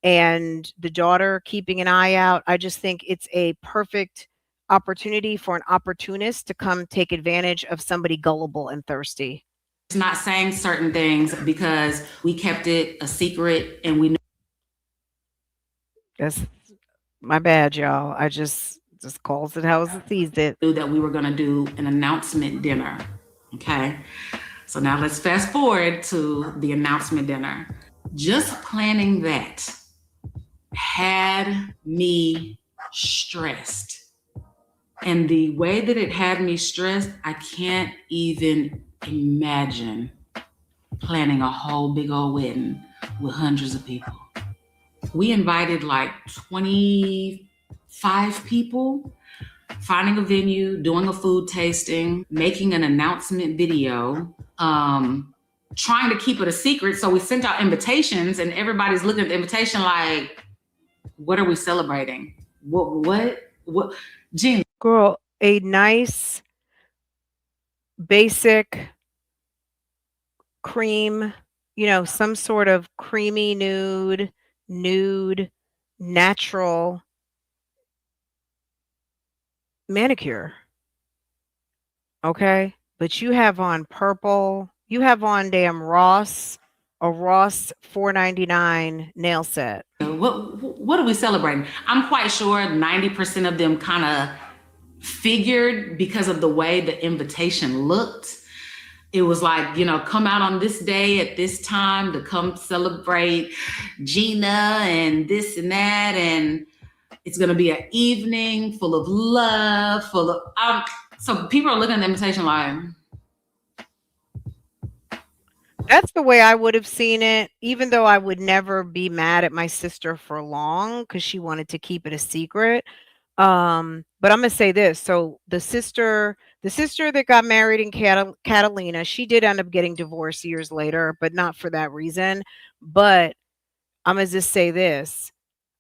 and the daughter keeping an eye out. I just think it's a perfect opportunity for an opportunist to come take advantage of somebody gullible and thirsty. It's not saying certain things because we kept it a secret and we That's my bad, y'all. I just calls it how it sees it. knew that we were going to do an announcement dinner. Okay. So now let's fast forward to the announcement dinner. Just planning that had me stressed. And the way that it had me stressed, I can't even imagine planning a whole big old wedding with hundreds of people. We invited like 25 people, finding a venue, doing a food tasting, making an announcement video, trying to keep it a secret. So we sent out invitations and everybody's looking at the invitation like, what are we celebrating? What? Gina. Girl, a nice basic cream, some sort of creamy nude, natural manicure. Okay? But you have on purple, you have on damn a Ross $4.99 nail set. What are we celebrating? I'm quite sure 90% of them kind of figured because of the way the invitation looked. It was like, come out on this day at this time to come celebrate Gina and this and that. And it's going to be an evening full of love, so people are looking at the invitation like, that's the way I would have seen it, even though I would never be mad at my sister for long because she wanted to keep it a secret. But I'm gonna say this. So the sister that got married in Catalina, she did end up getting divorced years later, but not for that reason. But I'm gonna just say this.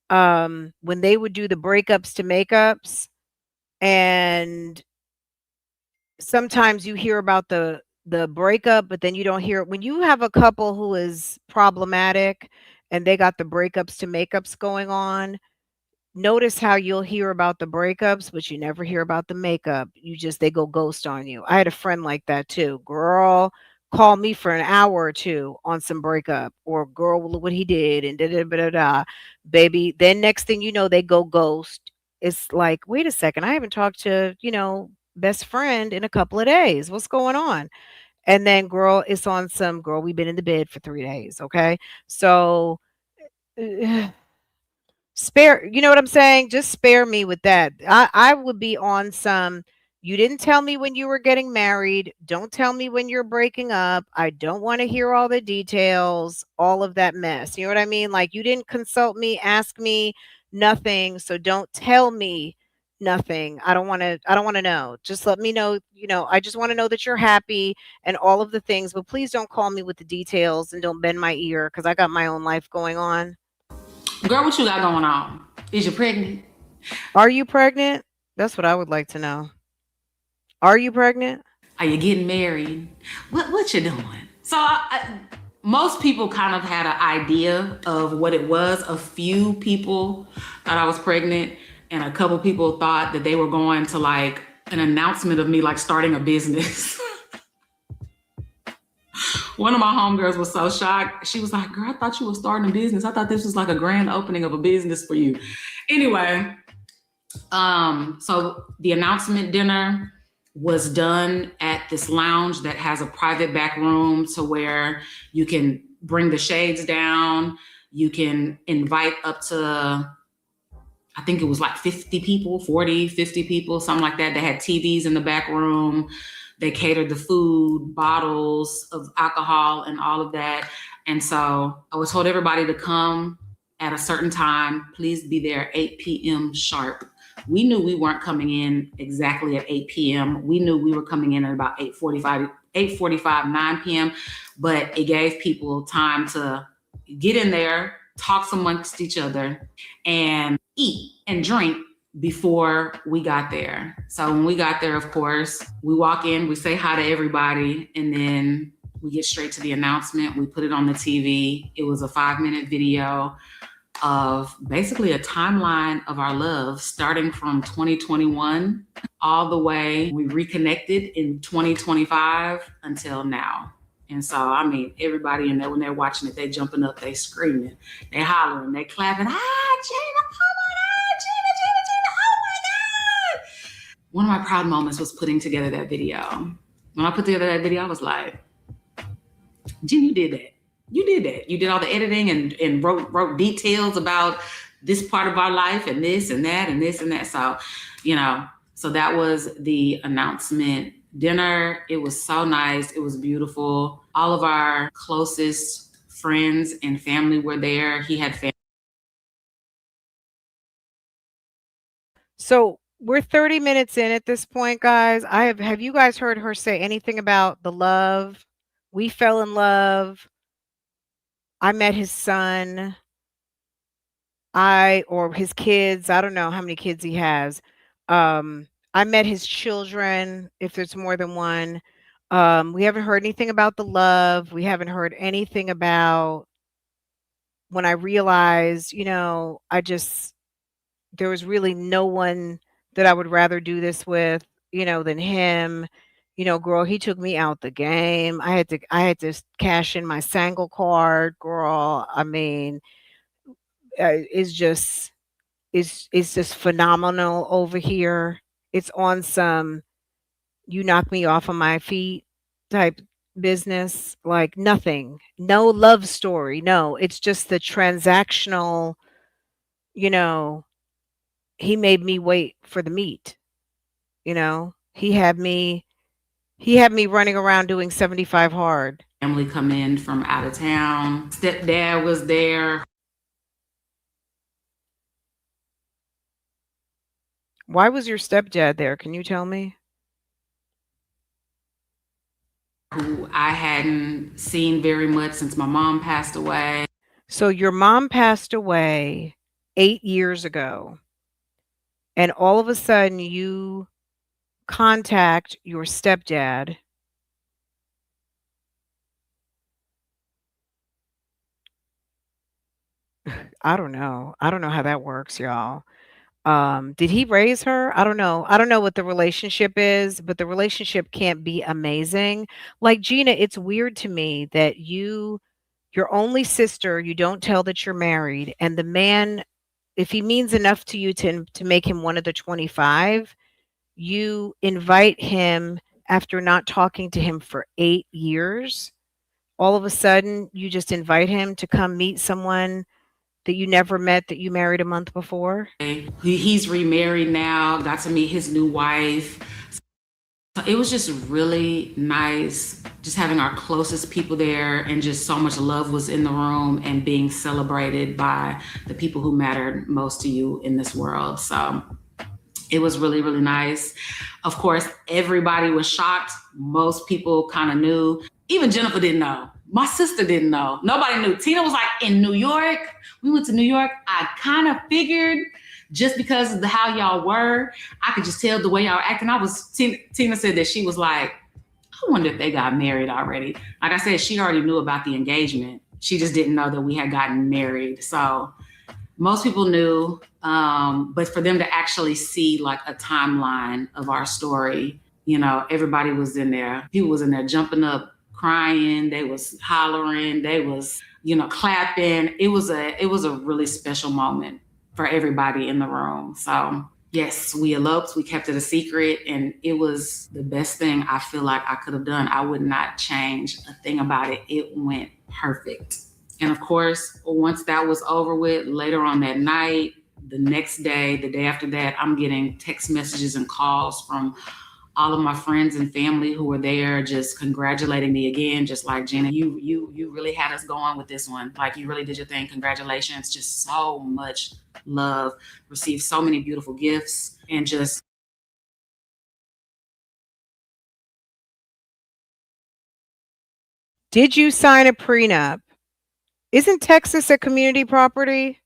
When they would do the breakups to makeups, and sometimes you hear about the breakup, but then you don't hear when you have a couple who is problematic and they got the breakups to makeups going on. Notice how you'll hear about the breakups, but you never hear about the makeup. They go ghost on you. I had a friend like that too. Girl, call me for an hour or two on some breakup, or girl, look what he did, and da da da da da. Baby, then next thing you know, they go ghost. It's like, wait a second, I haven't talked to, best friend in a couple of days. What's going on? And then, girl, it's on some girl, we've been in the bed for 3 days. Okay. So, spare, you know what I'm saying? Just spare me with that. I would be on some, you didn't tell me when you were getting married. Don't tell me when you're breaking up. I don't want to hear all the details, all of that mess. You know what I mean? Like, you didn't consult me, ask me, nothing. So don't tell me nothing. I don't want to know. Just let me know, I just want to know that you're happy and all of the things, but please don't call me with the details and don't bend my ear because I got my own life going on. girl, what you got going on? Is you pregnant? Are you pregnant? That's what I would like to know. Are you pregnant? Are you getting married? What you doing? So most people kind of had an idea of what it was. A few people thought I was pregnant, and a couple people thought that they were going to like an announcement of me like starting a business. One of my homegirls was so shocked. She was like, girl, I thought you were starting a business. I thought this was like a grand opening of a business for you. Anyway, so the announcement dinner was done at this lounge that has a private back room to where you can bring the shades down. You can invite up to, I think it was like 50 people, 40, 50 people, something like that. They had TVs in the back room. They catered the food, bottles of alcohol and all of that. And so I was told everybody to come at a certain time. Please be there 8 p.m. sharp. We knew we weren't coming in exactly at 8 p.m. We knew we were coming in at about 8:45, 9 p.m. But it gave people time to get in there, talk amongst each other, and eat and drink before we got there. So when we got there, of course, we walk in, we say hi to everybody, and then we get straight to the announcement. We put it on the TV. It was a 5-minute video of basically a timeline of our love, starting from 2021 all the way. We reconnected in 2025 until now. And so, I mean, everybody in there, when they're watching it, they jumping up, they screaming, they hollering, they clapping. Ah, Gina, oh my God, Gina, oh my God. One of my proud moments was putting together that video. When I put together that video, I was like, Gina, you did that. You did that. You did all the editing and wrote details about this part of our life and this and that and this and that. So, so that was the announcement dinner. It was so nice. It was beautiful. All of our closest friends and family were there. He had family. So we're 30 minutes in at this point, guys. Have you guys heard her say anything about the love? We fell in love. I met his son. Or his kids. I don't know how many kids he has. I met his children, if there's more than one. We haven't heard anything about the love. We haven't heard anything about when I realized, there was really no one that I would rather do this with, than him. Girl, he took me out the game. I had to cash in my Sangle card, girl. I mean, it's just phenomenal over here. It's on some you knock me off of my feet type business, like nothing. No love story. No, it's just the transactional, you know, he made me wait for the meat, you know. He had me running around doing 75 hard. Family come in from out of town. Stepdad was there. Why was your stepdad there? Can you tell me? Who I hadn't seen very much since my mom passed away. So your mom passed away 8 years ago, and all of a sudden you contact your stepdad. I don't know. I don't know how that works, y'all. Did he raise her? I don't know. I don't know what the relationship is, but the relationship can't be amazing. Like Gina, it's weird to me that your only sister, you don't tell that you're married, and the man, if he means enough to you to make him one of the 25, you invite him after not talking to him for 8 years. All of a sudden, you just invite him to come meet someone that you never met that you married a month before. He's remarried now, got to meet his new wife. So it was just really nice just having our closest people there, and just so much love was in the room and being celebrated by the people who mattered most to you in this world. So it was really, really nice. Of course, everybody was shocked. Most people kind of knew. Even Jennifer didn't know. My sister didn't know. Nobody knew. Tina was like, in New York. We went to New York. I kind of figured, just because of how y'all were, I could just tell the way y'all acting. Tina said that she was like, I wonder if they got married already. Like I said, she already knew about the engagement. She just didn't know that we had gotten married. So most people knew, but for them to actually see like a timeline of our story, everybody was in there. People was in there jumping up, crying. They was hollering. They was, clapping. It was a really special moment for everybody in the room. So yes, we eloped. We kept it a secret, and it was the best thing I feel like I could have done. I would not change a thing about it. It went perfect. And of course, once that was over with, later on that night, the next day, the day after that, I'm getting text messages and calls from all of my friends and family who were there just congratulating me again, just like, Gina, you really had us going with this one. Like, you really did your thing. Congratulations. Just so much love. Received so many beautiful gifts, and just Did you sign a prenup? Isn't Texas a community property?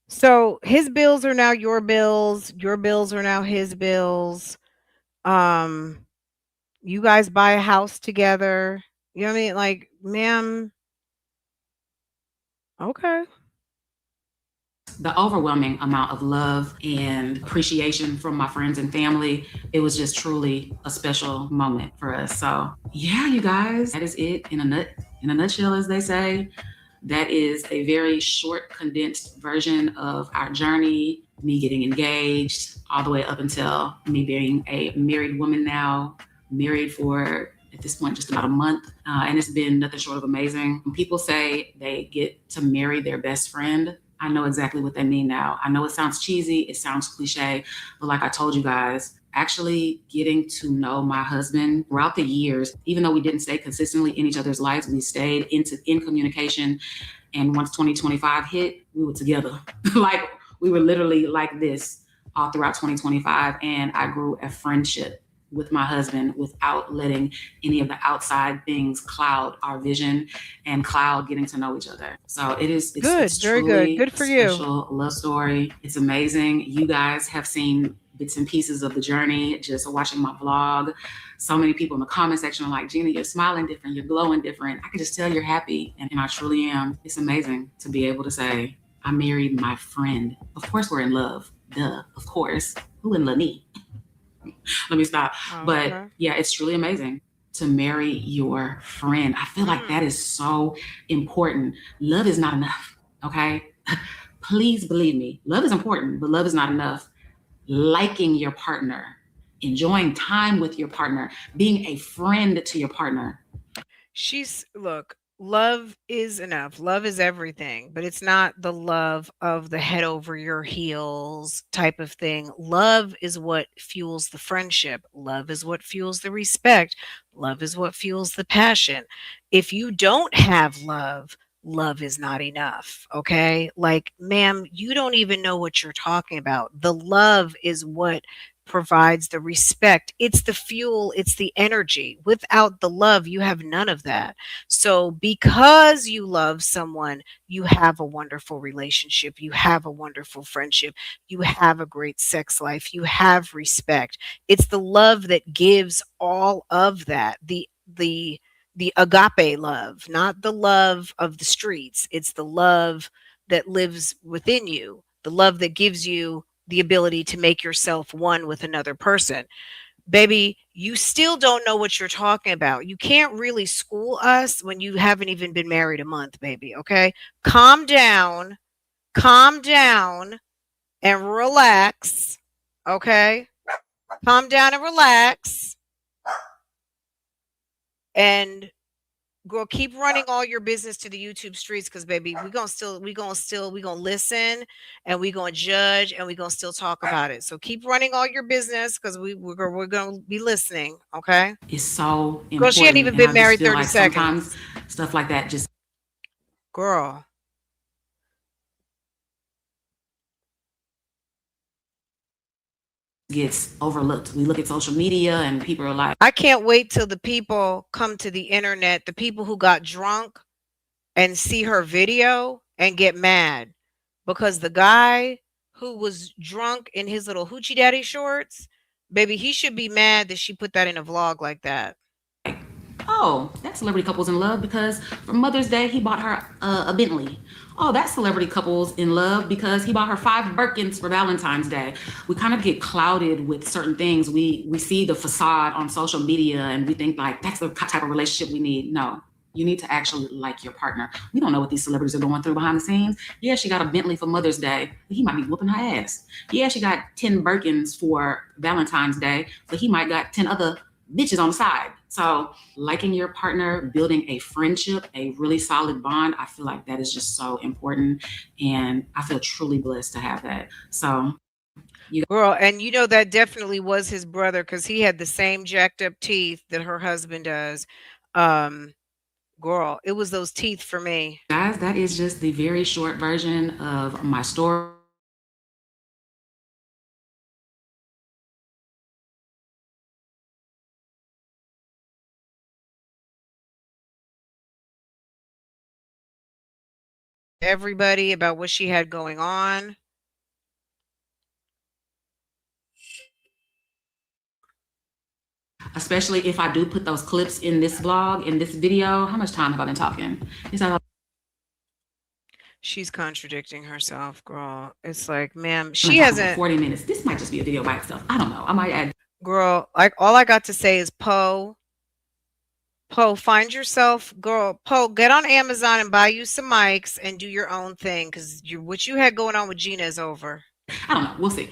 So his bills are now your bills are now his bills. Um, you guys buy a house together. You know what I mean? Like, ma'am, okay. the overwhelming amount of love and appreciation from my friends and family. It was just truly a special moment for us. So yeah, you guys, that is it in a nutshell, as they say. That is a very short, condensed version of our journey, me getting engaged, all the way up until me being a married woman now, married for, at this point, just about a month. And it's been nothing short of amazing. When people say they get to marry their best friend, I know exactly what they mean now. I know it sounds cheesy, it sounds cliche, but like I told you guys, actually getting to know my husband throughout the years, even though we didn't stay consistently in each other's lives, we stayed in communication. And once 2025 hit, we were together. Like, we were literally like this all throughout 2025. And I grew a friendship with my husband without letting any of the outside things cloud our vision and cloud getting to know each other. So it's Good, very good. truly Good a for you. special love story. It's amazing. You guys have seen bits and pieces of the journey just watching my vlog. So many people in the comment section are like, Gina, you're smiling different, you're glowing different. I can just tell you're happy, and I truly am. It's amazing to be able to say, I married my friend. Of course we're in love. Duh, of course. Who in love me? Let me stop. Okay. But yeah, it's truly amazing to marry your friend. I feel like that is so important. Love is not enough, okay? Please believe me. Love is important, but love is not enough. Liking your partner, enjoying time with your partner, being a friend to your partner. Look, love is enough. Love is everything, but it's not the love of the head over your heels type of thing. Love is what fuels the friendship. Love is what fuels the respect. Love is what fuels the passion. If you don't have love, love is not enough. Okay. Like, ma'am, you don't even know what you're talking about. The love is what provides the respect. It's the fuel, it's the energy. Without the love, you have none of that. So, because you love someone, you have a wonderful relationship, you have a wonderful friendship, you have a great sex life, you have respect. It's the love that gives all of that. The agape love, not the love of the streets. It's the love that lives within you, the love that gives you the ability to make yourself one with another person. Baby, you still don't know what you're talking about. You can't really school us when you haven't even been married a month, baby. Okay. Calm down and relax. Okay. Calm down and relax. And girl, keep running all your business to the YouTube streets, because baby, we gonna listen, and we gonna judge, and we gonna still talk about it. So keep running all your business, because we're gonna be listening. Okay. It's so important. Girl, she hadn't even and been I just married feel 30 like seconds. sometimes stuff like that just Girl. gets overlooked. We look at social media and people are like, I can't wait till the people come to the internet, the people who got drunk and see her video and get mad, because the guy who was drunk in his little hoochie daddy shorts, baby, he should be mad that she put that in a vlog like that. oh, that celebrity couple's in love because for Mother's Day he bought her a Bentley. Oh, that celebrity couple's in love because he bought her 5 Birkins for Valentine's Day. We kind of get clouded with certain things. We see the facade on social media and we think like that's the type of relationship we need. No, you need to actually like your partner. We don't know what these celebrities are going through behind the scenes. Yeah, she got a Bentley for Mother's Day, but he might be whooping her ass. Yeah, she got 10 Birkins for Valentine's Day, but he might got 10 other bitches on the side. So liking your partner, building a friendship, a really solid bond, I feel like that is just so important. And I feel truly blessed to have that. So Girl, and you know that definitely was his brother because he had the same jacked up teeth that her husband does. Um, Girl, it was those teeth for me. Guys, that is just the very short version of my story. Everybody about what she had going on. Especially if I do put those clips in this vlog, in this video. How much time have I been talking? She's contradicting herself, girl. It's like, ma'am, she I'm talking hasn't. 40 minutes. This might just be a video by itself. I don't know. I might add. Girl, like all I got to say is Poe, find yourself, girl, Poe, get on Amazon and buy you some mics and do your own thing because what you had going on with Gina is over. I don't know. We'll see.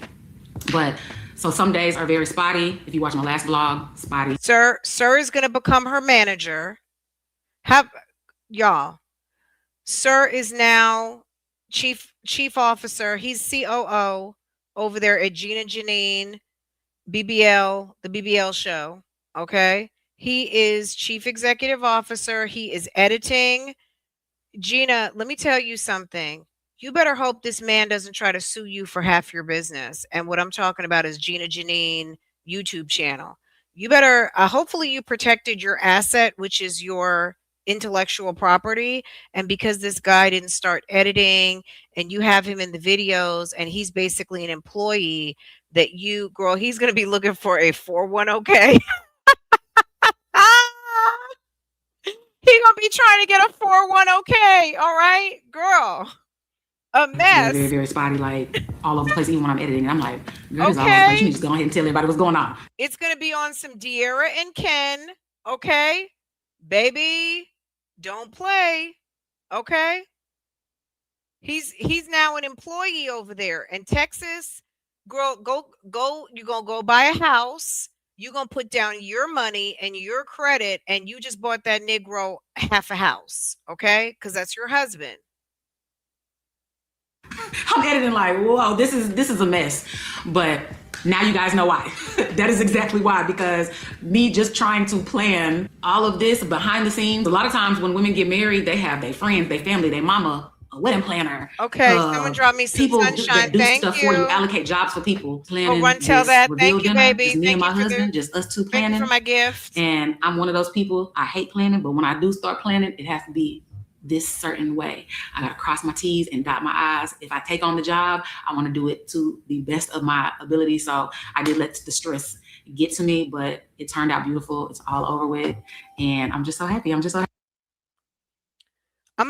But so some days are very spotty. If you watch my last vlog, spotty. Sir is going to become her manager. Y'all, Sir is now chief officer. He's COO over there at Gina Jyneen, BBL, the BBL show. Okay. He is chief executive officer. He is editing. Gina, let me tell you something. You better hope this man doesn't try to sue you for half your business. And what I'm talking about is Gina Jyneen YouTube channel. You better, hopefully you protected your asset, which is your intellectual property. And because this guy didn't start editing and you have him in the videos and he's basically an employee that you, girl, he's going to be looking for a 410K. He gonna be trying to get a 410K. All right, girl. A mess. Very, very spotty, like all over the place. Even when I'm editing, I'm like, girl, okay. You need to just go ahead and tell everybody what's going on. It's gonna be on some De'Ara and Ken. Okay, baby, don't play. Okay. He's now an employee over there in Texas. Girl, go. You're gonna go buy a house. You're going to put down your money and your credit, and you just bought that Negro half a house, okay? Because that's your husband. I'm editing like, whoa, this is a mess. But now you guys know why. That is exactly why, because me just trying to plan all of this behind the scenes. A lot of times when women get married, they have their friends, their family, their mama, a wedding planner. Okay, someone drop me some people sunshine. Do Thank stuff you. For you, allocate jobs for people. Planning. Oh, run tell that. Thank you, baby. Just me and my husband, just us two planning. Thank you for my gift. And I'm one of those people. I hate planning, but when I do start planning, it has to be this certain way. I gotta cross my T's and dot my I's. If I take on the job, I want to do it to the best of my ability. So I did let the stress get to me, but it turned out beautiful. It's all over with, and I'm just so happy. I'm gonna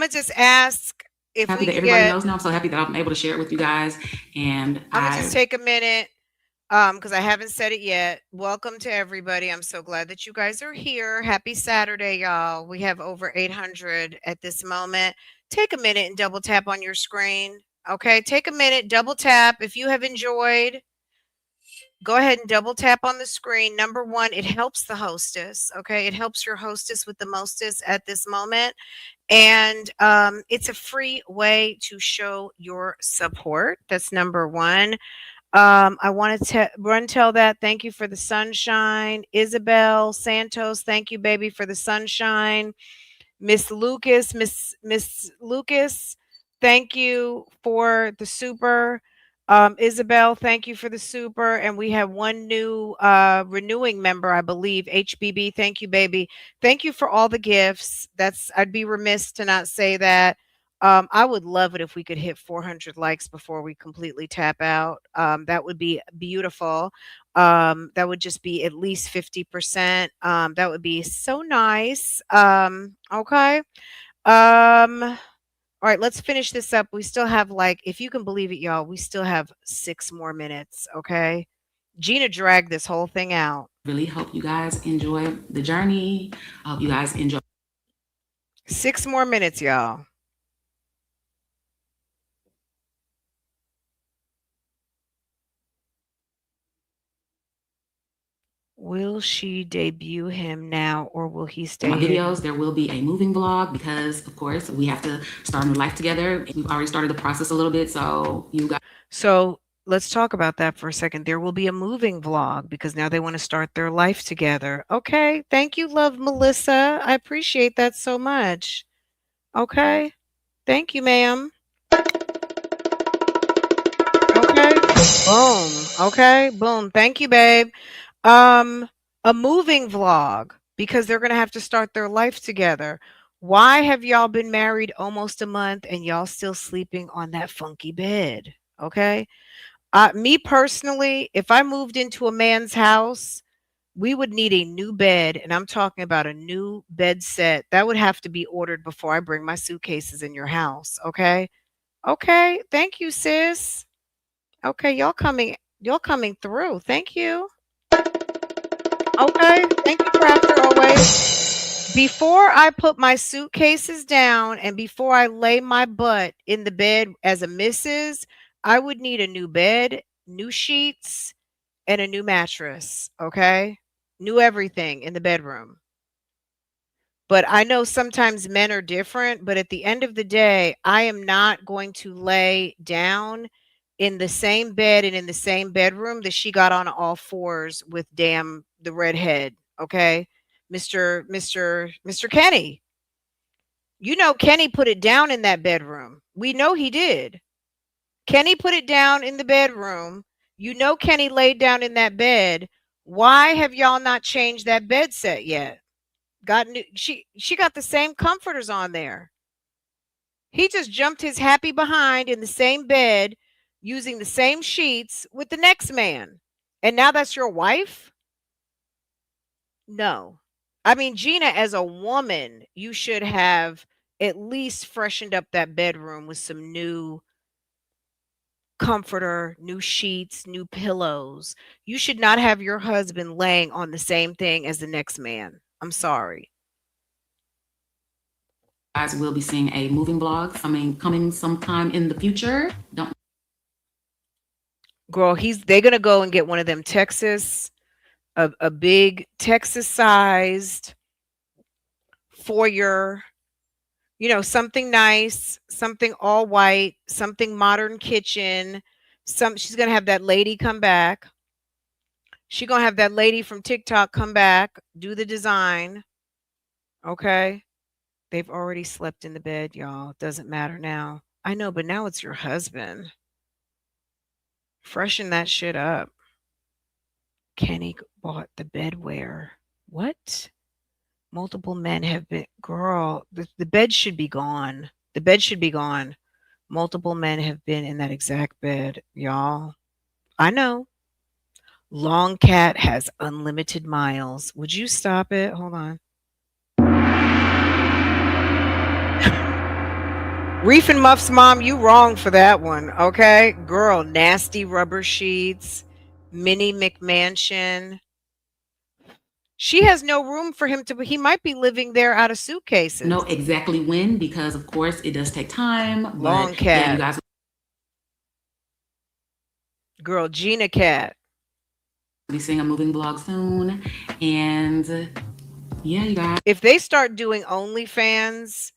just ask if happy that everybody knows now. I'm so happy that I'm able to share it with you guys. And I'm gonna just take a minute. Because I haven't said it yet. Welcome to everybody. I'm so glad that you guys are here. Happy Saturday, y'all. We have over 800 at this moment. Take a minute and double tap on your screen. Okay, take a minute, double tap. If you have enjoyed, go ahead and double tap on the screen. Number one, it helps the hostess. Okay, it helps your hostess with the mostess at this moment. And it's a free way to show your support. That's number one. I want to run tell that. Thank you for the sunshine. Isabel Santos, thank you, baby, for the sunshine. Miss Lucas, Miss Lucas, thank you for the super. Isabel, thank you for the super. And we have one new renewing member, I believe. HBB, thank you, baby. Thank you for all the gifts. I'd be remiss to not say that. I would love it if we could hit 400 likes before we completely tap out. That would be beautiful. That would just be at least 50%. That would be so nice. Okay. All right, let's finish this up. We still have, like, if you can believe it, y'all, we still have 6 more minutes. Okay. Gina dragged this whole thing out. Really hope you guys enjoy the journey. I hope you guys enjoy. 6 more minutes, y'all. Will she debut him now, or will he stay? My videos, there will be a moving vlog because, of course, we have to start a new life together. We've already started the process a little bit, so you guys. So let's talk about that for a second. There will be a moving vlog because now they want to start their life together. Okay. Thank you, love Melissa. I appreciate that so much. Okay. Thank you, ma'am. Okay. Boom. Okay. Boom. Thank you, babe. Um, a moving vlog because they're gonna have to start their life together. Why have y'all been married almost a month and y'all still sleeping on that funky bed? Okay. Me personally, if I moved into a man's house, we would need a new bed, and I'm talking about a new bed set. That would have to be ordered before I bring my suitcases in your house. Okay. Okay. Thank you, sis. Okay, y'all coming through. Thank you. Okay. Thank you, Crafter, always. Before I put my suitcases down and before I lay my butt in the bed as a missus, I would need a new bed, new sheets, and a new mattress. Okay. New everything in the bedroom. But I know sometimes men are different, but at the end of the day, I am not going to lay down in the same bed and in the same bedroom that she got on all fours with damn the redhead, okay? Mr. Kenny. You know Kenny put it down in that bedroom. We know he did. Kenny put it down in the bedroom. You know Kenny laid down in that bed. Why have y'all not changed that bed set yet? Got new she got the same comforters on there. He just jumped his happy behind in the same bed using the same sheets with the next man. And now that's your wife? No. I mean, Gina, as a woman, you should have at least freshened up that bedroom with some new comforter, new sheets, new pillows. You should not have your husband laying on the same thing as the next man. I'm sorry. Guys will be seeing a moving vlog coming sometime in the future. Don't Girl, they're gonna go and get one of them a big Texas sized foyer, something nice, something all white, something modern kitchen. She's gonna have that lady come back. She's gonna have that lady from TikTok come back, do the design. Okay. They've already slept in the bed, y'all. Doesn't matter now. I know, but now it's your husband. Freshen that shit up. Kenny bought the bedwear. What? Multiple men have been, girl, the bed should be gone. The bed should be gone. Multiple men have been in that exact bed, y'all. I know. Long Cat has unlimited miles. Would you stop it? Hold on. Reef and Muff's mom, you wrong for that one, okay? Girl, nasty rubber sheets, mini McMansion. She has no room for him he might be living there out of suitcases. know exactly when because, of course, it does take time. Long But Cat. yeah, you guys. Girl, Gina Cat. Be seeing a moving vlog soon. And yeah, you guys. If they start doing OnlyFans,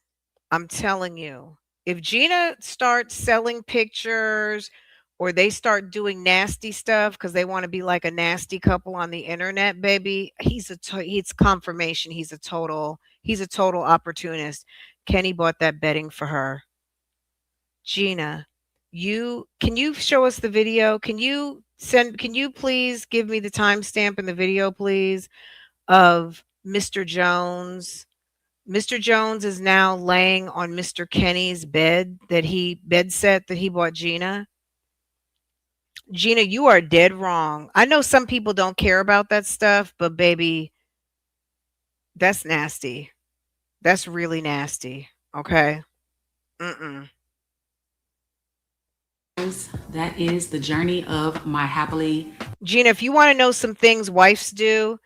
I'm telling you, if Gina starts selling pictures or they start doing nasty stuff because they want to be like a nasty couple on the internet, baby, it's confirmation he's a total opportunist. Kenny bought that bedding for her. Gina, can you show us the video? Can you please give me the timestamp in the video, please, of Mr. Jones? Mr. Jones is now laying on Mr. Kenny's bed set that he bought Gina. Gina, you are dead wrong. I know some people don't care about that stuff, but baby, that's nasty. That's really nasty. Okay. Mm-mm. That is the journey of my happily. Gina, if you want to know some things wives do,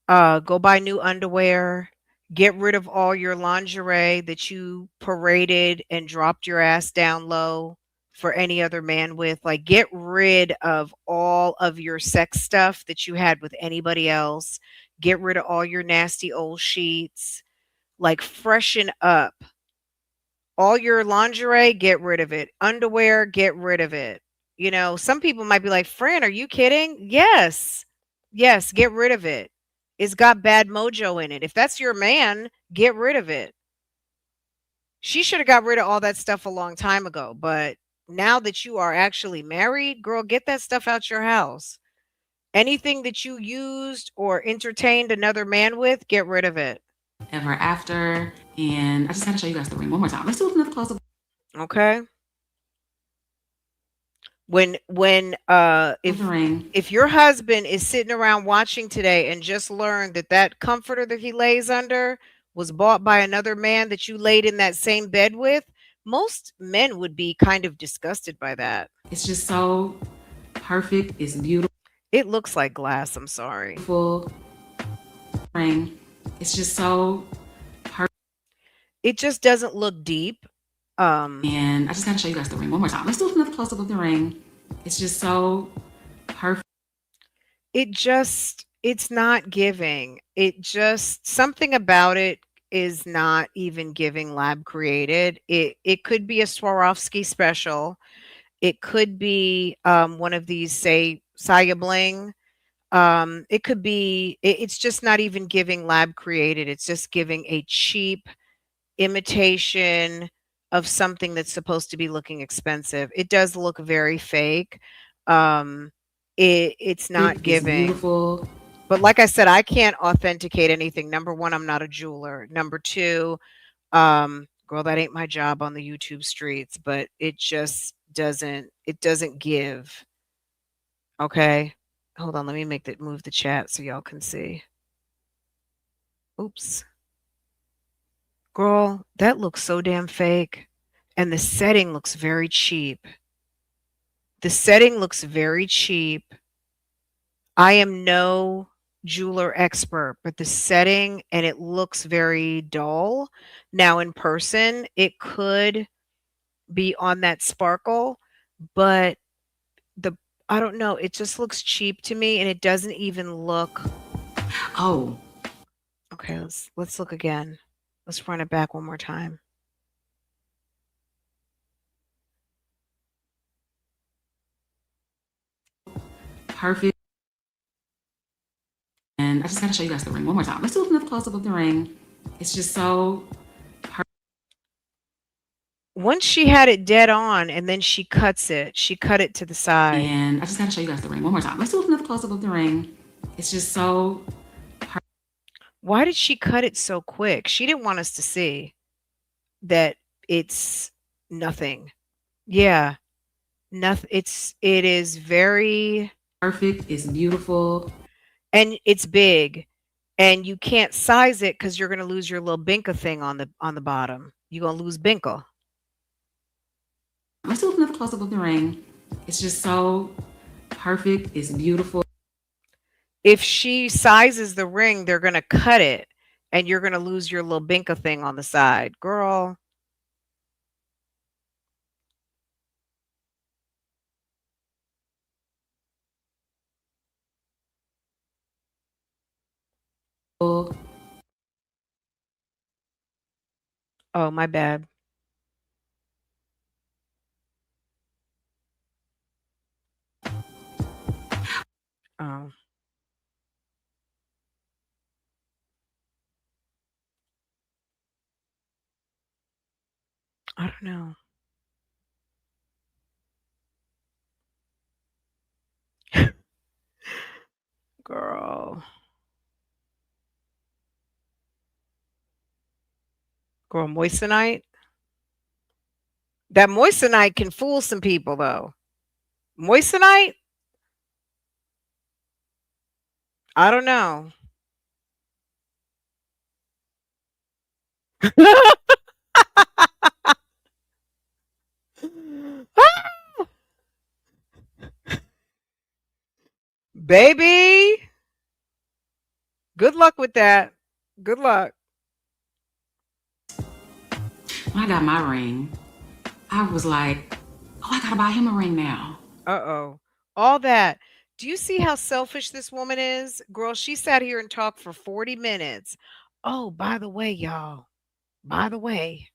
go buy new underwear. Get rid of all your lingerie that you paraded and dropped your ass down low for any other man with. Like, get rid of all of your sex stuff that you had with anybody else. Get rid of all your nasty old sheets. Like, freshen up. All your lingerie, get rid of it. Underwear, get rid of it. Some people might be like, "Fran, are you kidding?" Yes. Yes, get rid of it. It's got bad mojo in it. If that's your man, get rid of it. She should have got rid of all that stuff a long time ago, but now that you are actually married, girl, get that stuff out your house. Anything that you used or entertained another man with, get rid of it. Ever after. And I just had to show you guys the ring one more time. Let's do another close up. Okay? When Of the ring. if your husband is sitting around watching today and just learned that that comforter that he lays under was bought by another man that you laid in that same bed with, most men would be kind of disgusted by that. It's just so perfect. It's beautiful. It looks like glass, I'm sorry. Ring. It's just so perfect. It just doesn't look deep. And I just had to show you guys the ring one more time. Let's do another close up of the ring. It's just so perfect. It's not giving. Something about it is not even giving lab created. It could be a Swarovski special. It could be one of these, say, Saya Bling. It could be, it's just not even giving lab created. It's just giving a cheap imitation of something that's supposed to be looking expensive. It does look very fake. It's not giving. Beautiful. But like I said, I can't authenticate anything. Number one, I'm not a jeweler. Number two, girl, that ain't my job on the YouTube streets, but it doesn't give. Okay. Hold on, let me move the chat so y'all can see. Oops. Girl, that looks so damn fake. And the setting looks very cheap. The setting looks very cheap. I am no jeweler expert, but the setting and it looks very dull. Now in person, it could be on that sparkle, but the I don't know, it just looks cheap to me and it doesn't even look. Oh. Okay, let's look again. Let's run it back one more time. Perfect. And I just gotta show you guys the ring one more time. Let's do another close up of the ring. It's just so perfect. Once she had it dead on and then she cut it to the side. And I just gotta show you guys the ring one more time. Let's do another close up of the ring. It's just so perfect. Why did she cut it so quick? She didn't want us to see that it's nothing. Yeah. Nothing. It is very Perfect. It's beautiful. And it's big. And you can't size it because you're gonna lose your little binka thing on the bottom. You're gonna lose binka. Let's do another close up of the ring. It's just so perfect. It's beautiful. If she sizes the ring, they're gonna cut it and you're gonna lose your little binka thing on the side. Girl. Oh, my bad. Oh. I don't know. Girl. Girl, moissanite. That moissanite can fool some people though. Moissanite? I don't know. Baby, good luck with that. Good luck. When I got my ring, I was like, oh, I gotta buy him a ring now. Uh-oh. All that. Do you see how selfish this woman is? Girl, she sat here and talked for 40 minutes. Oh, by the way, y'all. By the way,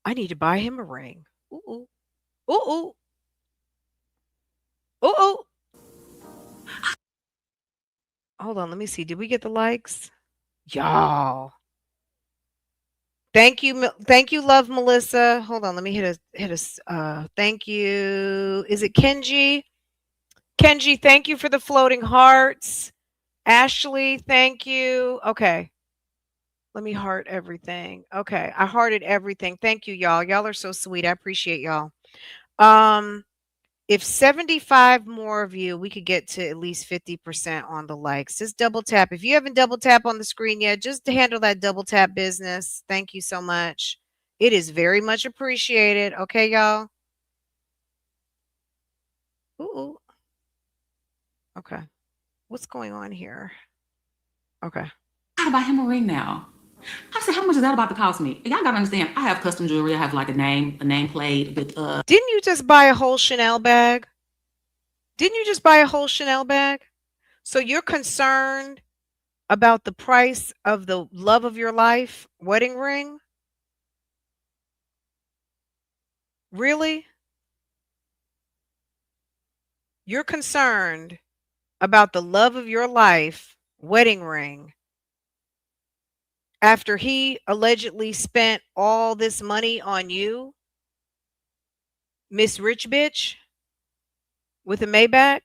I need to buy him a ring. Ooh. Ooh, ooh, ooh, ooh. Hold on, let me see. Did we get the likes? Y'all. Thank you, thank you, love Melissa. Hold on, let me thank you. Is it Kenji? Kenji, thank you for the floating hearts. Ashley, thank you. Okay. Let me heart everything. Okay. I hearted everything. Thank you, y'all. Y'all are so sweet. I appreciate y'all. Um, if 75 more of you, we could get to at least 50% on the likes. Just double tap. If you haven't double tap on the screen yet, just to handle that double tap business. Thank you so much. It is very much appreciated. Okay, y'all. Ooh. Okay. What's going on here? Okay. I gotta buy him a ring now. I said, how much is that about to cost me? Y'all gotta understand, I have custom jewelry. I have like a nameplate with Didn't you just buy a whole Chanel bag? Didn't you just buy a whole Chanel bag? So you're concerned about the price of the love of your life wedding ring? Really? You're concerned about the love of your life wedding ring after he allegedly spent all this money on you, Miss Rich Bitch, with a Maybach?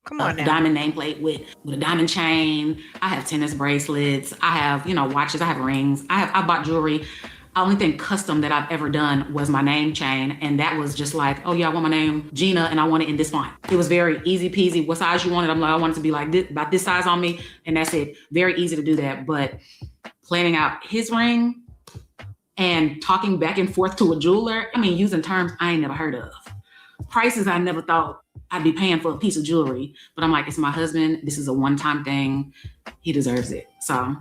Come on now. diamond nameplate with a diamond chain. I have tennis bracelets. I have, watches. I have rings. I bought jewelry. The only thing custom that I've ever done was my name chain. And that was just like, oh yeah, I want my name Gina and I want it in this font. It was very easy peasy. What size you wanted? I'm like, I want it to be like this, about this size on me. And that's it. Very easy to do that. But planning out his ring and talking back and forth to a jeweler, I mean, using terms I ain't never heard of. Prices I never thought I'd be paying for a piece of jewelry, but I'm like, it's my husband. This is a one-time thing. He deserves it. So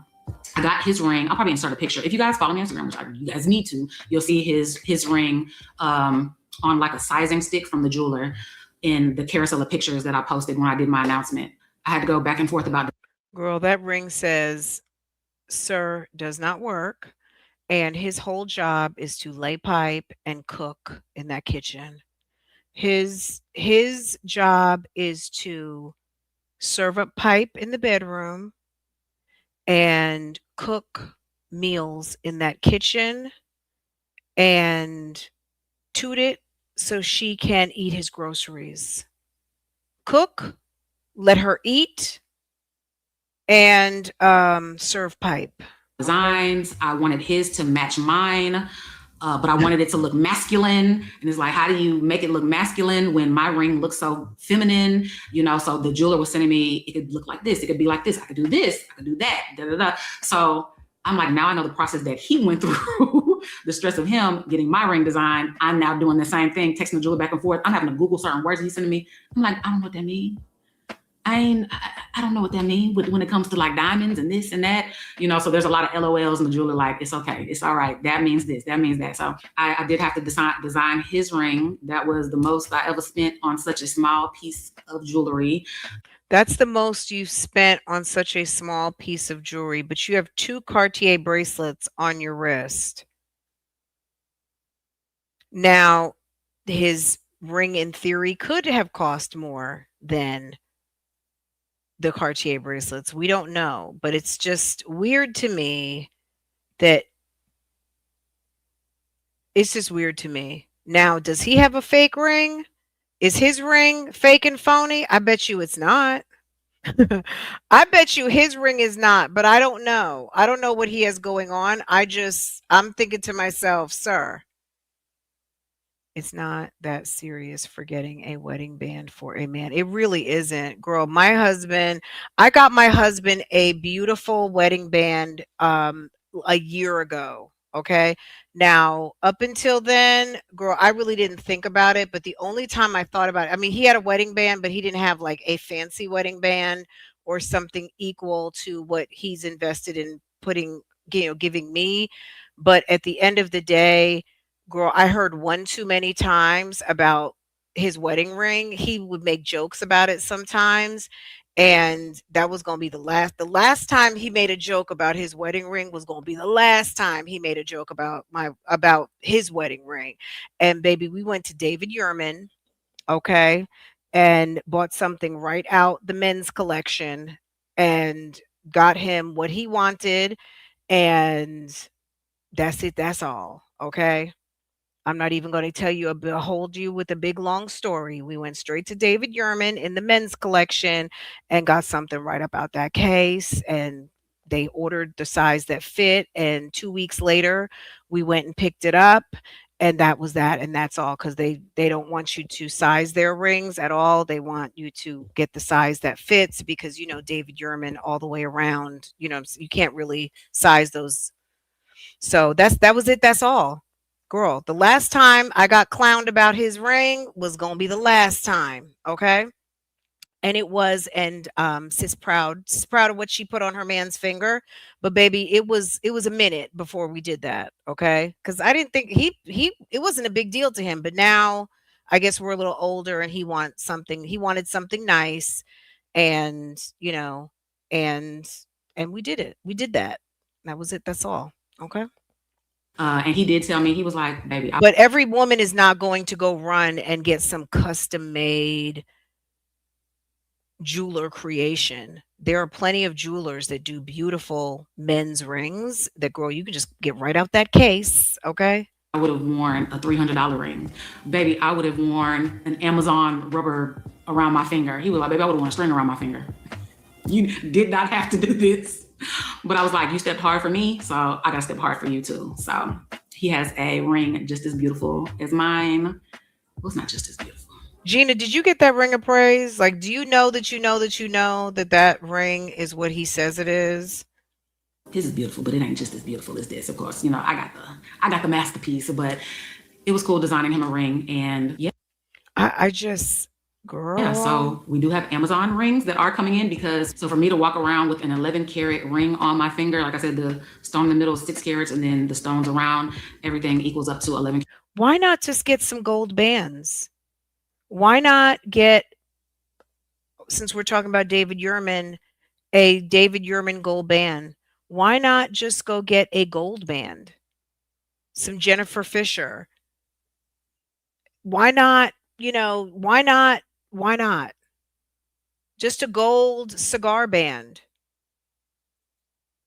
I got his ring. I'll probably insert a picture. If you guys follow me on Instagram, which you guys need to, you'll see his ring on like a sizing stick from the jeweler in the carousel of pictures that I posted when I did my announcement. I had to go back and forth about it. Girl, that ring says, sir, does not work. And his whole job is to lay pipe and cook in that kitchen. His job is to serve up pipe in the bedroom and cook meals in that kitchen and toot it so she can eat his groceries. Cook, let her eat, and serve pipe. Designs. I wanted his to match mine. But I wanted it to look masculine. And it's like, how do you make it look masculine when my ring looks so feminine? So the jeweler was sending me, it could look like this, it could be like this, I could do this, I could do that, da, da, da. So I'm like, now I know the process that he went through, the stress of him getting my ring designed. I'm now doing the same thing, texting the jeweler back and forth. I'm having to Google certain words he's sending me. I'm like, I don't know what that means. I don't know what that means when it comes to like diamonds and this and that, so there's a lot of LOLs and the jeweler like, it's okay. It's all right. That means this, that means that. So I did have to design his ring. That was the most I ever spent on such a small piece of jewelry. That's the most you've spent on such a small piece of jewelry, but you have 2 Cartier bracelets on your wrist. Now, his ring in theory could have cost more than the Cartier bracelets. We don't know, but it's just weird to me that it's just weird to me. Now, does he have a fake ring? Is his ring fake and phony? I bet you it's not. I bet you his ring is not, but I don't know. I don't know what he has going on. I'm thinking to myself, sir, it's not that serious for getting a wedding band for a man. It really isn't, girl. I got my husband a beautiful wedding band a year ago. Okay. Now, up until then, girl, I really didn't think about it. But the only time I thought about it, I mean, he had a wedding band, but he didn't have like a fancy wedding band or something equal to what he's invested in giving me. But at the end of the day, girl, I heard one too many times about his wedding ring. He would make jokes about it sometimes. And that was going to be the last time he made a joke about his wedding ring was going to be the last time he made a joke about his wedding ring. And baby, we went to David Yurman, okay, and bought something right out the men's collection and got him what he wanted, and that's it, that's all, okay? I'm not even going to tell you, behold you with a big long story. We went straight to David Yurman in the men's collection and got something right about that case. And they ordered the size that fit. And 2 weeks later, we went and picked it up. And that was that. And that's all, because they don't want you to size their rings at all. They want you to get the size that fits because, you know, David Yurman all the way around, you know, you can't really size those. So that was it. That's all. Girl, the last time I got clowned about his ring was gonna be the last time, okay? And it was, and sis proud of what she put on her man's finger. But baby, it was a minute before we did that, okay? Because I didn't think he it wasn't a big deal to him, but now I guess we're a little older and he wanted something nice, and you know, and we did it. We did that. That was it. That's all. Okay. And he did tell me, he was like, baby, But every woman is not going to go run and get some custom made jeweler creation. There are plenty of jewelers that do beautiful men's rings that, girl, you can just get right out that case, okay? I would have worn a $300 ring. Baby, I would have worn an Amazon rubber around my finger. He was like, baby, I would have worn a string around my finger. You did not have to do this. But I was like, you stepped hard for me, so I got to step hard for you too. So he has a ring just as beautiful as mine. Well, it's not just as beautiful. Gina, did you get that ring appraised? Like, do you know that you know that you know that that ring is what he says it is? His is beautiful, but it ain't just as beautiful as this, of course. You know, I got the masterpiece, but it was cool designing him a ring. And yeah. I just, girl. Yeah, so we do have Amazon rings that are coming in, because so for me to walk around with an 11 karat ring on my finger, like I said, the stone in the middle is 6 carats, and then the stones around everything equals up to 11. Why not just get some gold bands? Why not get, since we're talking about David Yurman, a David Yurman gold band? Why not just go get a gold band? Some Jennifer Fisher. Why not, you know, why not? Why not? Just a gold cigar band.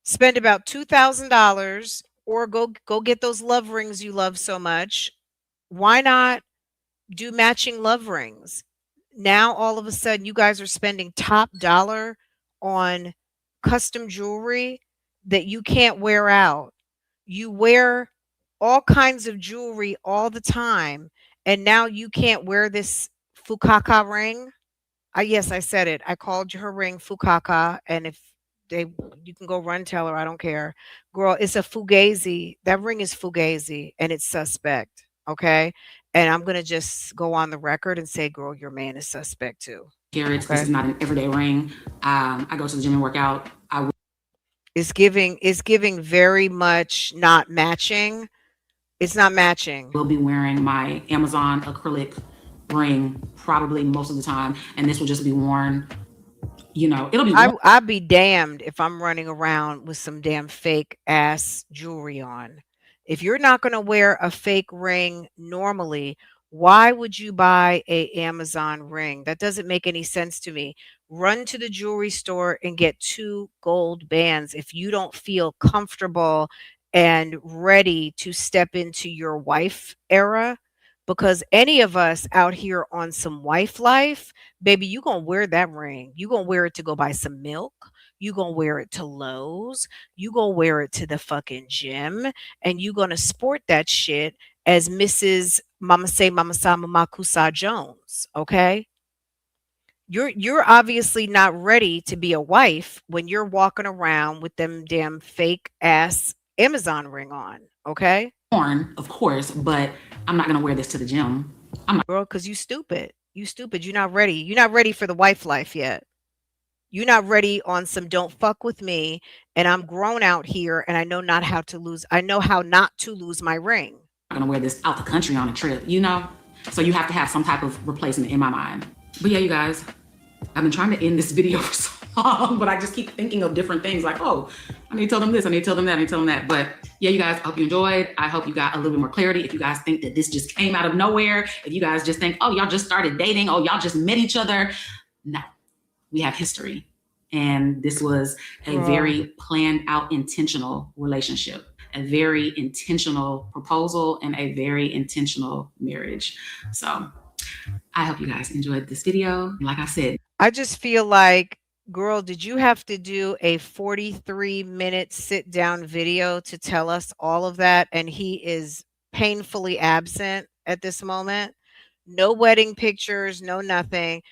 Spend about $2,000, or go get those love rings you love so much. Why not do matching love rings? Now all of a sudden you guys are spending top dollar on custom jewelry that you can't wear out. You wear all kinds of jewelry all the time, and now you can't wear this fukaka ring. Yes, I said it. I called her ring fukaka, and if they, you can go run tell her, I don't care. Girl, it's a fugazi. That ring is fugazi, and it's suspect, okay? And I'm gonna just go on the record and say, girl, your man is suspect too. Carats. Okay? This is not an everyday ring. I go to the gym and work out. It's giving very much not matching. It's not matching. We'll be wearing my Amazon acrylic ring probably most of the time, and this will just be worn, you know, it'll be I'd be damned if I'm running around with some damn fake ass jewelry on. If you're not going to wear a fake ring normally, why would you buy a Amazon ring? That doesn't make any sense to me. Run to the jewelry store and get 2 gold bands if you don't feel comfortable and ready to step into your wife era. Because any of us out here on some wife life, baby, you gonna wear that ring. You gonna wear it to go buy some milk. You gonna wear it to Lowe's. You gonna wear it to the fucking gym, and you gonna sport that shit as Mrs. Mama Say Mama Sa Mama Kusa Jones. Okay, you're obviously not ready to be a wife when you're walking around with them damn fake ass Amazon ring on. Okay, of course, but I'm not gonna wear this to the gym. I'm not, girl, because you stupid. You stupid. You're not ready. You're not ready for the wife life yet. You're not ready on some don't fuck with me, and I'm grown out here, and I know not how to lose. I know how not to lose my ring. I'm not gonna wear this out the country on a trip, you know? So you have to have some type of replacement in my mind. But yeah, you guys, I've been trying to end this video for so long, but I just keep thinking of different things like, oh, I need to tell them this, I need to tell them that, I need to tell them that. But yeah, you guys, I hope you enjoyed. I hope you got a little bit more clarity. If you guys think that this just came out of nowhere, if you guys just think, oh, y'all just started dating, oh, y'all just met each other. No, we have history. And this was a very planned out, intentional relationship, a very intentional proposal, and a very intentional marriage. So I hope you guys enjoyed this video. Like I said, I just feel like, girl, did you have to do a 43-minute sit down video to tell us all of that? And he is painfully absent at this moment. No wedding pictures, no nothing.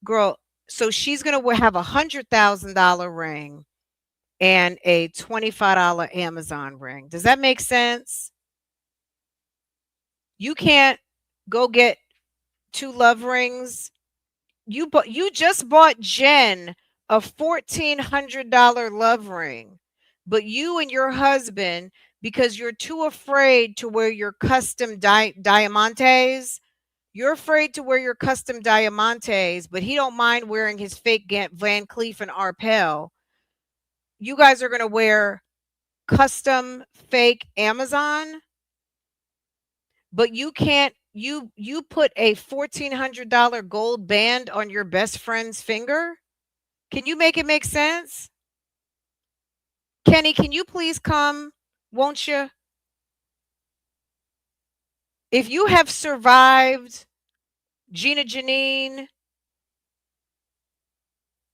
Girl, so she's going to have $100,000 ring and a $25 Amazon ring. Does that make sense? You can't go get 2 love rings. You just bought Jen a $1,400 love ring, but you and your husband, because you're too afraid to wear your custom diamantes, you're afraid to wear your custom diamantes, but he don't mind wearing his fake Van Cleef and Arpels. You guys are going to wear custom fake Amazon, but you can't. You put a $1,400 gold band on your best friend's finger. Can you make it make sense? Kenny, can you please come? Won't you? If you have survived Gina Jyneen,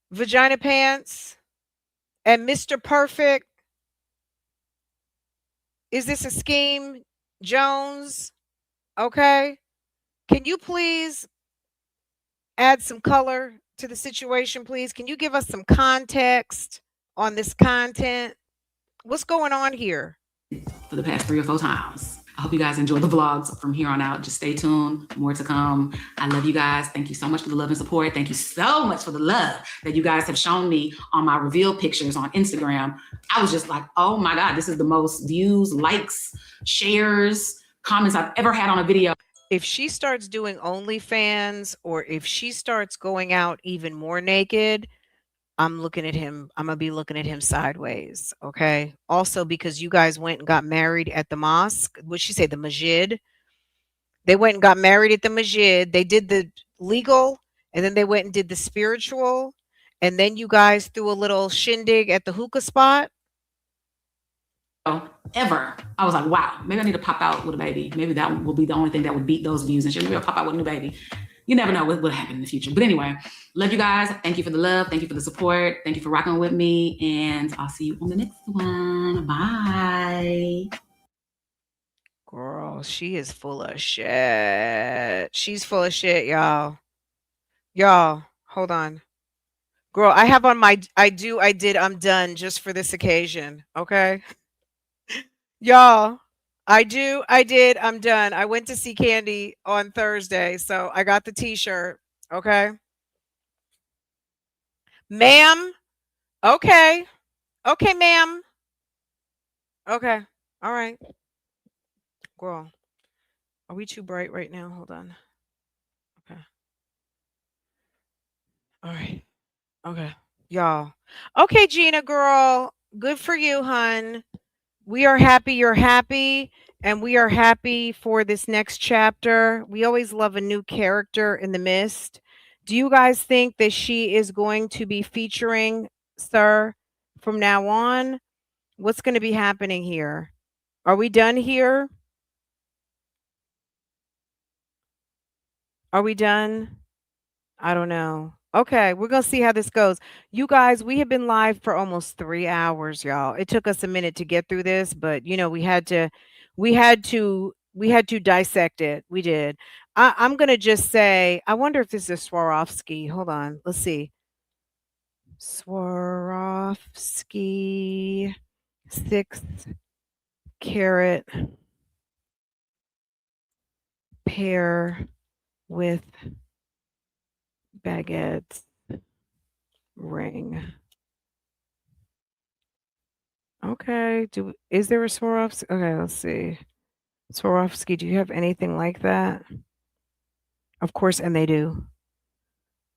Vagina Pants, and Mr. Perfect, is this a scheme, Jones? Okay. Can you please add some color to the situation, please? Can you give us some context on this content? What's going on here? For the past 3 or 4 times. I hope you guys enjoy the vlogs from here on out. Just stay tuned. More to come. I love you guys. Thank you so much for the love and support. Thank you so much for the love that you guys have shown me on my reveal pictures on Instagram. I was just like, oh my God, this is the most views, likes, shares, comments I've ever had on a video. If she starts doing OnlyFans, or if she starts going out even more naked, I'm looking at him. I'm going to be looking at him sideways. Okay. Also, because you guys went and got married at the mosque. What'd she say? The masjid. They went and got married at the masjid. They did the legal, and then they went and did the spiritual. And then you guys threw a little shindig at the hookah spot. Ever. I was like, wow, maybe I need to pop out with a baby. Maybe that will be the only thing that would beat those views. And maybe I'll pop out with a new baby. You never know what will happen in the future. But anyway, love you guys. Thank you for the love. Thank you for the support. Thank you for rocking with me. And I'll see you on the next one. Bye. Girl, she is full of shit. She's full of shit, y'all. Y'all, hold on. Girl, I have on my I did, I'm done just for this occasion. Okay. Y'all, I did, I'm done. I went to see Candy on Thursday, so I got the t-shirt. Okay. Ma'am. Okay. Okay, ma'am. Okay. All right. Girl, are we too bright right now? Hold on. Okay. All right. Okay. Y'all. Okay, Gina girl. Good for you, hun. We are happy you're happy, and we are happy for this next chapter. We always love a new character in the mist. Do you guys think that she is going to be featuring Sir from now on? What's going to be happening here? Are we done here? Are we done? I don't know. Okay, we're going to see how this goes. You guys, we have been live for almost 3 hours, y'all. It took us a minute to get through this, but you know, we had to dissect it. We did. I'm going to just say, I wonder if this is Swarovski. Hold on. Let's see. Swarovski 6-carat pair with baguettes ring. Okay. Is there a Swarovski? Okay, let's see. Swarovski, do you have anything like that? Of course, and they do.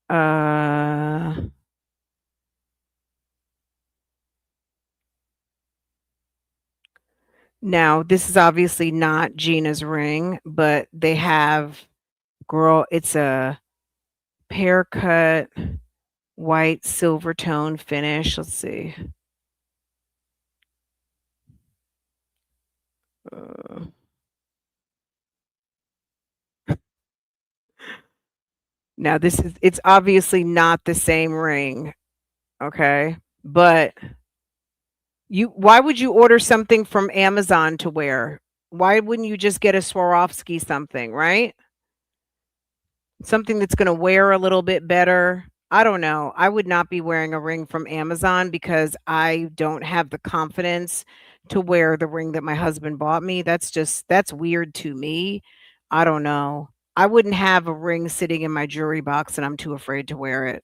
Uh, Now this is obviously not Gina's ring, but they have girl, it's a pear cut white silver tone finish. Let's see. Uh, Now it's obviously not the same ring, okay? But why would you order something from Amazon to wear? Why wouldn't you just get a Swarovski something, right? Something that's gonna wear a little bit better. I don't know. I would not be wearing a ring from Amazon because I don't have the confidence to wear the ring that my husband bought me. That's weird to me. I don't know. I wouldn't have a ring sitting in my jewelry box and I'm too afraid to wear it.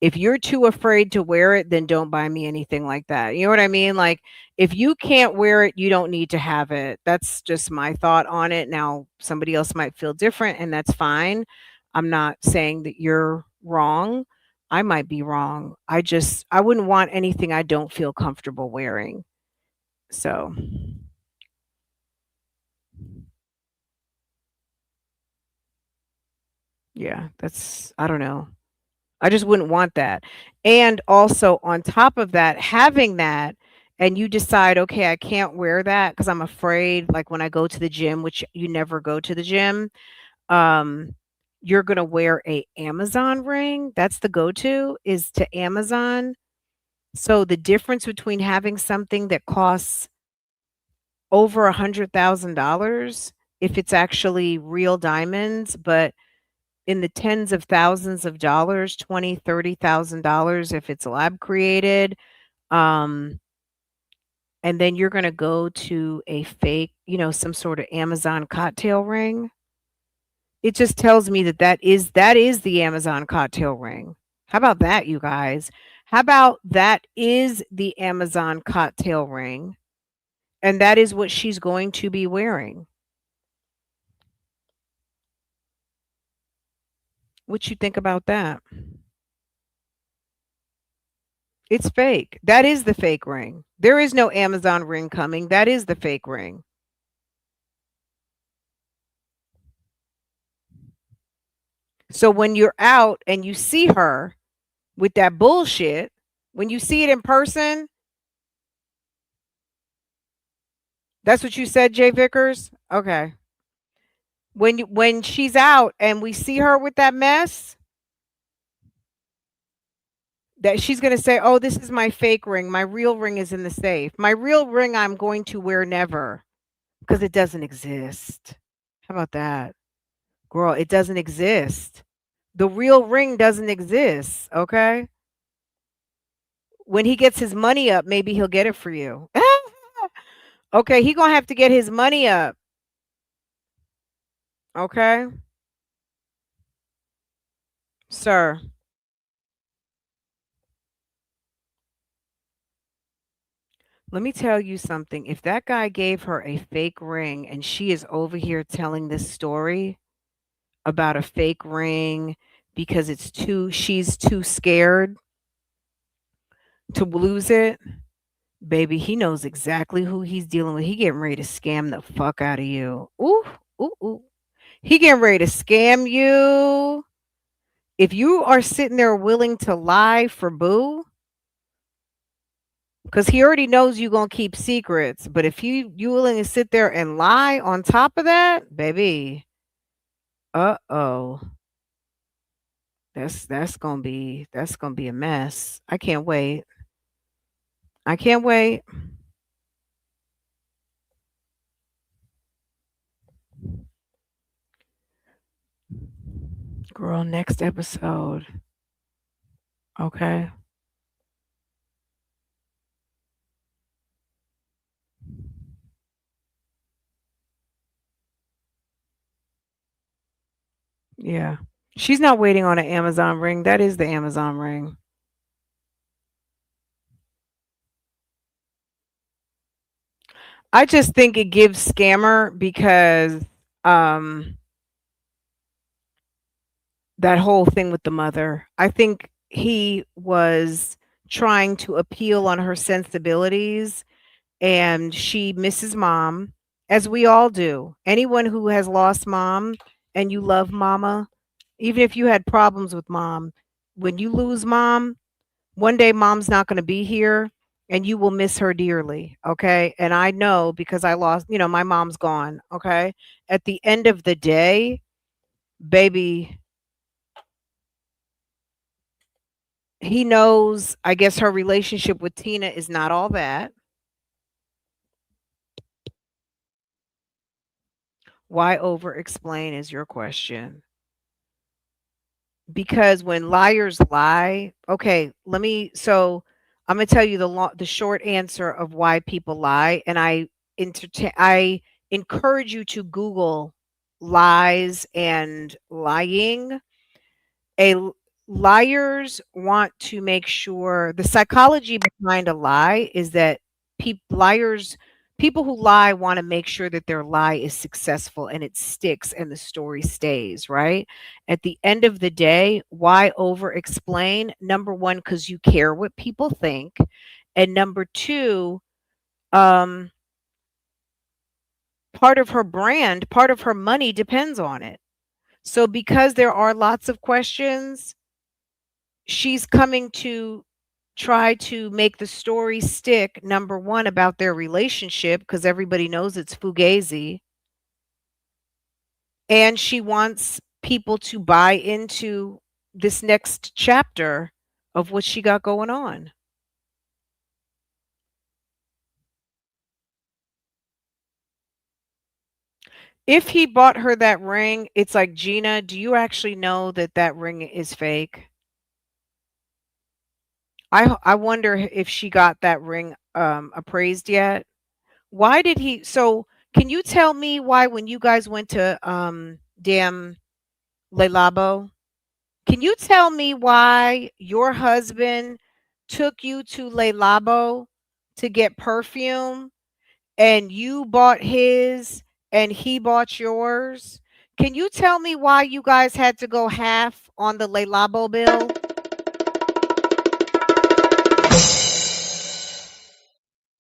If you're too afraid to wear it, then don't buy me anything like that. You know what I mean? Like, if you can't wear it, you don't need to have it. That's just my thought on it. Now, somebody else might feel different, and that's fine. I'm not saying that you're wrong. I might be wrong. I wouldn't want anything I don't feel comfortable wearing. So, yeah, I don't know. I just wouldn't want that. And also on top of that, having that and you decide, okay, I can't wear that because I'm afraid, like when I go to the gym, which you never go to the gym, um, you're gonna wear a Amazon ring. That's the go-to is to Amazon. So the difference between having something that costs over $100,000 if it's actually real diamonds, but in the tens of thousands of dollars, 20, $30,000 if it's lab created. Um, and then you're gonna go to a fake, some sort of Amazon cocktail ring. It just tells me that is the Amazon cocktail ring. How about that, you guys? How about that is the Amazon cocktail ring, and that is what she's going to be wearing. What you think about that? It's fake. That is the fake ring. There is no Amazon ring coming. That is the fake ring. So when you're out and you see her with that bullshit, when you see it in person, that's what you said, Jay Vickers? Okay. When she's out and we see her with that mess, that she's going to say, "Oh, this is my fake ring. My real ring is in the safe. My real ring I'm going to wear never because it doesn't exist." How about that? Girl, it doesn't exist. The real ring doesn't exist, okay? When he gets his money up, maybe he'll get it for you. Okay, he gonna have to get his money up. Okay, sir. Let me tell you something. If that guy gave her a fake ring and she is over here telling this story about a fake ring because she's too scared to lose it, baby, he knows exactly who he's dealing with. He getting ready to scam the fuck out of you. Ooh, ooh, ooh. He getting ready to scam you. If you are sitting there willing to lie for boo, because he already knows you gonna keep secrets, but if you willing to sit there and lie on top of that, baby, uh-oh. That's gonna be a mess. I can't wait. I can't wait. Girl, next episode. Okay. Yeah. She's not waiting on an Amazon ring. That is the Amazon ring. I just think it gives scammer because um that whole thing with the mother. I think he was trying to appeal on her sensibilities, and she misses mom, as we all do. Anyone who has lost mom and you love mama, even if you had problems with mom, when you lose mom, one day mom's not going to be here and you will miss her dearly. Okay. And I know because I lost, my mom's gone. Okay. At the end of the day, baby, he knows, I guess her relationship with Tina is not all that. Why over explain is your question. Because when liars lie, okay, I'm going to tell you the short answer of why people lie, and I encourage you to Google lies and lying. A l- Liars want to make sure, the psychology behind a lie is that people who lie want to make sure that their lie is successful and it sticks and the story stays, right? At the end of the day, why over explain? Number one, because you care what people think, and number two, um part of her brand, part of her money depends on it. So because there are lots of questions, she's coming to try to make the story stick, number one, about their relationship, because everybody knows it's fugazi, and she wants people to buy into this next chapter of what she got going on. If he bought her that ring, it's like, Gina, do you actually know that that ring is fake? I wonder if she got that ring appraised yet. Why did he so can you tell me why when you guys went to damn Le Labo, can you tell me why your husband took you to Le Labo to get perfume and you bought his and he bought yours? Can you tell me why you guys had to go half on the Le Labo bill?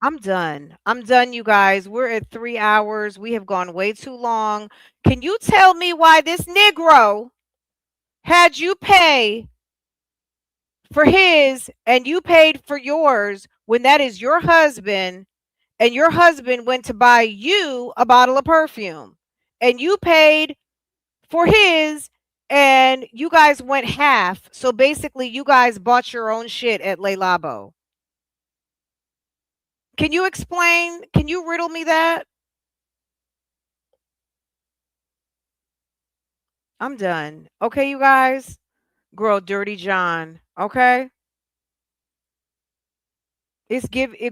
I'm done. I'm done, you guys. We're at 3 hours. We have gone way too long. Can you tell me why this Negro had you pay for his and you paid for yours when that is your husband, and your husband went to buy you a bottle of perfume and you paid for his and you guys went half? So basically, you guys bought your own shit at Le Labo. Can you explain? Can you riddle me that? I'm done. Okay, you guys? Girl, Dirty John. Okay?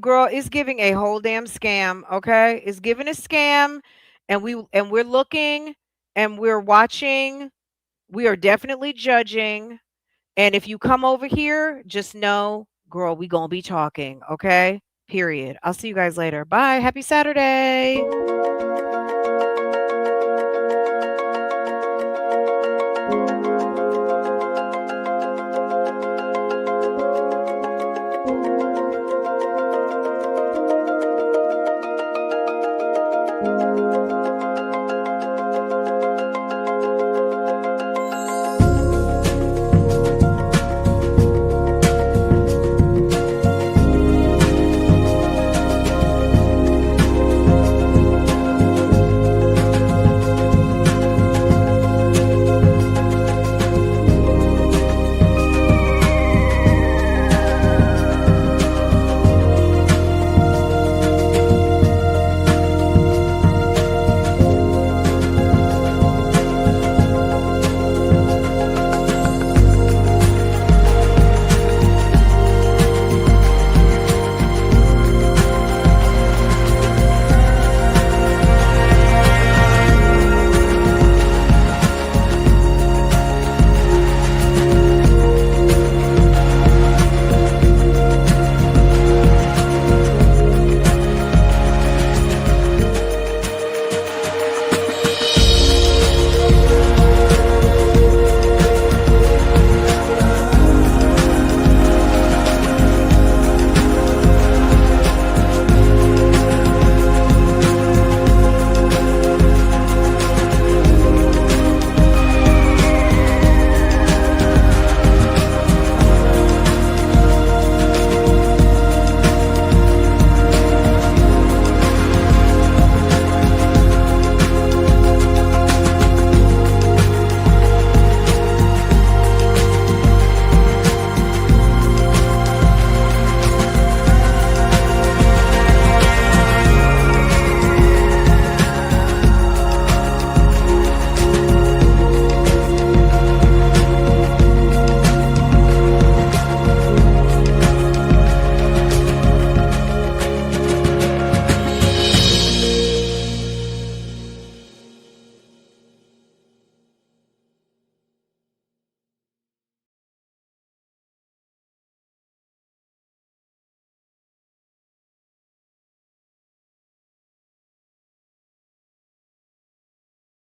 Girl, it's giving a whole damn scam, okay? It's giving a scam, and we're looking and we're watching. We are definitely judging. And if you come over here, just know, girl, we gonna be talking, okay? Period. I'll see you guys later. Bye. Happy Saturday.